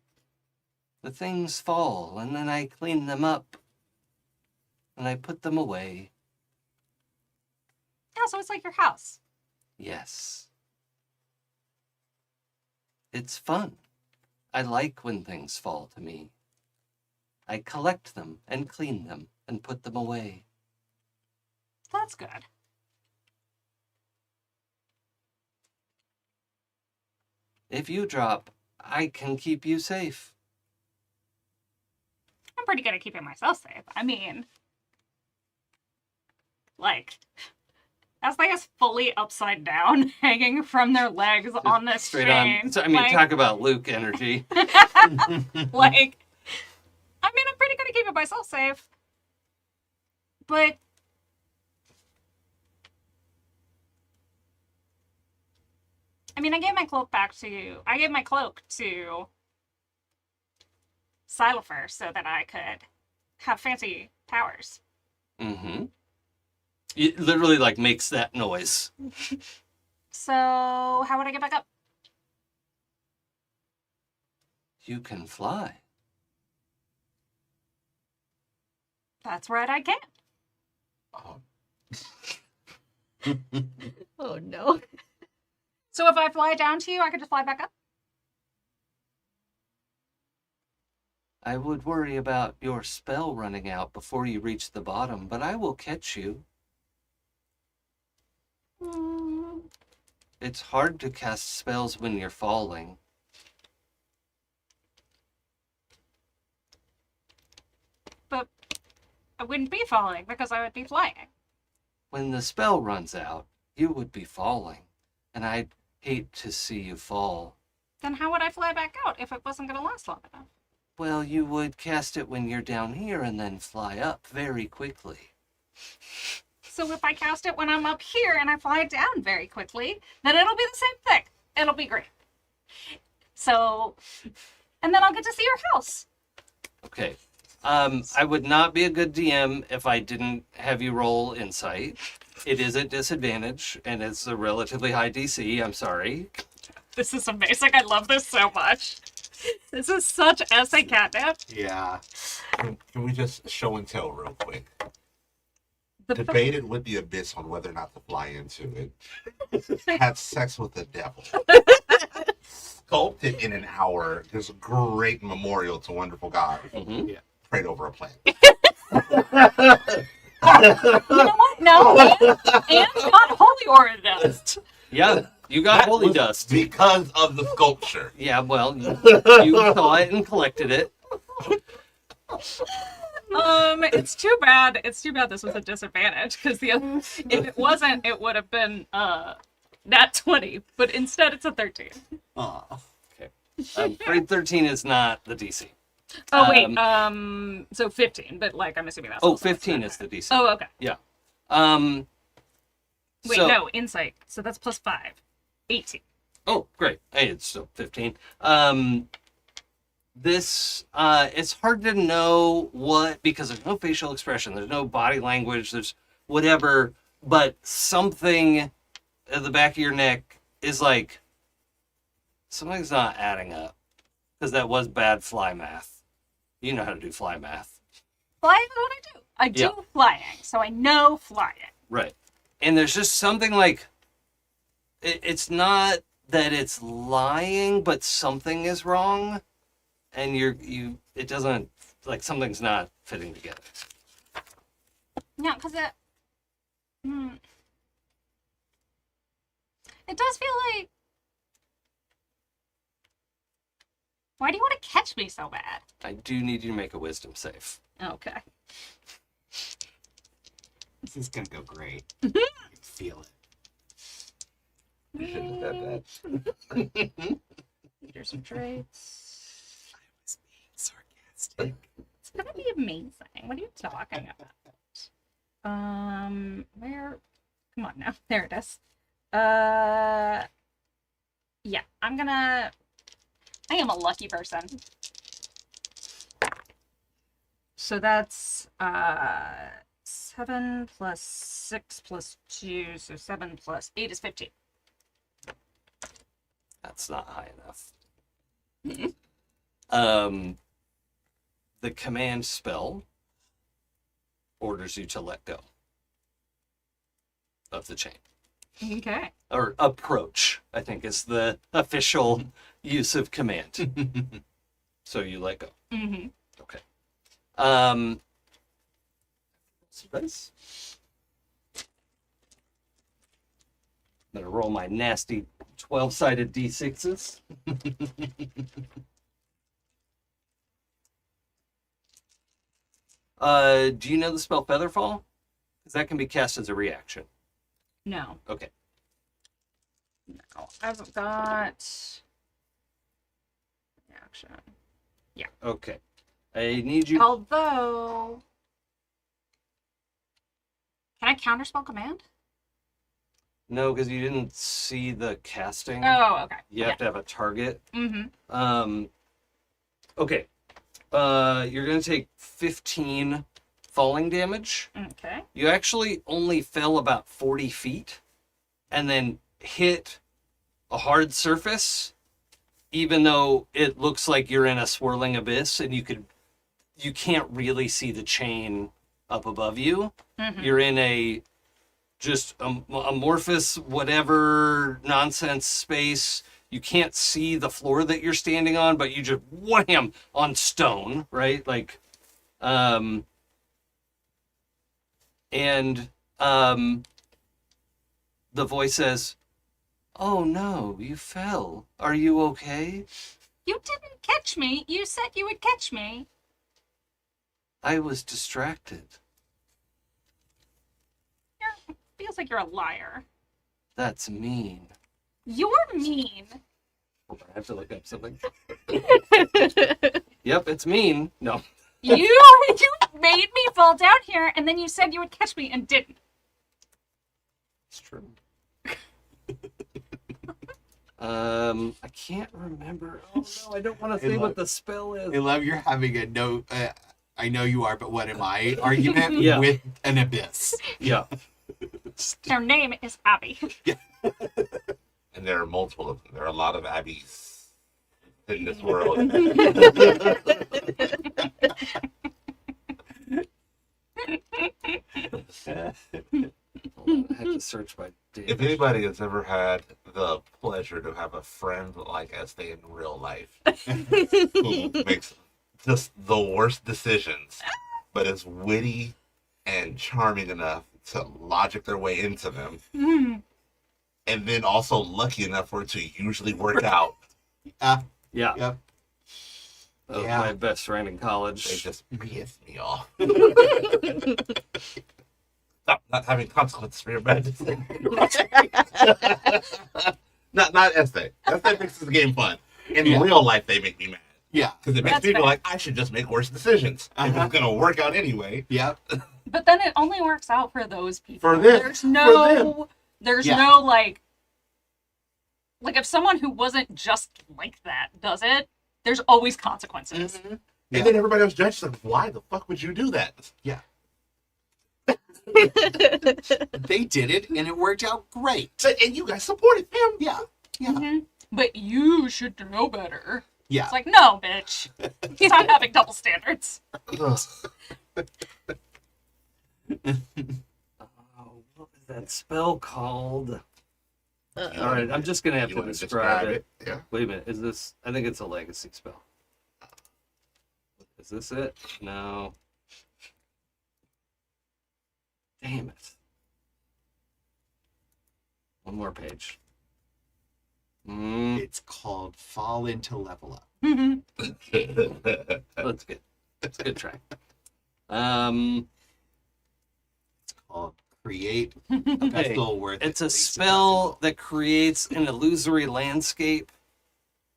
The things fall, and then I clean them up. And I put them away. Yeah, so it's like your house. Yes. It's fun. I like when things fall to me. I collect them and clean them and put them away. That's good. If you drop, I can keep you safe. I'm pretty good at keeping myself safe. I mean, like, as thing is fully upside down, hanging from their legs on this Straight chain. on. So, I mean, like, talk about Luke energy. like, I mean, I'm pretty good at keeping myself safe. But I mean, I gave my cloak to Silofer so that I could have fancy powers. Mm-hmm. It literally, like, makes that noise. So, how would I get back up? You can fly. That's right, I can. Oh, Oh no. So if I fly down to you, I could just fly back up? I would worry about your spell running out before you reach the bottom, but I will catch you. It's hard to cast spells when you're falling. But I wouldn't be falling because I would be flying. When the spell runs out, you would be falling, and I'd hate to see you fall. Then how would I fly back out if it wasn't going to last long enough? Well, you would cast it when you're down here and then fly up very quickly. So if I cast it when I'm up here and I fly it down very quickly, then it'll be the same thing. It'll be great. So, and then I'll get to see your house. Okay. I would not be a good DM if I didn't have you roll insight. It is at disadvantage, and it's a relatively high DC. I'm sorry. This is amazing. I love this so much. This is such essay catnip. Yeah. can we just show and tell real quick? The Debated with the abyss on whether or not to fly into it. Had sex with the devil. Sculpted in an hour. There's a great memorial to wonderful God. Mm-hmm. Prayed over a plant. You know what? No, and got holy aura dust. Yeah, you got That holy was dust. because of the sculpture. Yeah, well, you saw it and collected it. It's too bad. It's too bad this was a disadvantage because if it wasn't, it would have been nat 20. But instead, it's a 13. Aw. Grade 13 is not the DC. Oh wait, so 15. But like, I'm assuming that's. Oh, also 15 insight. is the DC. Oh, okay. Yeah. Wait, So- no, insight. So that's plus 5. 18. Oh, great. Hey, it's still 15. This, it's hard to know what, because there's no facial expression, there's no body language, there's whatever, but something at the back of your neck is like, something's not adding up. Because that was bad fly math. You know how to do fly math. Flying is what I do. I do Yeah. flying, so I know flying. Right. And there's just something like, it's not that it's lying, but something is wrong. And it doesn't, like, something's not fitting together. Yeah, because it does feel like. Why do you want to catch me so bad? I do need you to make a wisdom save. Okay. This is gonna go great. I can feel it. You shouldn't have said that. Here's some traits. I was being sarcastic. It's gonna be amazing. What are you talking about? Where? Come on now. There it is. Yeah, I am a lucky person. So that's 7 plus 6 plus 2, so 7 plus 8 is 15. That's not high enough. The command spell orders you to let go of the chain. Okay. Or approach, I think, is the official use of command. So you let go. Mm-hmm. Okay. Space. I'm gonna roll my nasty 12-sided d6s. Do you know the spell Featherfall? Because that can be cast as a reaction. No. Okay. No. I've got reaction. Okay. I need you. Although, can I counterspell command? No, because you didn't see the casting. Oh, okay. You have to have a target. Mm-hmm. Okay. You're gonna take 15 falling damage. Okay. You actually only fell about 40 feet, and then hit a hard surface, even though it looks like you're in a swirling abyss and you can't really see the chain up above you. You're in a just amorphous whatever nonsense space. You can't see the floor that you're standing on, but you just wham on stone, right? Like, and the voice says, "Oh no, you fell. Are you okay?" You didn't catch me. You said you would catch me. I was distracted. Feels like you're a liar. That's mean. You're mean. Hold on, I have to look up something. Yep, it's mean. No. You made me fall down here, and then you said you would catch me and didn't. It's true. I can't remember. Oh no, I don't want to say what the spell is. I love you're having a no. I know you are, but what am I? Argument Yeah. with an abyss. Yeah. Her name is Abby. And there are multiple of them. There are a lot of Abbeys in this world. Hold on, I have to search by date. If anybody has ever had the pleasure to have a friend like Estee in real life, who makes just the worst decisions, but is witty and charming enough to logic their way into them, and then also lucky enough for it to usually work out, Yeah. Yep. That was Yeah. my best friend in they college. just piss me off. Stop not having consequences for your bad decisions. not Estee. Estee makes the game fun. In Yeah. real life, they make me mad. Yeah. Because it makes That's people fair. like, I should just make worse decisions. If it's going to work out anyway. Yep. But then it only works out for those people. For them. There's For no, there's Yeah. no like if someone who wasn't just like that does it, there's always consequences. Yeah. And then everybody else judges like, why the fuck would you do that? Yeah. They did it, and it worked out great. And you guys supported him. Yeah. Yeah. But you should know better. Yeah. It's like, no, bitch. Stop having double standards. Oh, what is that spell called? All right, I'm just gonna have You to want to describe it. Yeah. Wait a minute, is this? I think it's a legacy spell. Is this it? No. Damn it. One more page. It's called Fall into Level Up. That's good. That's a good try. It's called Create a Vessel Worth It's at a least spell that creates an illusory landscape.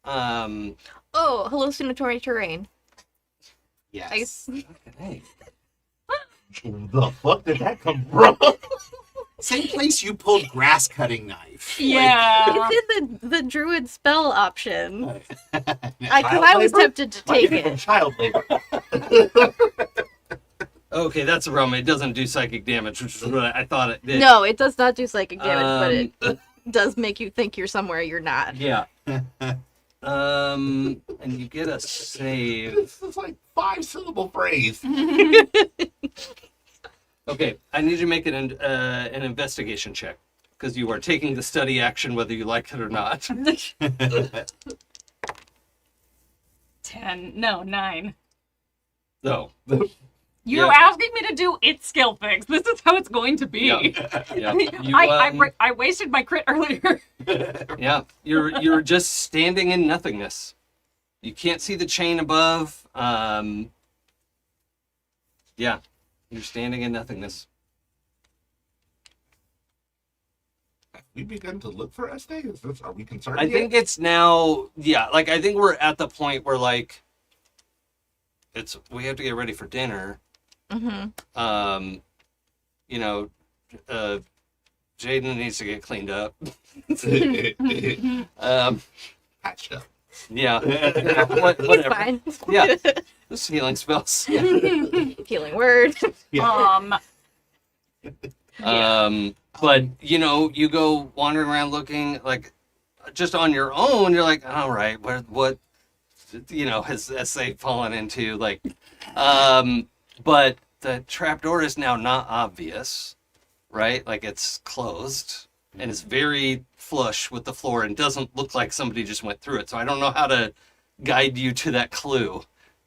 Oh, hallucinatory terrain. Yes. I- Hey. The fuck did that come from? Same place you pulled grass cutting knife. Yeah. It's in the druid spell option. Like, I was labor? tempted to Might take be from it. child labor. Okay, that's a problem. It doesn't do psychic damage, which is what I thought it did. No, it does not do psychic damage, but it does make you think you're somewhere you're not. Yeah. And you get a save. This is like 5-syllable phrase. Okay, I need you to make an investigation check because you are taking the study action whether you like it or not. 10. No, 9. No. You're Yeah. asking me to do its skill things. This is how it's going to be. Yeah. You, I wasted my crit earlier. yeah. You're just standing in nothingness. You can't see the chain above. Yeah. You're standing in nothingness. Have we begun to look for Estee? Are we concerned I yet? think it's now, yeah, like I think we're at the point where like we have to get ready for dinner. Mm-hmm. You know, Jaden needs to get cleaned up. Patched up. Yeah. Whatever. Fine. Yeah. Just healing spells. Healing word. Yeah. But you know, you go wandering around looking like just on your own, you're like, all right, what has they fallen into? Like, but the trapdoor is now not obvious, right? Like it's closed and it's very flush with the floor and doesn't look like somebody just went through it. So I don't know how to guide you to that clue.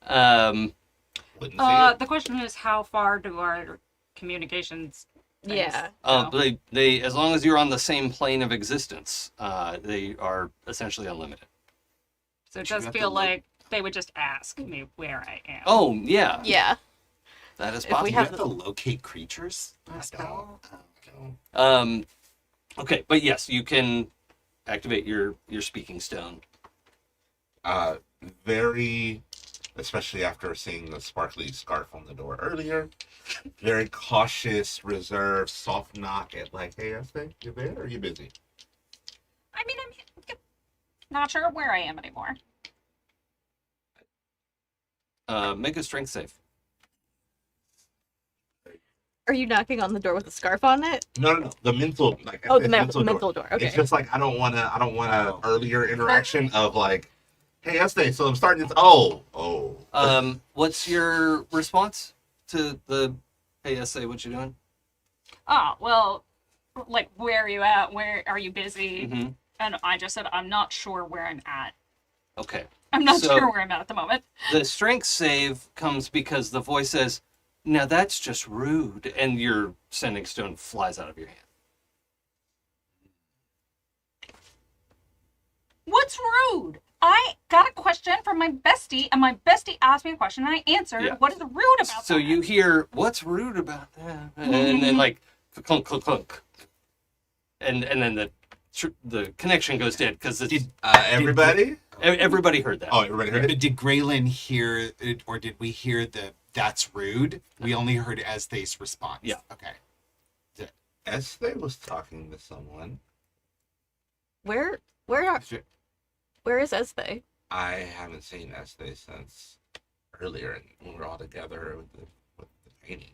Wouldn't see it. The question is, how far do our communications? things Yeah. go? They as long as you're on the same plane of existence, they are essentially unlimited. So it You does have to feel look- like they would just ask me where I am. Oh yeah, Yeah. that is If we possible. You have have to locate creatures. I don't. Okay, but yes, you can activate your speaking stone. Very, especially after seeing the sparkly scarf on the door earlier, very cautious, reserved, soft knock at like, hey, Esther, you there? Or are you busy? I mean, I'm not sure where I am anymore. Make a strength save. Are you knocking on the door with a scarf on it? No. The mental, like, Oh, the it's mental door. Okay. It's just like I don't want a earlier interaction of like, hey, Esther, so I'm starting this. Oh. What's your response to the hey essay? What you doing? Oh, well, like, where are you at? Where are you busy? Mm-hmm. And I just said, I'm not sure where I'm at. Okay. I'm not So- sure where I'm at the moment. The strength save comes because the voice says, "Now that's just rude," and your sending stone flies out of your hand. What's rude? I got a question from my bestie, and my bestie asked me a question, and I answered. Yeah. What is rude about So that? you hear, "What's rude about that?" And then like clunk clunk clunk, and then the connection goes dead because Everybody? everybody heard that. Oh, everybody heard it? But did Graylin hear it, or did we hear the "that's rude"? We only heard Esther's response. Yeah. Okay. Esther was talking to someone. Where is Espe? I haven't seen Esther since earlier when we were all together with the painting.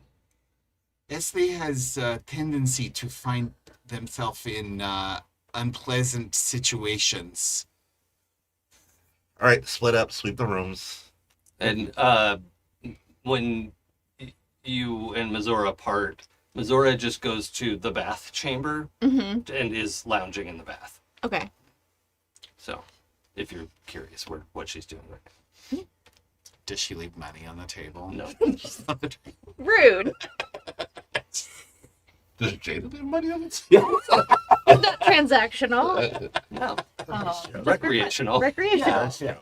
Esther has a tendency to find themselves in unpleasant situations. All right, split up, sweep the rooms. And when you and Mizora part, Mizora just goes to the bath chamber Mm-hmm. and is lounging in the bath. Okay. So, if you're curious what she's doing right now. Does she leave money on the table? No. Rude. Does Jada have money on it? Not transactional. No. Oh. Recreational. Recreational. Yeah.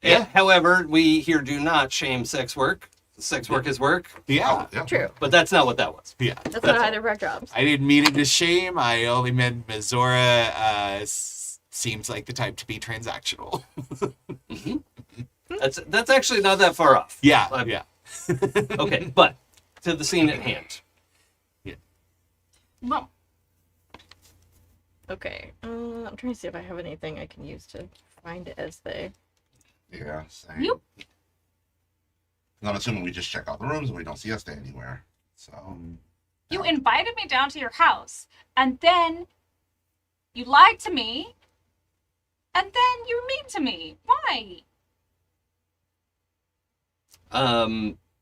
Yeah. However, we here do not shame sex work. Sex work is work, Yeah. Yeah. True. but that's not what that was. Yeah. That's That's not all. either of our jobs. I didn't mean it to shame. I only meant Mizora seems like the type to be transactional. That's actually not that far off. Yeah. Uh, Yeah. Okay, but to the scene at hand. Well, Okay. I'm trying to see if I have anything I can use to find Espe. Yeah, same. You- And I'm assuming we just check out the rooms and we don't see Esther anywhere. So, you invited me down to your house, and then you lied to me, and then you were mean to me. Why?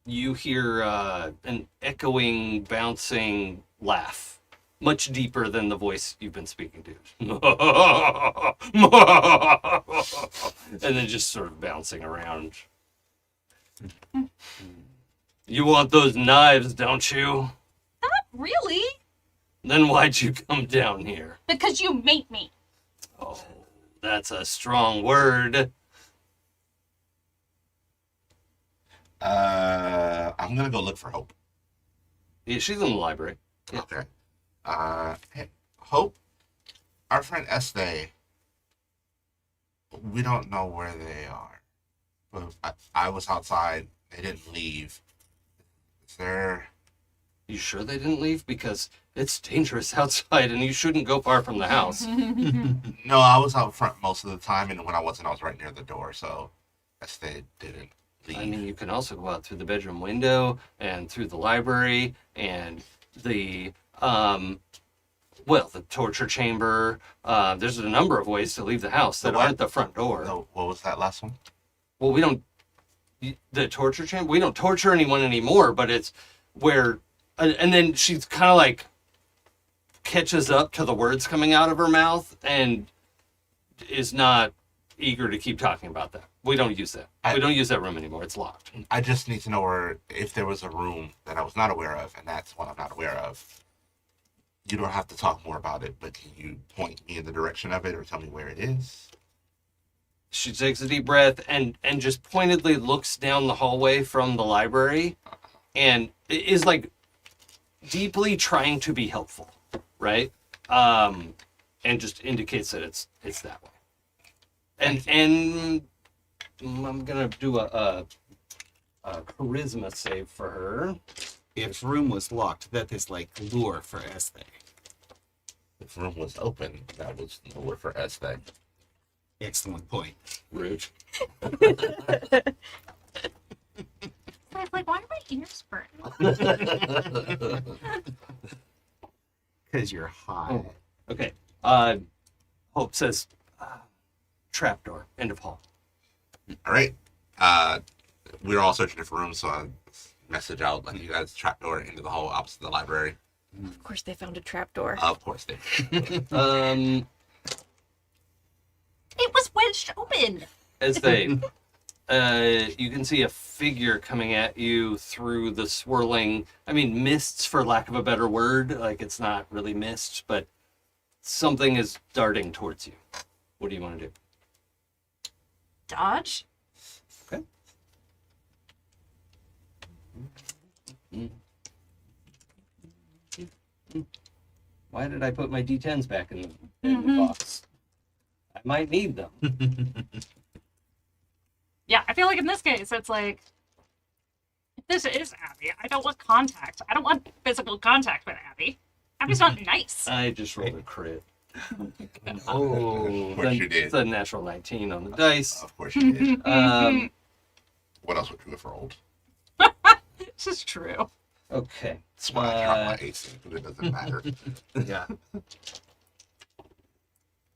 You hear an echoing, bouncing laugh, much deeper than the voice you've been speaking to. And then just sort of bouncing around. You want those knives, don't you? Not really. Then why'd you come down here? Because you made me. Oh, that's a strong word. I'm gonna go look for Hope. Yeah, she's in the library. Yeah. Okay. Hey, Hope, our friend Esther, we don't know where they are. But I was outside. They didn't leave. Is there... You sure they didn't leave? Because it's dangerous outside and you shouldn't go far from the house. No, I was out front most of the time, and when I wasn't, I was right near the door, so Esther didn't leave. I mean, you can also go out through the bedroom window and through the library and the Well, the torture chamber. There's a number of ways to leave the house that The what? aren't the front door. No, what was that last one? Well, we don't. The torture chamber. We don't torture anyone anymore, but it's where. And then she's kind of like catches up to the words coming out of her mouth and is not eager to keep talking about that. We don't use that. We don't use that room anymore. It's locked. I just need to know where, if there was a room that I was not aware of, and that's what I'm not aware of. You don't have to talk more about it, but can you point me in the direction of it or tell me where it is? She takes a deep breath and just pointedly looks down the hallway from the library and is like deeply trying to be helpful, right? And just indicates that it's that way. And I'm gonna do a charisma save for her. If room was locked, that is like lure for Esthe. If the room was open, that was the word for Esthe. Excellent point. Rude. I'm like, why are my ears burning? Because you're high. Oh. Okay. Hope says trapdoor, end of hall. All right. We were all searching different rooms, so I message out letting you guys trapdoor into the hall opposite the library. Of course, they found a trapdoor. Of course they did. It was wedged open. As they, you can see a figure coming at you through the swirling, mists for lack of a better word. Like it's not really mist, but something is darting towards you. What do you want to do? Dodge? Okay. Why did I put my D10s back in the box? I might need them. Yeah, I feel like in this case, it's like, if this is Abby, I don't want contact. I don't want physical contact with Abby. Abby's not nice. I just rolled a crit. Of course you did. It's a natural 19 on the dice. Of course you did. What else would you have rolled? This is true. Okay. That's why I dropped my AC, but it doesn't matter. Yeah.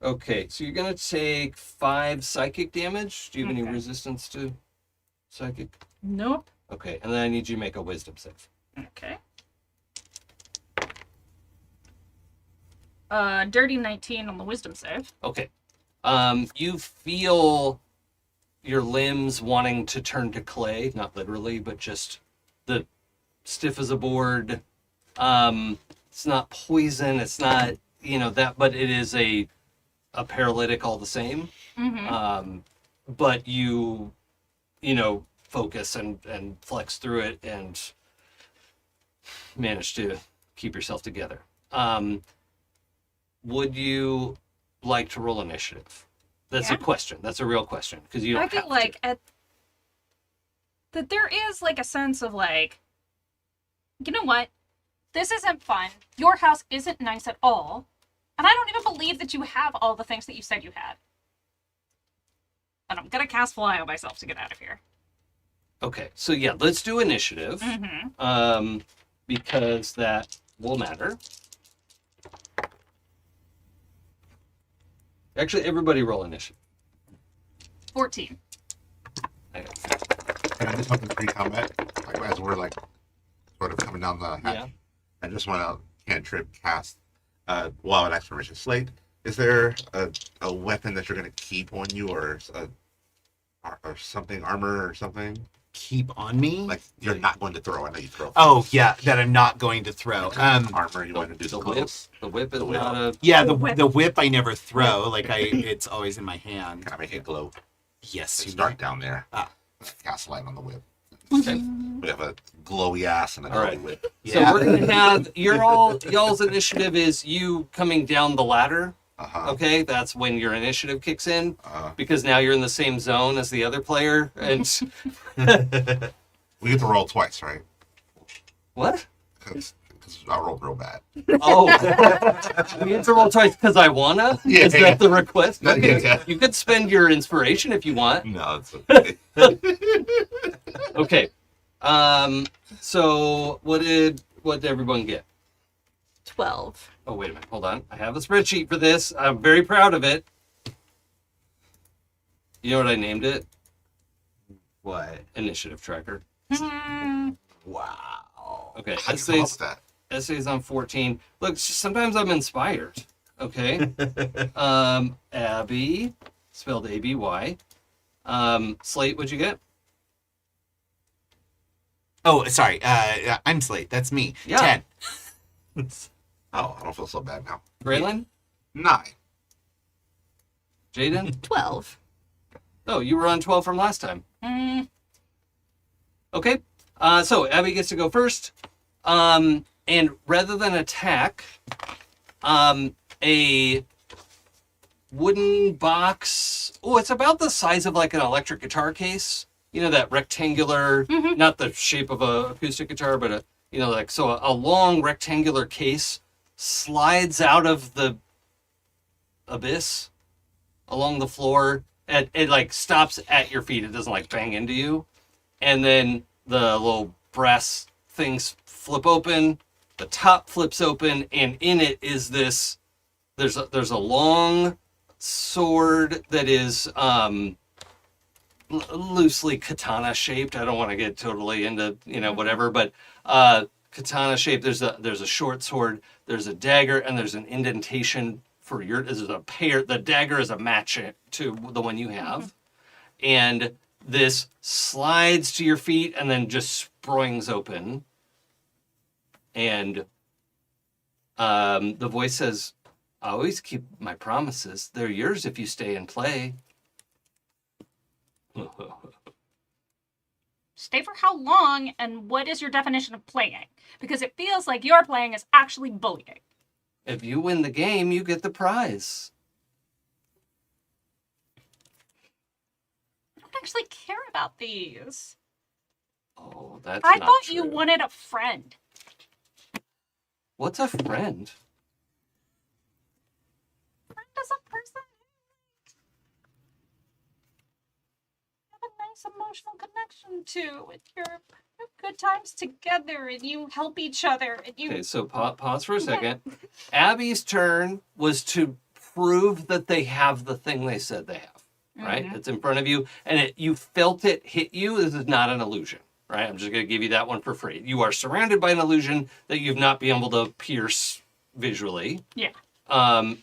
Okay, so you're gonna take 5 psychic damage. Do you have any Okay. resistance to psychic? Nope. Okay, and then I need you to make a wisdom save. Okay. Dirty 19 on the wisdom save. Okay. You feel your limbs wanting to turn to clay, not literally, but just the stiff as a board. It's not poison, it's not, that, but it is a paralytic all the same. Mm-hmm. But you focus and flex through it and manage to keep yourself together. Would you like to roll initiative? That's Yeah. a question. That's a real question because you don't I feel have like to. that there is like a sense of like, you know what? This isn't fun. Your house isn't nice at all. And I don't even believe that you have all the things that you said you had. And I'm gonna cast fly on myself to get out of here. Okay, so yeah, let's do initiative. Mm-hmm. Because that will matter. Actually, everybody roll initiative. 14. Hang on. Can I do something pre-combat? Like as we're like sort of coming down the hatch. Yeah. I just want to cantrip cast wild exploration slate. Is there a weapon that you're gonna keep on you or something, armor or something? Keep on me? Like you're not going to throw. I know you throw. Oh, yeah, that I'm not going to throw. Armor. You want to do The the whip. close? The whip is The whip. not a. Yeah, The whip. the whip I never throw. Like it's always in my hand. Can I make it glow? Yes, It's you dark may. down there. Ah. Cast light on the whip. Okay. We have a glowy ass and a All glowy right. whip. Yeah. So we're gonna have y'all's initiative is you coming down the ladder. Okay, that's when your initiative kicks in because now you're in the same zone as the other player. And We get to roll twice, right? what? Because I rolled real bad. Oh, we get to roll twice because I wanna. Yeah. Is that the request? Yeah, Okay. yeah. You could spend your inspiration if you want. No, it's okay. Okay. So what did everyone get? 12. Oh, wait a minute. Hold on. I have a spreadsheet for this. I'm very proud of it. You know what I named it? What? Initiative tracker. Wow. Okay. How do you come up with that? Essays on 14. Look, sometimes I'm inspired. Okay. Abby, spelled A-B-Y. Slate, what'd you get? Oh, sorry. I'm Slate. That's me. Yeah. 10. Oh, I don't feel so bad now. Braylon? 9. Jaden? 12. Oh, you were on 12 from last time. Okay. So Abby gets to go first. And rather than attack, a wooden box. Oh, it's about the size of like an electric guitar case. You know, that rectangular, not the shape of a acoustic guitar, but a long rectangular case slides out of the abyss along the floor. And it like stops at your feet. It doesn't like bang into you. And then the little brass things flip open. The top flips open, and in it is this. There's a long sword that is loosely katana shaped. I don't want to get totally into whatever, but katana shaped. There's a short sword. There's a dagger, and there's an indentation for your. This is a pair. The dagger is a match to the one you have, and this slides to your feet and then just springs open. And the voice says, "I always keep my promises. They're yours if you stay and play." Stay for how long, and what is your definition of playing? Because it feels like your playing is actually bullying. If you win the game, you get the prize. I don't actually care about these. Oh, that's I not thought true. you wanted a friend. What's a friend? Friend is a person you have a nice emotional connection to, and you have good times together, and you help each other, and you. Okay, so pause for a second. Abby's turn was to prove that they have the thing they said they have, right? It's in front of you, and you felt it hit you. This is not an illusion, right? I'm just going to give you that one for free. You are surrounded by an illusion that you've not been able to pierce visually. Yeah.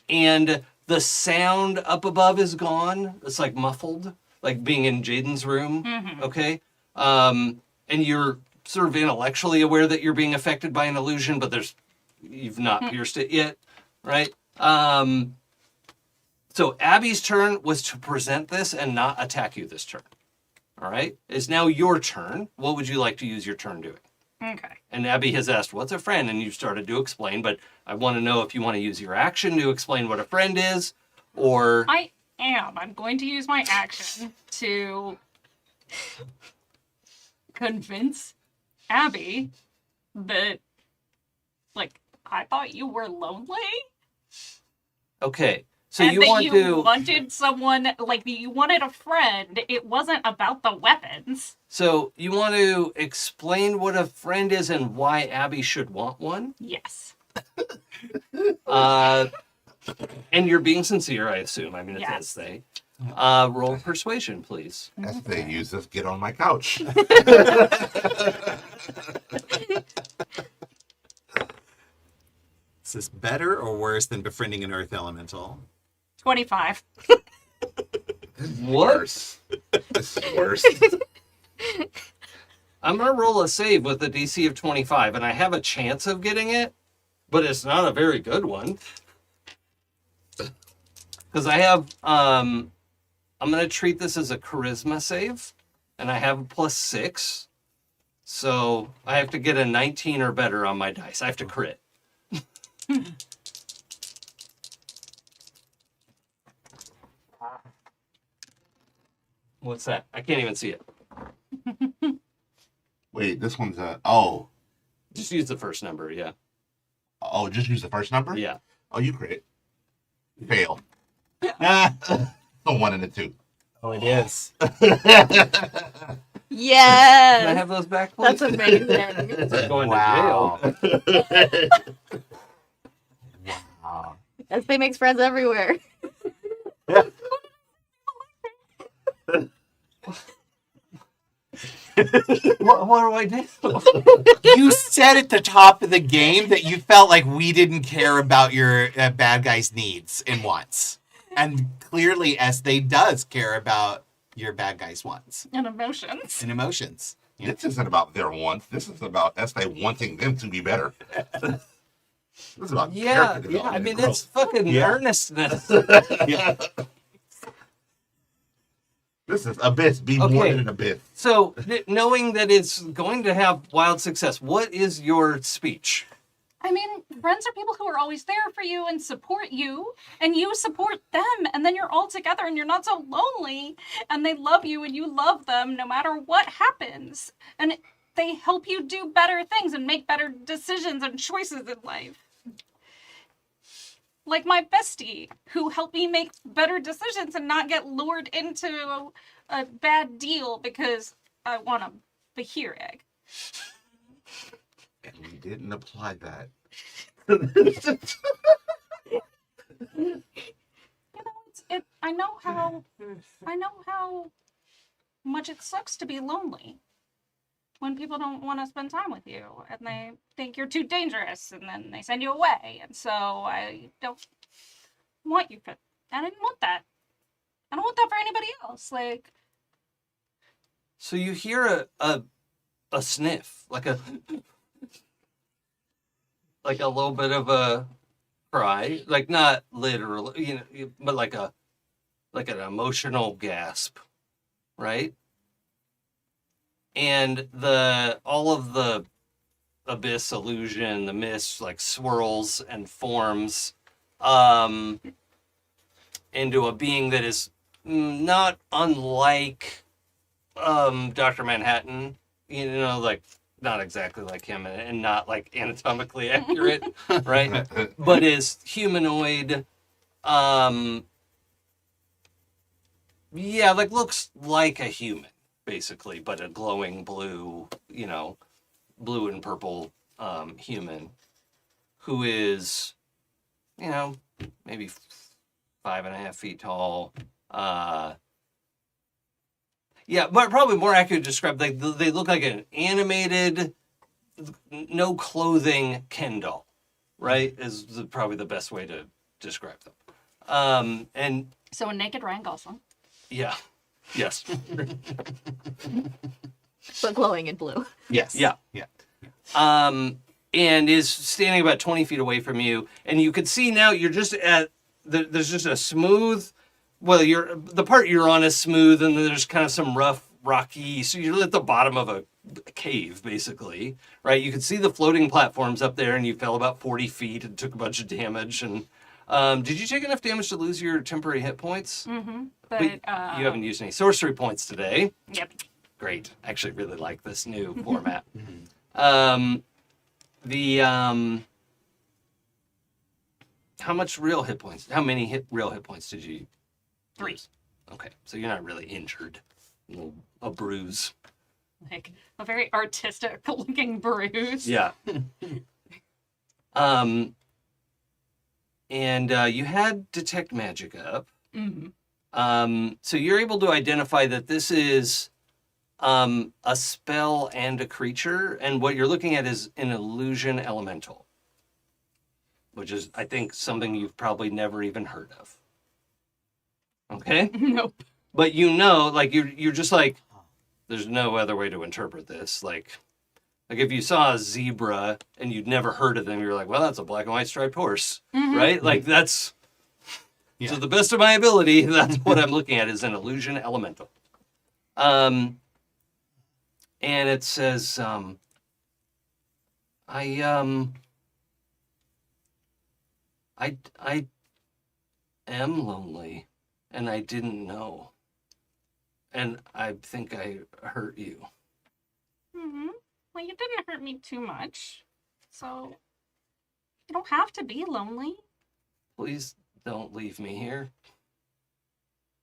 And the sound up above is gone. It's like muffled, like being in Jaden's room, okay? And you're sort of intellectually aware that you're being affected by an illusion, but you've not pierced it yet, right? So Abby's turn was to present this and not attack you this turn. All right? It's now your turn. What would you like to use your turn doing? Okay. And Abby has asked, what's a friend? And you started to explain, but I want to know if you want to use your action to explain what a friend is, or... I'm going to use my action to convince Abby that, like, I thought you were lonely. Okay, so and you that want you to... wanted someone, like, you wanted a friend. It wasn't about the weapons. So you want to explain what a friend is and why Abby should want one? Yes. And you're being sincere, I assume. I mean, it Yes. says they. Roll persuasion, please. That's what they use this get on my couch. Is this better or worse than befriending an earth elemental? 25. What? Worse. This is worse. I'm going to roll a save with a DC of 25, and I have a chance of getting it, but it's not a very good one. Because I have, I'm going to treat this as a charisma save, and I have a +6. So I have to get a 19 or better on my dice. I have to crit. What's that? I can't even see it. Wait, this one's oh, Just use the first number, yeah. just use the first number? Yeah. Oh, you crit. Fail. Ah, A 1 and a 2. oh, it is. Can I Yes! have those back, please? That's amazing. It's like going Wow. to jail. Espe makes friends everywhere. What do I do? You said at the top of the game that you felt like we didn't care about your bad guy's needs and wants. And clearly Estee does care about your bad guy's wants And emotions. and emotions. Yeah. This isn't about their wants. This is about Estee wanting them to be better. This is about Yeah, character yeah. development I mean, and growth. it's fucking Yeah. earnestness. Yeah. This is Abyss. Be more Okay. than an Abyss. So, knowing that it's going to have wild success, what is your speech? I mean, friends are people who are always there for you and support you, and you support them, and then you're all together and you're not so lonely, and they love you and you love them no matter what happens. And they help you do better things and make better decisions and choices in life. Like my bestie, who helped me make better decisions and not get lured into a bad deal because I want a Bahir egg. And we didn't apply that. I know how much it sucks to be lonely when people don't want to spend time with you and they think you're too dangerous and then they send you away. And so I don't want you for, I didn't want that. I don't want that for anybody else. Like, So you hear a sniff, like a little bit of a cry, like not literally, but like an emotional gasp, right? And all of the abyss illusion, the mist like swirls and forms into a being that is not unlike Dr. Manhattan, like not exactly like him and not like anatomically accurate, right? But is humanoid. Yeah, like looks like a human, basically, but a glowing blue, blue and purple human who is, maybe 5.5 feet tall. Yeah, but probably more accurate to describe, like they look like an animated, no clothing Ken doll, right? Is probably the best way to describe them. And so a naked Ryan Gosling. yeah, yes, But glowing in blue. Yes. yeah. Yeah. And is standing about 20 feet away from you, and you can see now you're just there's just a smooth. Well, the part you're on is smooth, and then there's kind of some rough, rocky. So you're at the bottom of a cave, basically, right? You can see the floating platforms up there, and you fell about 40 feet and took a bunch of damage. And did you take enough damage to lose your temporary hit points? Mm-hmm. But you haven't used any sorcery points today. Yep. Great. I actually really like this new format. How much real hit points? How many real hit points did you? 3. Okay, so you're not really injured. A bruise. Like a very artistic looking bruise. Yeah. And you had detect magic up. Mm-hmm. So you're able to identify that this is a spell and a creature, and what you're looking at is an illusion elemental, which is, I think, something you've probably never even heard of. Okay? Nope. But like you're just like, there's no other way to interpret this. Like if you saw a zebra and you'd never heard of them, you're like, well, that's a black and white striped horse, right? Like that's, to the best of my ability, that's what I'm looking at is an illusion elemental. And it says, I am lonely, and I didn't know. And I think I hurt you. Mm-hmm. Well, you didn't hurt me too much, so you don't have to be lonely. Please don't leave me here.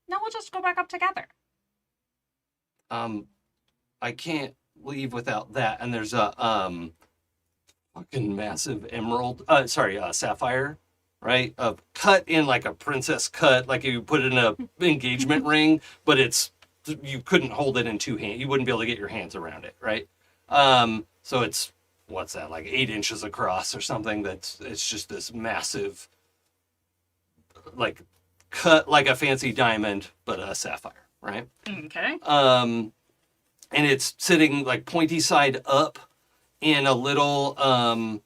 Now we'll just go back up together. I can't leave without that. And there's a fucking massive sapphire right? Of cut in like a princess cut, like you put it in a engagement ring, but you couldn't hold it in two hands. You wouldn't be able to get your hands around it, right? So it's, what's that, like 8 inches across or something. It's just this massive, like cut like a fancy diamond, but a sapphire, right? Okay. And it's sitting like pointy side up in a little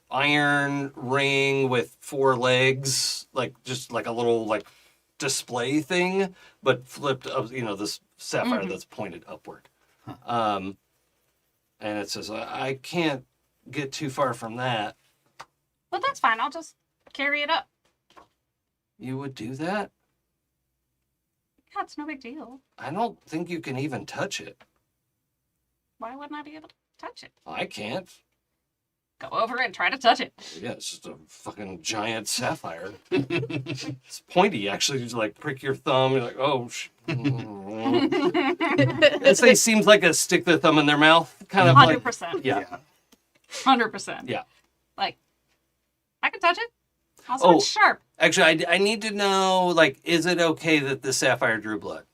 iron ring with 4 legs, like just like a little like display thing, but flipped up, this sapphire that's pointed upward. And it says, I can't get too far from that. Well, that's fine. I'll just carry it up. You would do that? Yeah, it's no big deal. I don't think you can even touch it. Why wouldn't I be able to touch it? I can't. Go over and try to touch it. Yeah, it's just a fucking giant sapphire. It's pointy, actually. You just like prick your thumb. You're like, oh. It seems like a stick the thumb in their mouth, kind of 100%. like. Yeah. 100%. Yeah. Like, I can touch it. Also, it's sharp. Actually, I need to know, like, is it okay that the sapphire drew blood?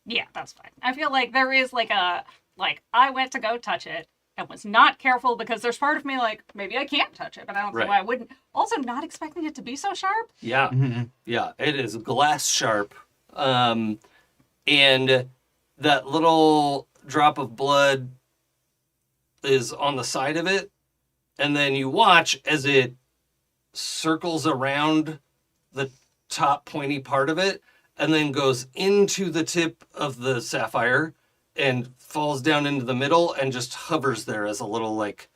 Yeah, that's fine. I feel like there is I went to go touch it and was not careful because there's part of me like, maybe I can't touch it, but I don't see why I wouldn't. Also, not expecting it to be so sharp. Yeah. Mm-hmm. Yeah, it is glass sharp. And that little drop of blood is on the side of it. And then you watch as it circles around the top pointy part of it and then goes into the tip of the sapphire and falls down into the middle and just hovers there as a little like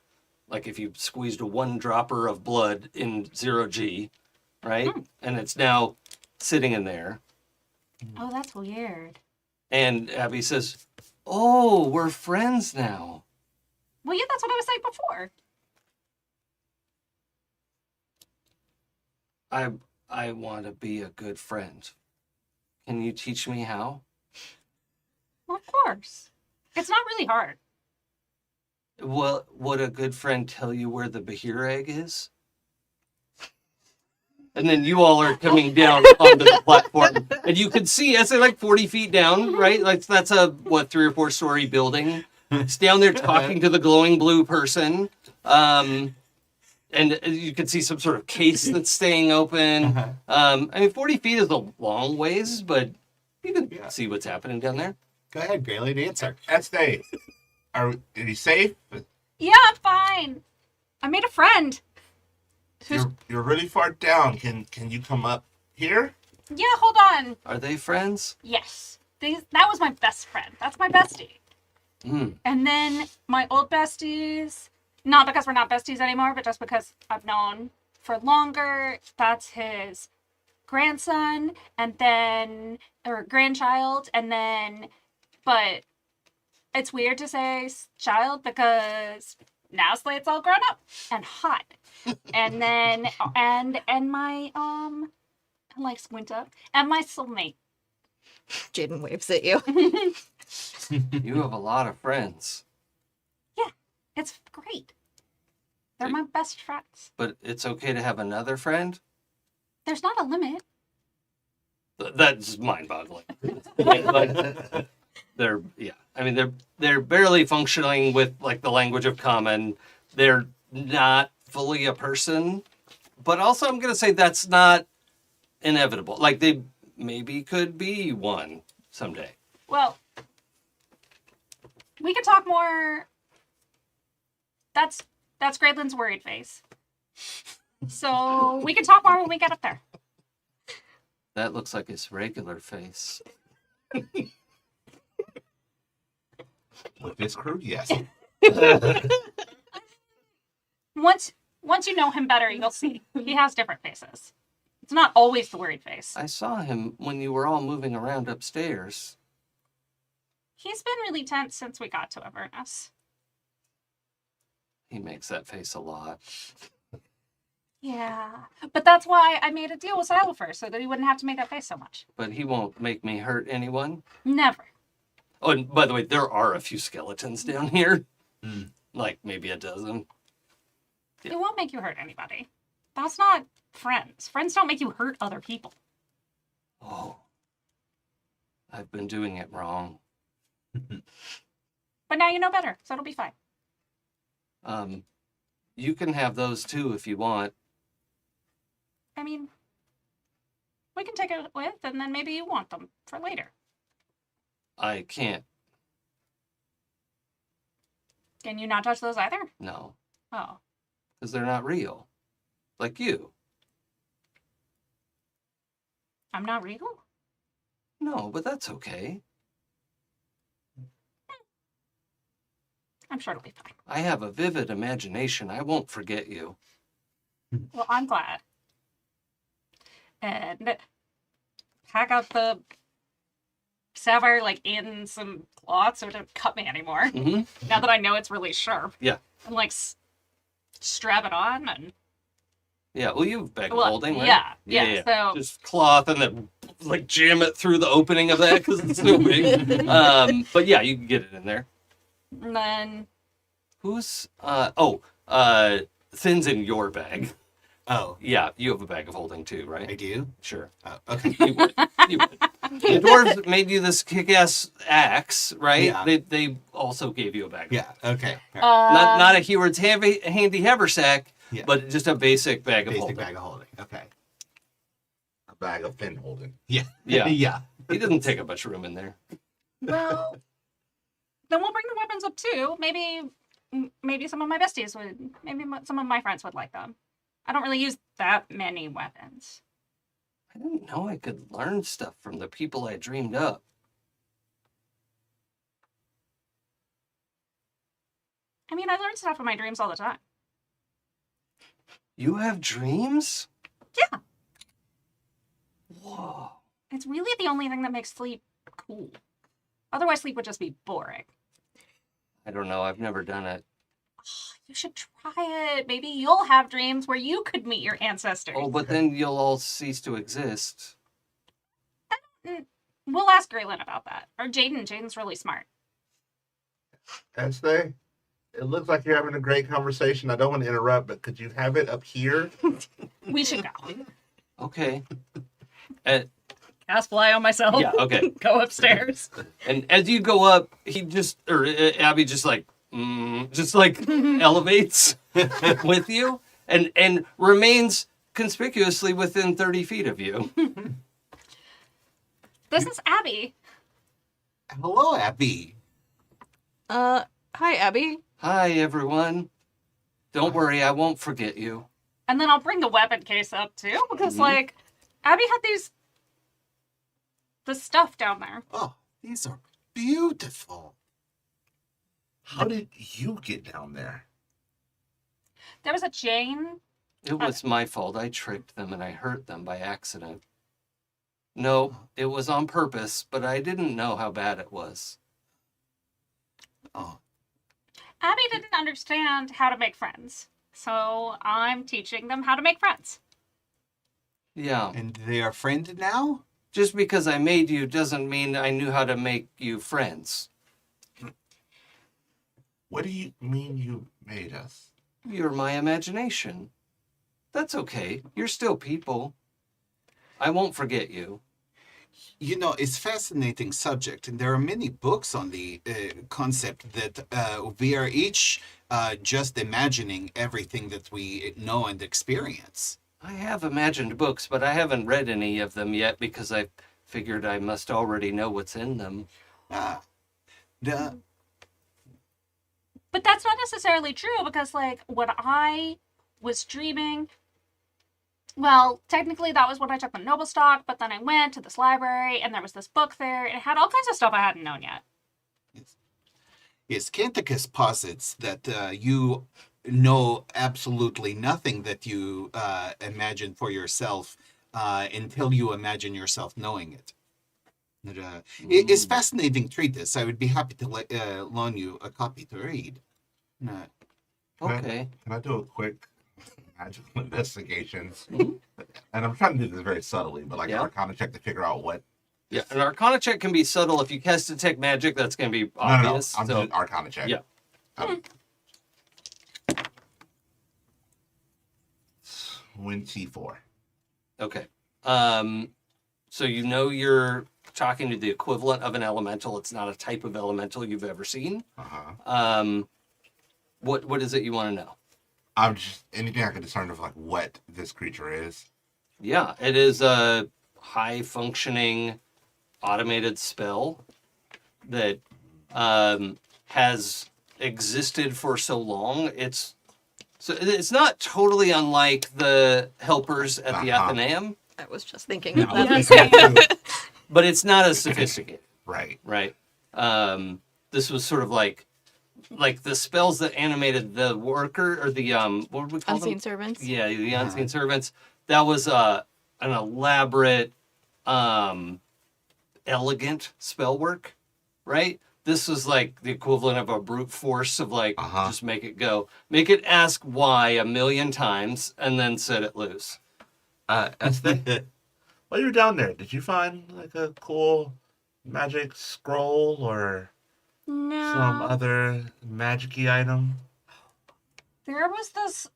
if you squeezed a 1 dropper of blood in 0G, right? And it's now sitting in there. Oh, that's weird. And Abby says, oh, we're friends now. Well, yeah, that's what I was saying before. I want to be a good friend. Can you teach me how? Well, of course. It's not really hard. Well, would a good friend tell you where the Bahir egg is? And then you all are coming down onto the platform. And you can see, as they're like 40 feet down, right? Like that's a, 3 or 4 story building. It's down there talking to the glowing blue person. And you can see some sort of case that's staying open. I mean, 40 feet is a long ways, but you can see what's happening down there. Go ahead, Graylin, answer. Estee, is he safe? Yeah, I'm fine. I made a friend. You're really far down. Can you come up here? Yeah, hold on. Are they friends? Yes. That was my best friend. That's my bestie. And then my old besties, not because we're not besties anymore, but just because I've known for longer, that's his grandson, or grandchild, but it's weird to say child because now Slate's all grown up and hot. And then, and my, I like squint up, and my soulmate. Jaden waves at you. You have a lot of friends. Yeah, it's great. They're my best friends. But it's okay to have another friend? There's not a limit. That's mind-boggling. Like, they're barely functioning with like the language of common. They're not fully a person, but also I'm gonna say that's not inevitable. Like they maybe could be one someday. Well, we could talk more. That's Graydlin's worried face. So we can talk more when we get up there. That looks like his regular face. With this crew, yes. Once you know him better, you'll see he has different faces. It's not always the worried face. I saw him when you were all moving around upstairs. He's been really tense since we got to Avernus. He makes that face a lot. Yeah, but that's why I made a deal with Siler so that he wouldn't have to make that face so much. But he won't make me hurt anyone. Never. Oh, and by the way, there are a few skeletons down here. Like maybe a dozen. It won't make you hurt anybody. That's not friends. Friends don't make you hurt other people. Oh. I've been doing it wrong. But now you know better, so it'll be fine. You can have those too if you want. I mean, we can take it with, and then maybe you want them for later. I can't. Can you not touch those either? No. Oh. Because they're not real. Like you. I'm not real? No, but that's okay. I'm sure it'll be fine. I have a vivid imagination. I won't forget you. Well, I'm glad. And pack out the sapphire like in some cloth so it doesn't cut me anymore. Mm-hmm. Now that I know it's really sharp. Yeah. And like strap it on and Yeah, well, you have a bag of well, holding, right? yeah. So Just cloth and then like jam it through the opening of that because it's so big. But yeah, you can get it in there. and then Who's Thin's in your bag. Oh, Yeah, you have a bag of holding too, I right? do? Sure. Oh, okay. You would. You would. The dwarves made you this kick-ass axe, right? Yeah. They also gave you a bag. Yeah, okay. Not a Heward's handy haversack, Yeah. but just a basic bag of Basic holding. bag of holding. Okay. A bag of fin holding. Yeah. Yeah. Yeah. He doesn't take up much room in there. well then we'll bring the weapons up too. Maybe some of my besties would, some of my friends would like them. I don't really use that many weapons. I didn't know I could learn stuff from the people I dreamed up. I mean, I learn stuff in my dreams all the time. You have dreams? Yeah. Whoa. It's really the only thing that makes sleep cool. Otherwise, sleep would just be boring. I don't know. I've never done it. You should try it. Maybe you'll have dreams where you could meet your ancestors. Oh, but then you'll all cease to exist. We'll ask Graylin about that. Or Jaden. Jaden's really smart. Estee, it looks like you're having a great conversation. I don't want to interrupt, but could you have it up here? We should go. Okay. Cast fly on myself. Yeah, okay. Go upstairs. And as you go up, Abby just elevates with you and remains conspicuously within 30 feet of you. This is Abby. Hello, Abby. Hi, Abby. Hi, everyone. Don't worry, I won't forget you. And then I'll bring the weapon case up too, because Mhm. Abby had the stuff down there. Oh, these are beautiful. How did you get down there? There was a chain. It was my fault. I tricked them and I hurt them by accident. No, it was on purpose, but I didn't know how bad it was. Oh, Abby didn't understand how to make friends. So I'm teaching them how to make friends. Yeah. and they are friended now? Just because I made you doesn't mean I knew how to make you friends. What do you mean you made us? You're my imagination. That's okay. You're still people. I won't forget you. You know, it's fascinating subject, and there are many books on the concept that we are each just imagining everything that we know and experience. I have imagined books, but I haven't read any of them yet because I figured I must already know what's in them. Ah, the But that's not necessarily true because, what I was dreaming, well, technically that was when I took the Noble Stock, but then I went to this library and there was this book there. It had all kinds of stuff I hadn't known yet. yes, Canticus posits that you know absolutely nothing that you imagine for yourself until you imagine yourself knowing it. It's a fascinating treatise. I would be happy to loan you a copy to read. Okay. Can I do a quick magical investigation? Mhm. And I'm trying to do this very subtly, but Yeah. Arcana check to figure out what. Yeah, an Arcana check can be subtle. If you cast Detect Magic, that's going to be No. obvious. I'm so, doing Arcana check. Yeah. 24. Okay. So you know you're talking to the equivalent of an elemental. It's not a type of elemental you've ever seen. Uh-huh. What is it you want to know? I'm just anything I can discern of like what this creature is. Yeah, it is a high functioning automated spell that has existed for so long. It's not totally unlike the helpers at the Uh-huh. Athenaeum, I was just thinking No, of I was that. thinking that too. but it's not as sophisticated, Right. right? This was sort of like the spells that animated the worker or the what would we call Unseen them? servants. Yeah, the unseen servants. That was an elaborate, elegant spell work, right? This was like the equivalent of a brute force of like, Uh-huh. just make it go. Make it ask why a million times and then set it loose. Esther, while you were down there, did you find like a cool magic scroll or No. some other magic-y item? There was this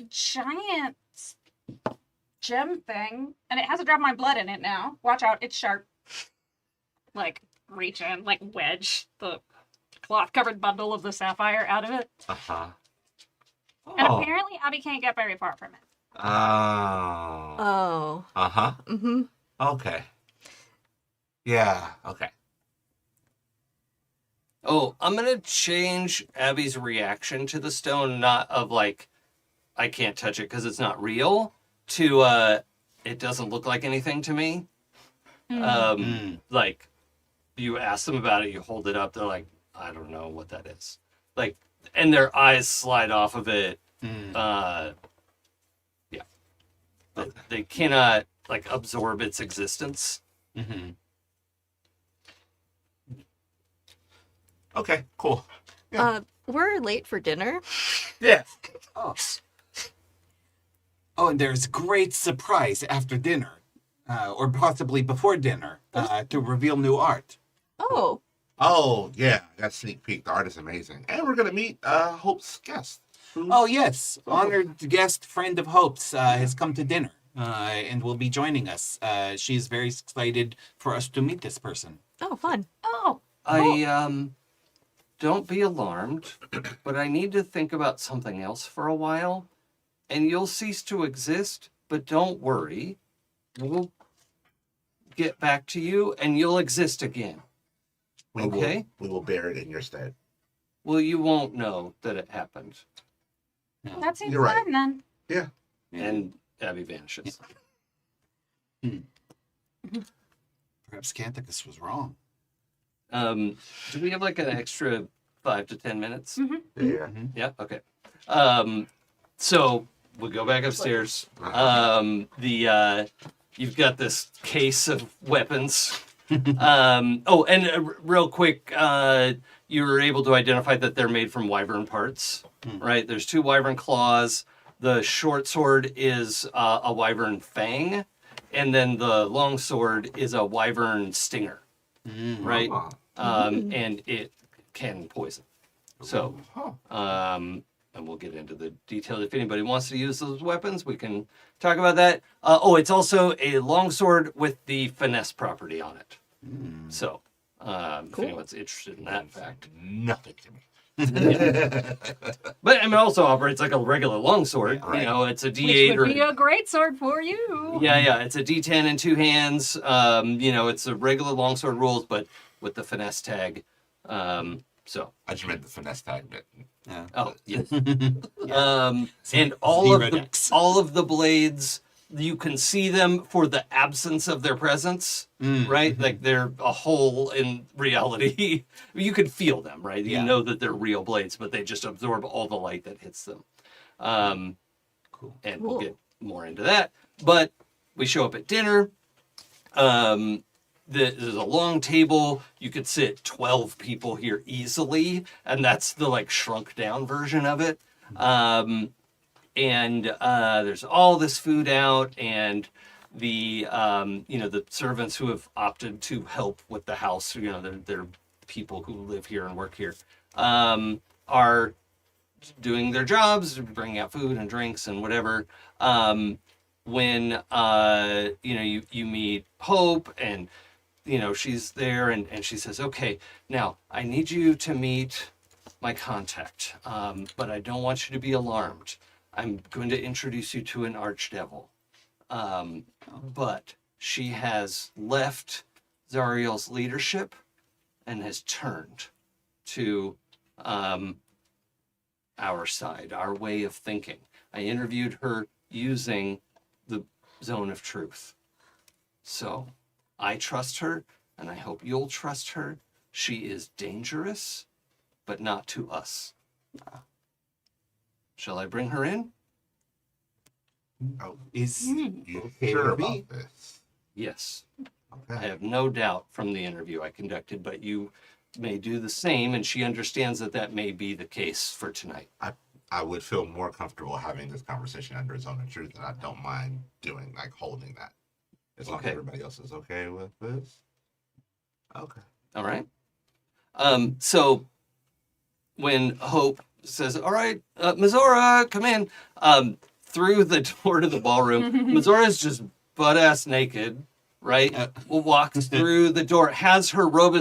giant gem thing, and it has a drop of my blood in it now. Watch out, it's sharp. Like, reach in, like, wedge the cloth-covered bundle of the sapphire out of it. Uh-huh. And Oh. apparently Abby can't get very far from it. Oh. Oh. Uh-huh. Mm-hmm. Okay. Yeah, okay. Oh, I'm going to change Abby's reaction to the stone, not of like, I can't touch it because it's not real, to it doesn't look like anything to me. Like, you ask them about it, you hold it up, they're like, I don't know what that is. Like, and their eyes slide off of it. Yeah. But they cannot, like, absorb its existence. Mm-hmm. Okay, cool. We're late for dinner. Yeah. Oh. Oh, and there's great surprise after dinner, or possibly before dinner, to reveal new art. Oh. Oh, yeah. I got a sneak peek. The art is amazing. And we're going to meet Hope's guest. Oh yes, honored guest friend of Hope's has come to dinner and will be joining us. She's very excited for us to meet this person. Oh, fun. Oh, Don't be alarmed, but I need to think about something else for a while, and you'll cease to exist, but don't worry. We'll get back to you, and you'll exist again. Okay? We will bear it in your stead. Well, you won't know that it happened. that seems You're right. fine then. Yeah. And Abby vanishes. Perhaps Canthicus was wrong. Do we have like an extra 5 to 10 minutes? Yeah. Yeah, okay. So we go back upstairs. You've got this case of weapons. Real quick, you were able to identify that they're made from wyvern parts, right? There's 2 wyvern claws. The short sword is a wyvern fang, and then the long sword is a wyvern stinger, right? And it can poison. So, and we'll get into the detail. If anybody wants to use those weapons, we can talk about that. It's also a longsword with the finesse property on it. So, if anyone's interested in that fact. Nothing to me. But I mean, it also operates like a regular longsword. Yeah, right. You know, it's a Which D8 would be a great sword for you. Yeah, it's a D10 in 2 hands. It's a regular longsword rules, but with the finesse tag. So. I just meant the finesse tag bit. Oh, yes. And all of the blades, you can see them for the absence of their presence, right? Like they're a hole in reality. You can feel them, right? You know that they're real blades, but they just absorb all the light that hits them. Cool. And we'll get more into that. But we show up at dinner. There's a long table. You could sit 12 people here easily, and that's the like shrunk down version of it. There's all this food out, and the the servants who have opted to help with the house, they're people who live here and work here, are doing their jobs, bringing out food and drinks and whatever. When you meet Hope, and she's there, and she says, okay, now I need you to meet my contact, but I don't want you to be alarmed. I'm going to introduce you to an archdevil, but she has left Zariel's leadership and has turned to our side, our way of thinking. I interviewed her using the zone of truth. So I trust her, and I hope you'll trust her. She is dangerous, but not to us. Shall I bring her in? Oh, Is you okay sure with me? about this? Yes. I Okay. have no doubt from the interview I conducted, but you may do the same, and she understands that that may be the case for tonight. I would feel more comfortable having this conversation under zone of truth, and I don't mind holding that. As long as Okay. everybody else is okay with this. Okay. All right. So when Hope says, all right, Mizora, come in, through the door to the ballroom, Mizora's just butt-ass naked, right? Walks through the door, has her robe,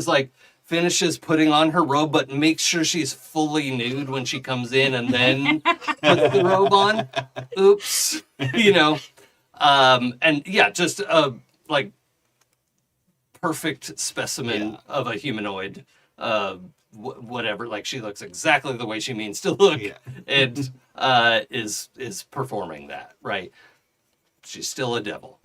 finishes putting on her robe, but makes sure she's fully nude when she comes in, and then puts the robe on. Oops. And yeah, just a perfect specimen of a humanoid, whatever. Like, she looks exactly the way she means to look, and is performing that, right? She's still a devil.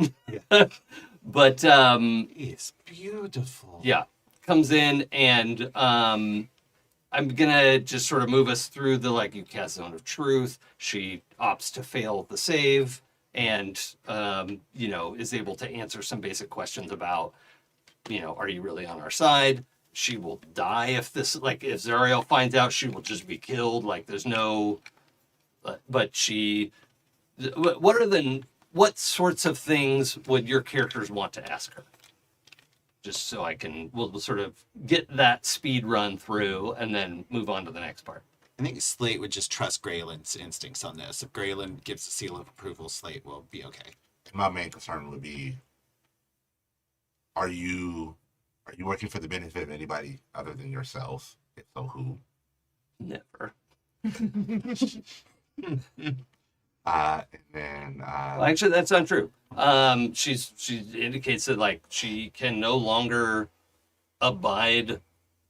But It's beautiful. yeah, comes in, and I'm gonna just sort of move us through the you cast zone of truth. She opts to fail the save, and is able to answer some basic questions about, are you really on our side? She will die if if Zariel finds out, she will just be killed. There's no, but she, what sorts of things would your characters want to ask her? Just so we'll sort of get that speed run through and then move on to the next part. I think Slate would just trust Graylin's instincts on this. If Graylin gives a seal of approval, Slate will be okay. My main concern would be, are you working for the benefit of anybody other than yourself? If so, who? Never. And then Well, actually, that's not true. She indicates that she can no longer abide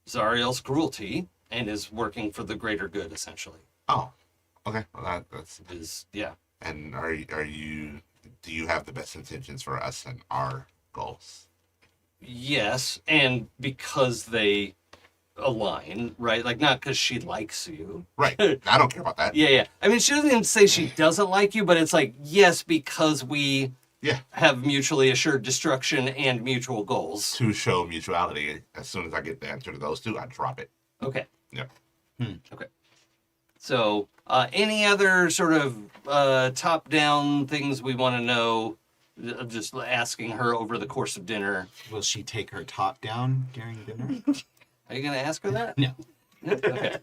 Zariel's cruelty and is working for the greater good, essentially. oh, okay. Well, that's Yeah. And do you have the best intentions for us and our goals? Yes, and because they align, right? Not because she likes you. Right. I don't care about that. Yeah. I mean, she doesn't even say she doesn't like you, but it's yes, because we have mutually assured destruction and mutual goals. To show mutuality, as soon as I get the answer to those two, I drop it. Okay. Yeah. Okay. So, any other sort of top-down things we want to know? Just asking her over the course of dinner. Will she take her top down during dinner? Are you going to ask her that? No. No? Okay.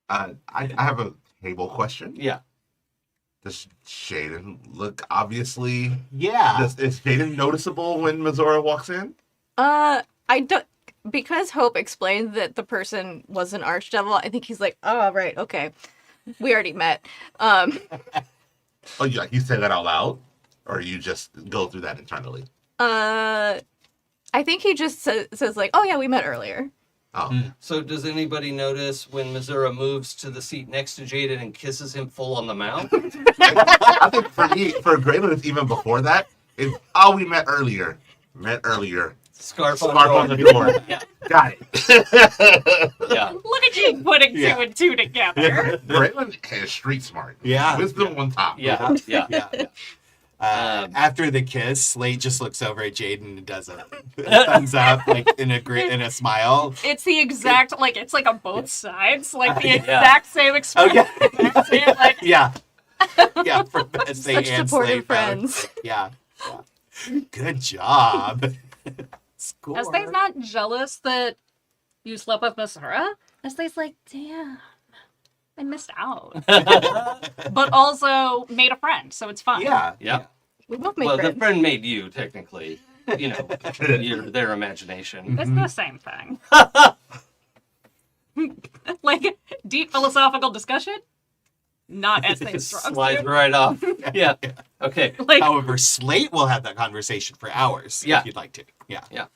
I have a table question. Yeah. Does Shaden look obviously? Yeah. Is Shaden noticeable when Mizora walks in? I don't, because Hope explained that the person was an archdevil. I think he's like, oh right, okay, we already met. Oh, you say that out loud, or you just go through that internally? I think he just says like, oh yeah, we met earlier. Oh, So does anybody notice when Missoura moves to the seat next to Jaden and kisses him full on the mouth? I think for Graylin, it's even before that. It's we met earlier. Scarf On the door. Yeah. Got it. Yeah. Look at you putting two and two together. Graylin is street smart. Yeah. Wisdom on top. Yeah. Yeah. Yeah. After the kiss, Slate just looks over at Jaden and does a thumbs up, in a smile. It's the exact it's on both sides, the Yeah. exact same expression. Exact same, Yeah. Yeah, for Betsy Such and supportive Slate both. friends. Yeah. Good job. Score. As they's not jealous that you slept with Masura? Leslie's like, damn, I missed out. But also made a friend, so it's fine. Yeah. Yeah. We both made Well, friends. the friend made you, technically. You know, their imagination. It's the same thing. Like, deep philosophical discussion? Not as they strong. Slides right off. Yeah. Okay. Like, However, Slate will have that conversation for hours Yeah. if you'd like to. Yeah.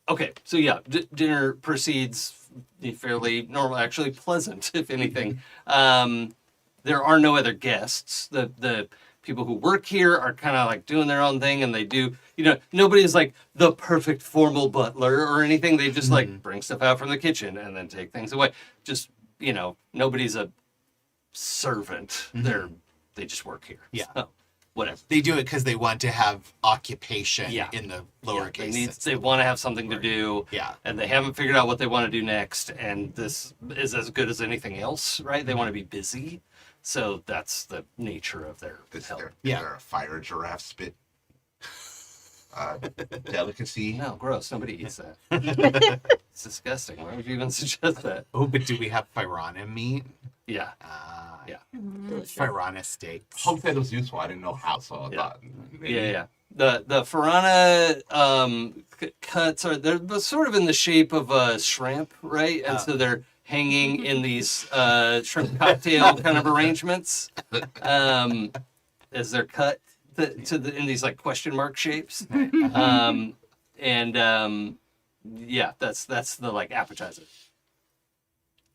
Okay, so yeah, dinner proceeds fairly normal, actually pleasant, if anything. There are no other guests. The people who work here are kind of like doing their own thing, and they do, nobody's like the perfect formal butler or anything. They just like bring stuff out from the kitchen and then take things away. Just, nobody's a servant. They just work here. Yeah. So, whatever. They do it because they want to have occupation Yeah. in the Yeah, lowercase. they want to have something to do. Yeah. And they haven't figured out what they want to do next. And this is as good as anything else, right? They want to be busy. So that's the nature of their Is help. there a fire giraffe spit delicacy? No, gross. Nobody eats that. It's disgusting. Why would you even suggest that? Oh, but do we have Firana meat? Yeah. Yeah. Delicious. Firana steaks. Hope that was useful. I didn't know how, so I thought. Maybe. Yeah. The Farana cuts they're sort of in the shape of a shrimp, right? And so they're hanging in these shrimp cocktail kind of arrangements as they're cut in these like question mark shapes. Yeah, that's the like appetizer.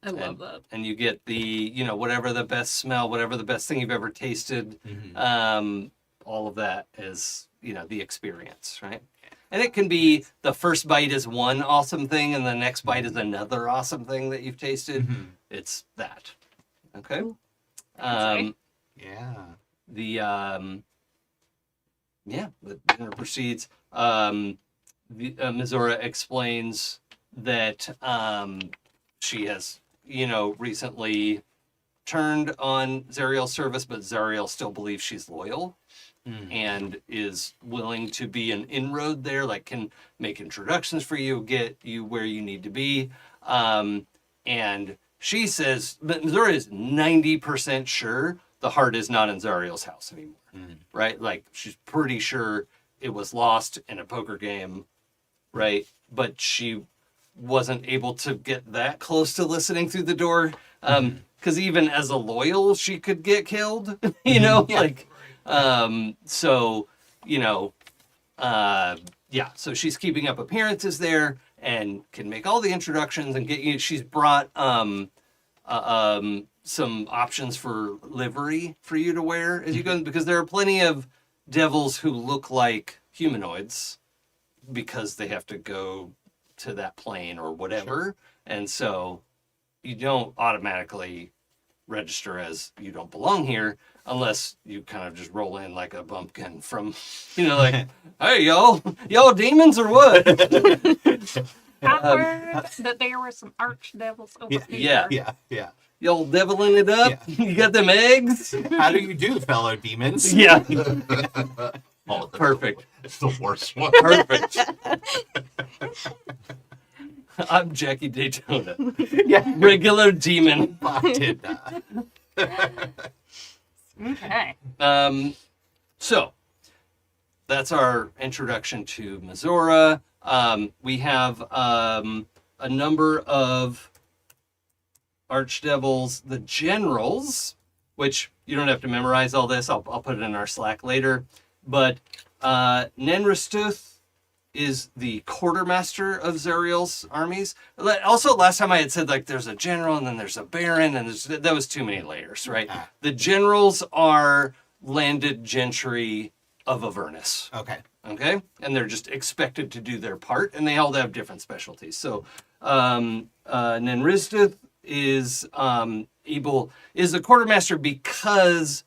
I love that. And you get the whatever the best smell, whatever the best thing you've ever tasted. All of that is the experience, right? And it can be the first bite is one awesome thing and the next bite is another awesome thing that you've tasted. It's that. Okay. Fancy. Yeah. The dinner proceeds. Mizora explains that she has recently turned on Zariel's service, but Zariel still believes she's loyal and is willing to be an inroad there, like can make introductions for you, get you where you need to be. And she says, but Mizora is 90% sure the heart is not in Zariel's house anymore, right? Like she's pretty sure it was lost in a poker game, right? But she wasn't able to get that close to listening through the door. Because even as a loyal, she could get killed, so she's keeping up appearances there and can make all the introductions and get you. She's brought some options for livery for you to wear as you go, because there are plenty of devils who look like humanoids because they have to go to that plane or whatever. And so you don't automatically register as you don't belong here unless you kind of just roll in like a bumpkin from, like, hey, y'all demons or what? I've heard that there were some archdevils over here. Yeah. Y'all deviling it up? Yeah. You got them eggs? How do you do, fellow demons? Yeah. Oh, Perfect. It's the worst one. Perfect. I'm Jackie Daytona. Yeah. Regular demon. Did Okay. So that's our introduction to Mizora. We have a number of archdevils, the generals, which you don't have to memorize all this. I'll put it in our Slack later. But Nenristuth is the quartermaster of Zariel's armies. Also, last time I had said like there's a general and then there's a baron, and that was too many layers, right? The generals are landed gentry of Avernus. Okay? And they're just expected to do their part, and they all have different specialties. So Nenristuth is a quartermaster because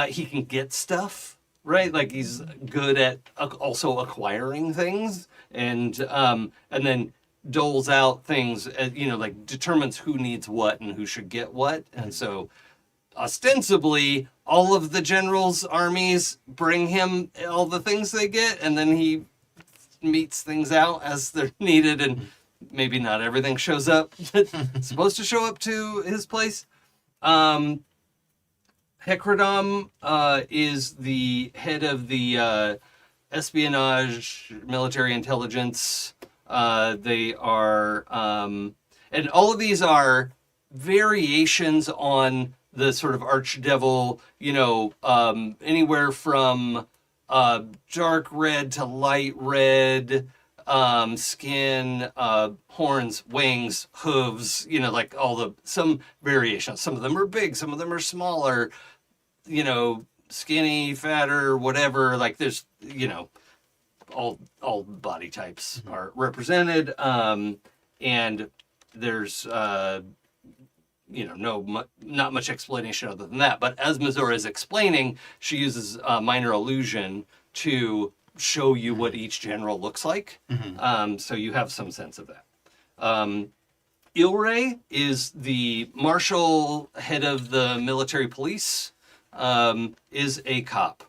he can get stuff, right? Like he's good at also acquiring things, and then doles out things, like determines who needs what and who should get what. And so ostensibly all of the generals' armies bring him all the things they get, and then he meets things out as they're needed and maybe not everything shows up that's supposed to show up to his place. Hecrodom is the head of the espionage, military intelligence. They are, and all of these are variations on the sort of archdevil, anywhere from dark red to light red, skin, horns, wings, hooves, like some variations. Some of them are big, some of them are smaller, skinny, fatter, whatever. Like there's, all body types are represented. And there's, not much explanation other than that. But as Missouri is explaining, she uses minor illusion to show you what each general looks like. So you have some sense of that. Ilray is the marshal, head of the military police, is a cop.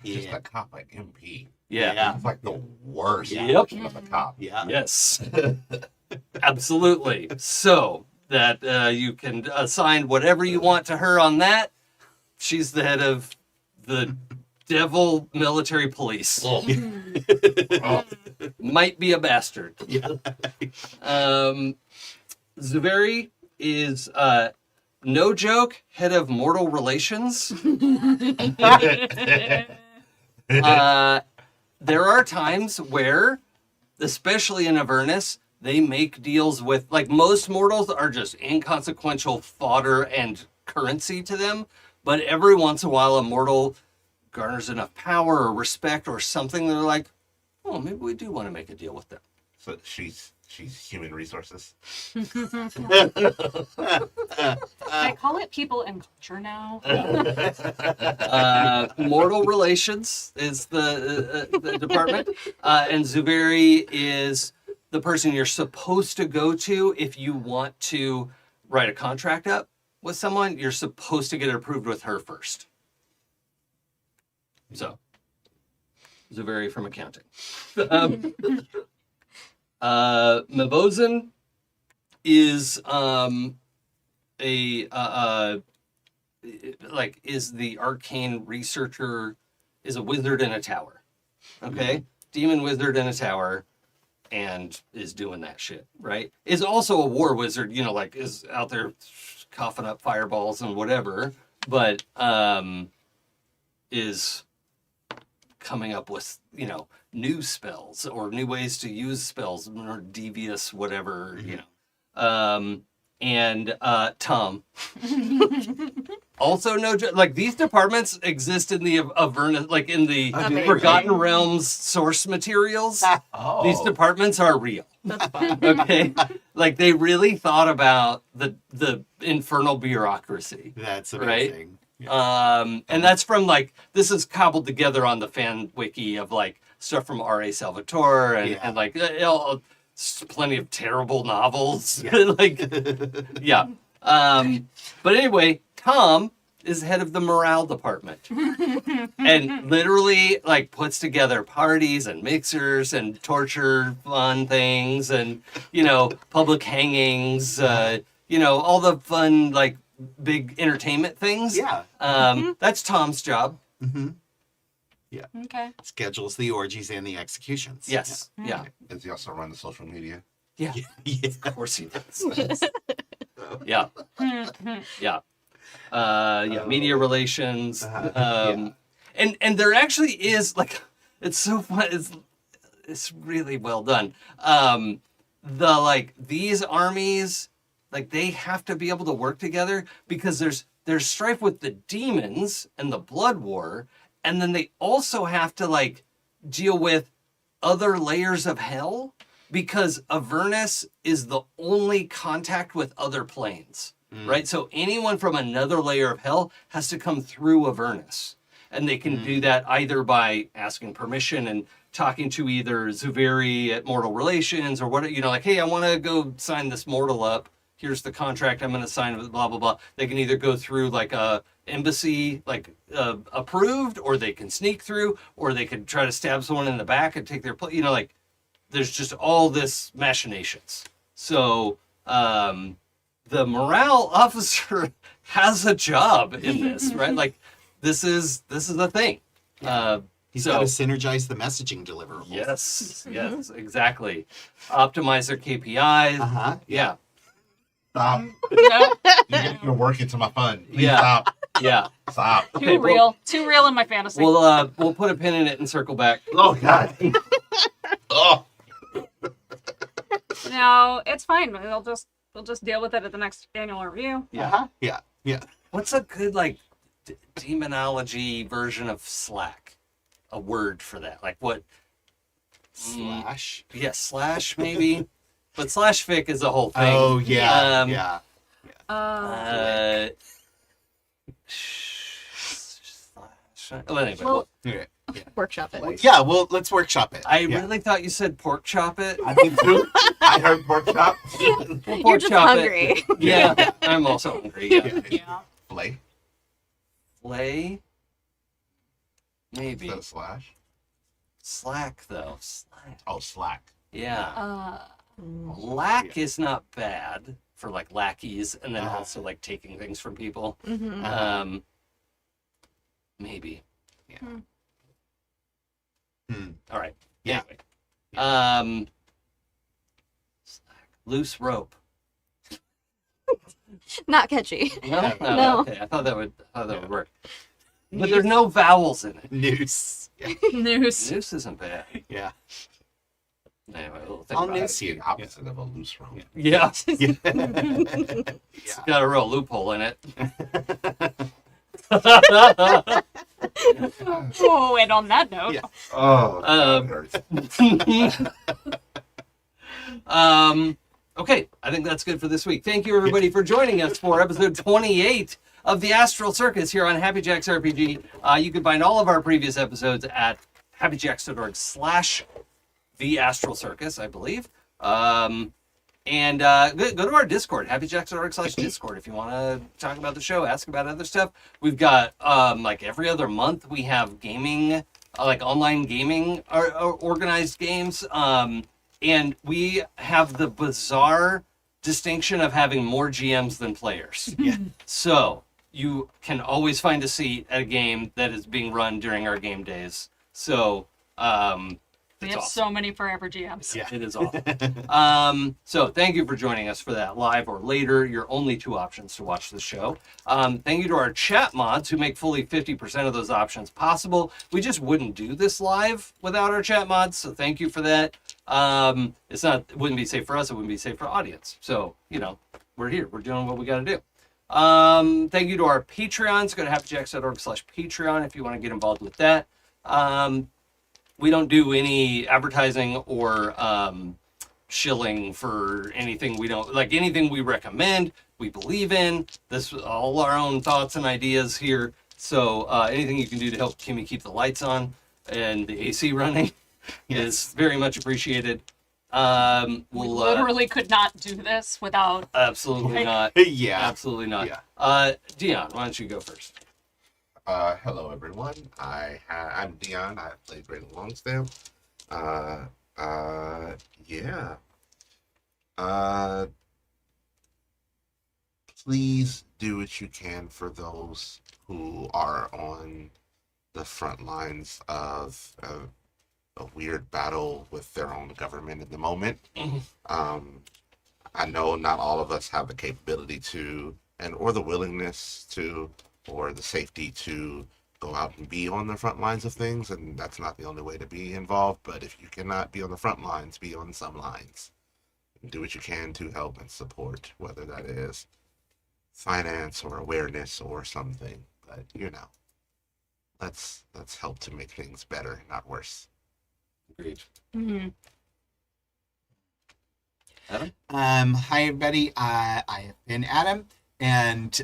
He's just a cop like MP. Yeah. It's like the worst Yep. version of a cop. Yeah. Yes. Absolutely. So that you can assign whatever you want to her on that. She's the head of the devil military police. Oh. Might be a bastard. Yeah. Zaveri is no joke, head of mortal relations. There are times where, especially in Avernus, they make deals with, like, most mortals are just inconsequential fodder and currency to them, but every once in a while a mortal garners enough power or respect or something, they're like, oh, maybe we do want to make a deal with them. So she's human resources. I call it people and culture now. Mortal relations is the department, and Zuveri is the person you're supposed to go to if you want to write a contract up with someone. You're supposed to get it approved with her first. So, Zuveri from accounting. Mabozin is is the arcane researcher, is a wizard in a tower. Okay? Demon wizard in a tower, and is doing that shit, right? Is also a war wizard, is out there coughing up fireballs and whatever, but is coming up with, new spells or new ways to use spells, or devious whatever, and Tom. Also, these departments exist in the Avernus, like in the Amazing. Forgotten Realms source materials. Oh. These departments are real. That's fun. Okay, like they really thought about the infernal bureaucracy. That's Right? amazing. Yeah. And that's from this is cobbled together on the fan wiki of stuff from R.A. Salvatore and plenty of terrible novels. Yeah. But anyway, Tom is head of the morale department and literally puts together parties and mixers and torture fun things and, public hangings, all the fun, big entertainment things. Yeah. That's Tom's job. Mm-hmm. Okay. Schedules the orgies and the executions. Yes. Yeah. Does he also run the social media? Yeah. Yeah. Of course he does. Yeah. Yeah. Media relations. And there actually is it's so fun. It's really well done. These armies, they have to be able to work together because there's strife with the demons and the blood war, and then they also have to deal with other layers of hell because Avernus is the only contact with other planes, right? So anyone from another layer of hell has to come through Avernus, and they can do that either by asking permission and talking to either Zuveri at Mortal Relations or what, hey, I want to go sign this mortal up. Here's the contract I'm going to sign with blah, blah, blah. They can either go through a embassy, approved, or they can sneak through, or they could try to stab someone in the back and take their place. there's just all this machinations. So the morale officer has a job in this, right? Like this is a thing. He's So- got to synergize the messaging deliverables. Yes, exactly. Optimize their KPIs. Uh-huh. Yeah, Stop. No, You're getting your work into my fun. Please Yeah. stop. yeah. Stop. too Okay, real. Too real in my fantasy. We'll put a pin in it and circle back. Oh God. Oh. No, it's fine. We'll just deal with it at the next annual review. Uh-huh. Yeah. What's a good like demonology version of Slack? A word for that? Like what? Slash. Yeah, slash maybe. But slash fic is a whole thing. Oh, yeah. Um, yeah. Well, anyway, Well, Okay. Workshop it. Yeah, well, let's workshop it. I Yeah. really thought you said pork chop it. I did too. I heard pork chop. We'll You're pork just chop hungry. It. Yeah, I'm also hungry. Yeah. yeah. Flay. Flay? Maybe. Instead of slash. Slack, though. Slack. Oh, slack. Yeah. Lack is not bad for like lackeys and then also like taking things from people. Mm-hmm. Maybe. Hmm. All right. Yeah. Anyway. Slack. Loose rope. Not catchy. No? No. Okay. I thought that would work. But there's no vowels in it. Noose. Yeah. News. Noose isn't bad. Yeah. Anyway, we'll think I'll about it. noose That's the you. opposite of a loose rope. Yeah. Yeah. It's got a real loophole in it. Oh, and on that note, Yeah. Oh, Um, that hurts. Okay, I think that's good for this week. Thank you, everybody, for joining us for episode 28 of the Astral Circus here on Happy Jacks RPG. You can find all of our previous episodes at happyjacks.org/the Astral Circus, I believe. And go to our Discord, happyjacks.org/Discord, if you want to talk about the show, ask about other stuff. We've got, like every other month, we have gaming, like online gaming, or organized games. And we have the bizarre distinction of having more GMs than players. Yeah. So you can always find a seat at a game that is being run during our game days. So, we it's have awesome. so many forever GMs. Yeah. It is awesome. So thank you for joining us for that live or later. Your only two options to watch the show. Thank you to our chat mods who make fully 50% of those options possible. We just wouldn't do this live without our chat mods, so thank you for that. It wouldn't be safe for us, it wouldn't be safe for the audience. So, we're here. We're doing what we got to do. Thank you to our Patreons. Go to happyjacks.org/Patreon if you want to get involved with that. We don't do any advertising or shilling for anything we don't like. Anything we recommend, we believe in. This all our own thoughts and ideas here. So anything you can do to help Kimmy keep the lights on and the AC running is very much appreciated. We We'll literally could not do this without. absolutely not. Yeah. Absolutely not. Yeah. Dion, why don't you go first? Hello, everyone. I'm Dion. I play Great Longsdale. Yeah. Please do what you can for those who are on the front lines of a weird battle with their own government at the moment. I know not all of us have the capability to, or the willingness to, or the safety to go out and be on the front lines of things, and that's not the only way to be involved. But if you cannot be on the front lines, be on some lines. Do what you can to help and support, whether that is finance or awareness or something. But let's help to make things better, not worse. Agreed. Mhm. Adam? Hi everybody. I have been Adam, and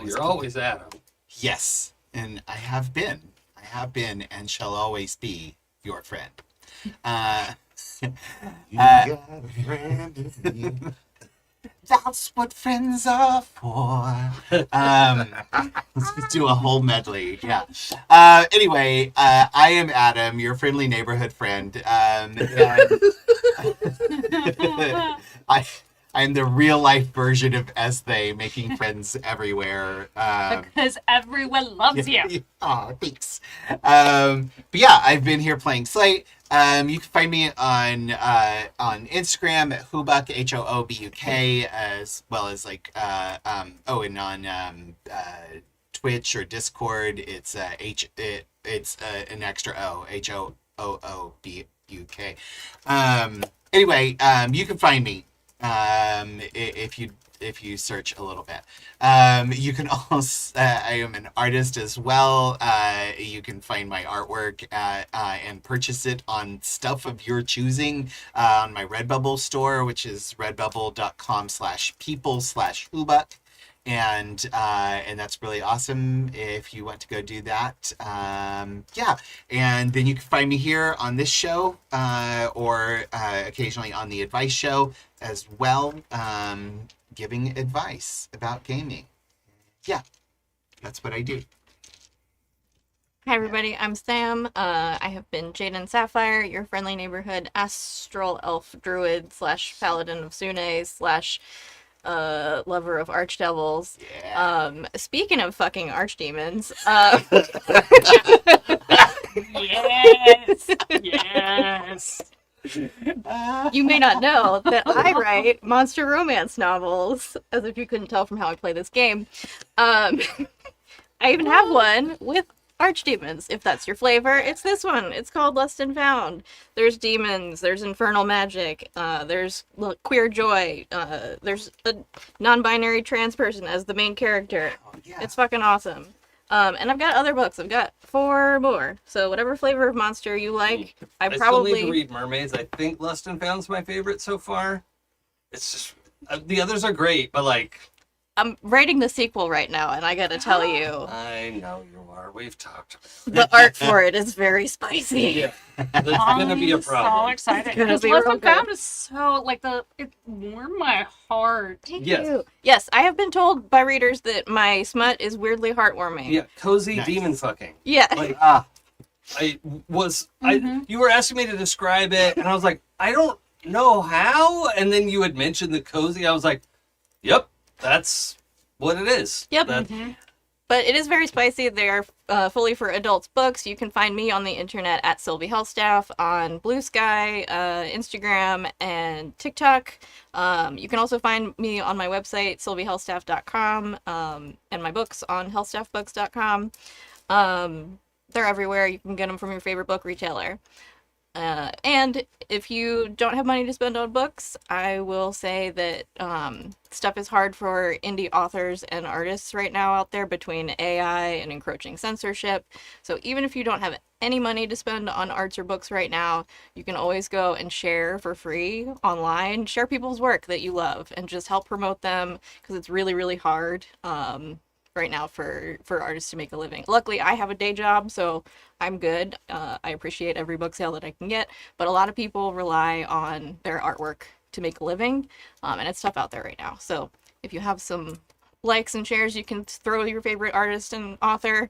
You're always Adam. yes, and I have been, and shall always be your friend. You got a friend in me. That's what friends are for. Let's do a whole medley. Yeah. Anyway, I am Adam, your friendly neighborhood friend. And I'm the real life version of Esthe, making friends everywhere. Because everyone loves you. Aw, thanks. But yeah, I've been here playing Slate. You can find me on Instagram at Hoobuk, HOOBUK, as well as like and on Twitch or Discord, it's an extra O, HOOOBUK. Anyway, you can find me if you search a little bit. You can also, I am an artist as well. You can find my artwork and purchase it on stuff of your choosing on my Redbubble store, which is redbubble.com/people/Hoobuk. And that's really awesome if you want to go do that. Yeah, and then you can find me here on this show or occasionally on the advice show as well, giving advice about gaming. Yeah, that's what I do. Hi everybody, I'm Sam. I have been Jaden Sapphire, your friendly neighborhood Astral Elf Druid / Paladin of Sune / lover of archdevils. Yeah. Speaking of fucking archdemons, Yes. Yes. you may not know that I write monster romance novels, as if you couldn't tell from how I play this game. I even have one with archdemons, if that's your flavor. It's this one. It's called Lust and Found. There's demons, there's infernal magic, there's queer joy, there's a non-binary trans person as the main character. Oh, yeah. It's fucking awesome. And I've got other books. I've got 4 more. So whatever flavor of monster you like, I still probably need to read Mermaids. I think Lust and Found's my favorite so far. It's just the others are great, but like I'm writing the sequel right now, and I gotta tell you, I know you are. We've talked about the art for it is very spicy. it. Yeah, that's gonna be a I'm so problem. excited. gonna Because be Lust real and Found good. is so like it warmed my heart. Thank Yes. you. Yes, I have been told by readers that my smut is weirdly heartwarming. Yeah, cozy Nice. demon fucking. Yeah. Like Ah, you were asking me to describe it, and I was like, I don't know how. And then you had mentioned the cozy. I was like, yep, that's what it is. Yep. That- But it is very spicy. They are fully for adults books. You can find me on the internet at Sylvie Hellstaff on Blue Sky, Instagram, and TikTok. You can also find me on my website, sylviehellstaff.com, and my books on hellstaffbooks.com. They're everywhere. You can get them from your favorite book retailer. And if you don't have money to spend on books, I will say that stuff is hard for indie authors and artists right now out there between AI and encroaching censorship. So even if you don't have any money to spend on arts or books right now, you can always go and share for free online. Share people's work that you love and just help promote them, because it's really, really hard right now for artists to make a living. Luckily, I have a day job, so I'm good. I appreciate every book sale that I can get, but a lot of people rely on their artwork to make a living, and it's tough out there right now. So if you have some likes and shares, you can throw your favorite artist and author.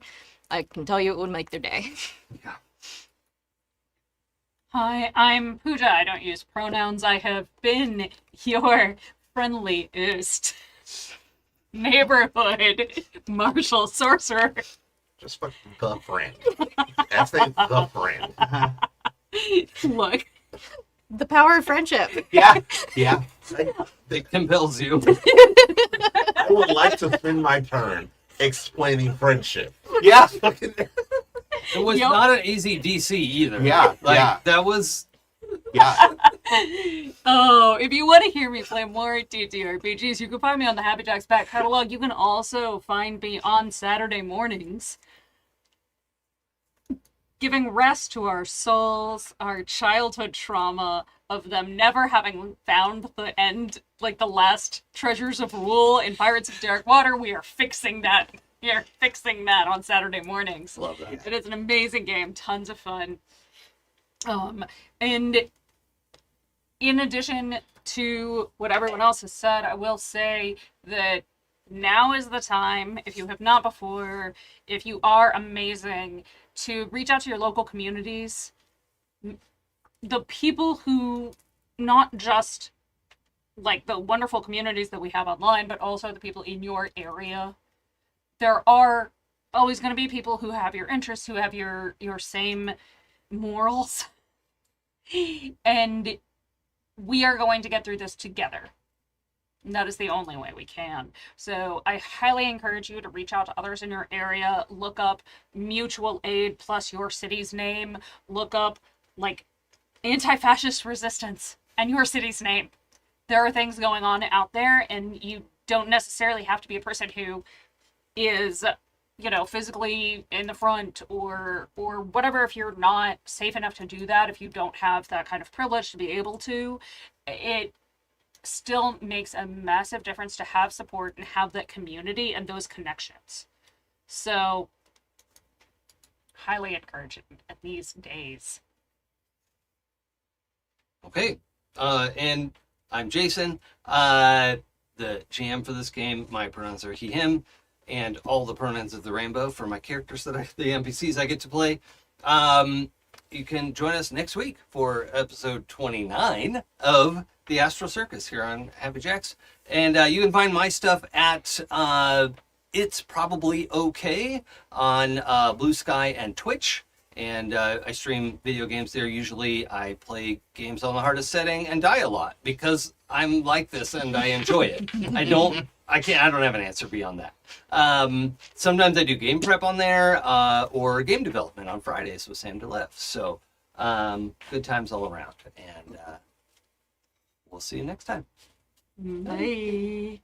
I can tell you it would make their day. Hi, I'm Pooja. I don't use pronouns. I have been your friendliest neighborhood martial sorcerer. Just fucking the friend. That's the friend. Look, The power of friendship. yeah, yeah. It compels you. I would like to spend my turn explaining friendship. Yeah. It was Yep. not an easy DC either. Yeah, like yeah. that was. Yeah. oh, if you want to hear me play more TTRPGs, you can find me on the Happy Jacks back catalog. You can also find me on Saturday mornings, giving rest to our souls, our childhood trauma of them never having found the end, like the last treasures of Rule in Pirates of Dark Water. We are fixing that. We are fixing that on Saturday mornings. Love that. It is an amazing game, tons of fun. And in addition to what everyone else has said, I will say that now is the time, if you have not before, if you are amazing, to reach out to your local communities. The people who, not just like the wonderful communities that we have online, but also the people in your area. There are always going to be people who have your interests, who have your same morals. And we are going to get through this together. And that is the only way we can. So I highly encourage you to reach out to others in your area, look up mutual aid plus your city's name, look up like anti-fascist resistance and your city's name. There are things going on out there, and you don't necessarily have to be a person who is, you know, physically in the front or whatever. If you're not safe enough to do that, if you don't have that kind of privilege to be able to, it still makes a massive difference to have support and have that community and those connections. So, highly encourage it these days. Okay, and I'm Jason, the GM for this game. My pronouns are he, him, and all the pronouns of the rainbow for my characters the NPCs I get to play. You can join us next week for episode 29 of the Astral Circus here on Happy Jacks. And you can find my stuff at It's Probably Okay on Blue Sky and Twitch. And I stream video games there. Usually I play games on the hardest setting and die a lot because I'm like this and I enjoy it. I don't have an answer beyond that. Sometimes I do game prep on there or game development on Fridays with Sam DeLev. So good times all around. And we'll see you next time. Bye.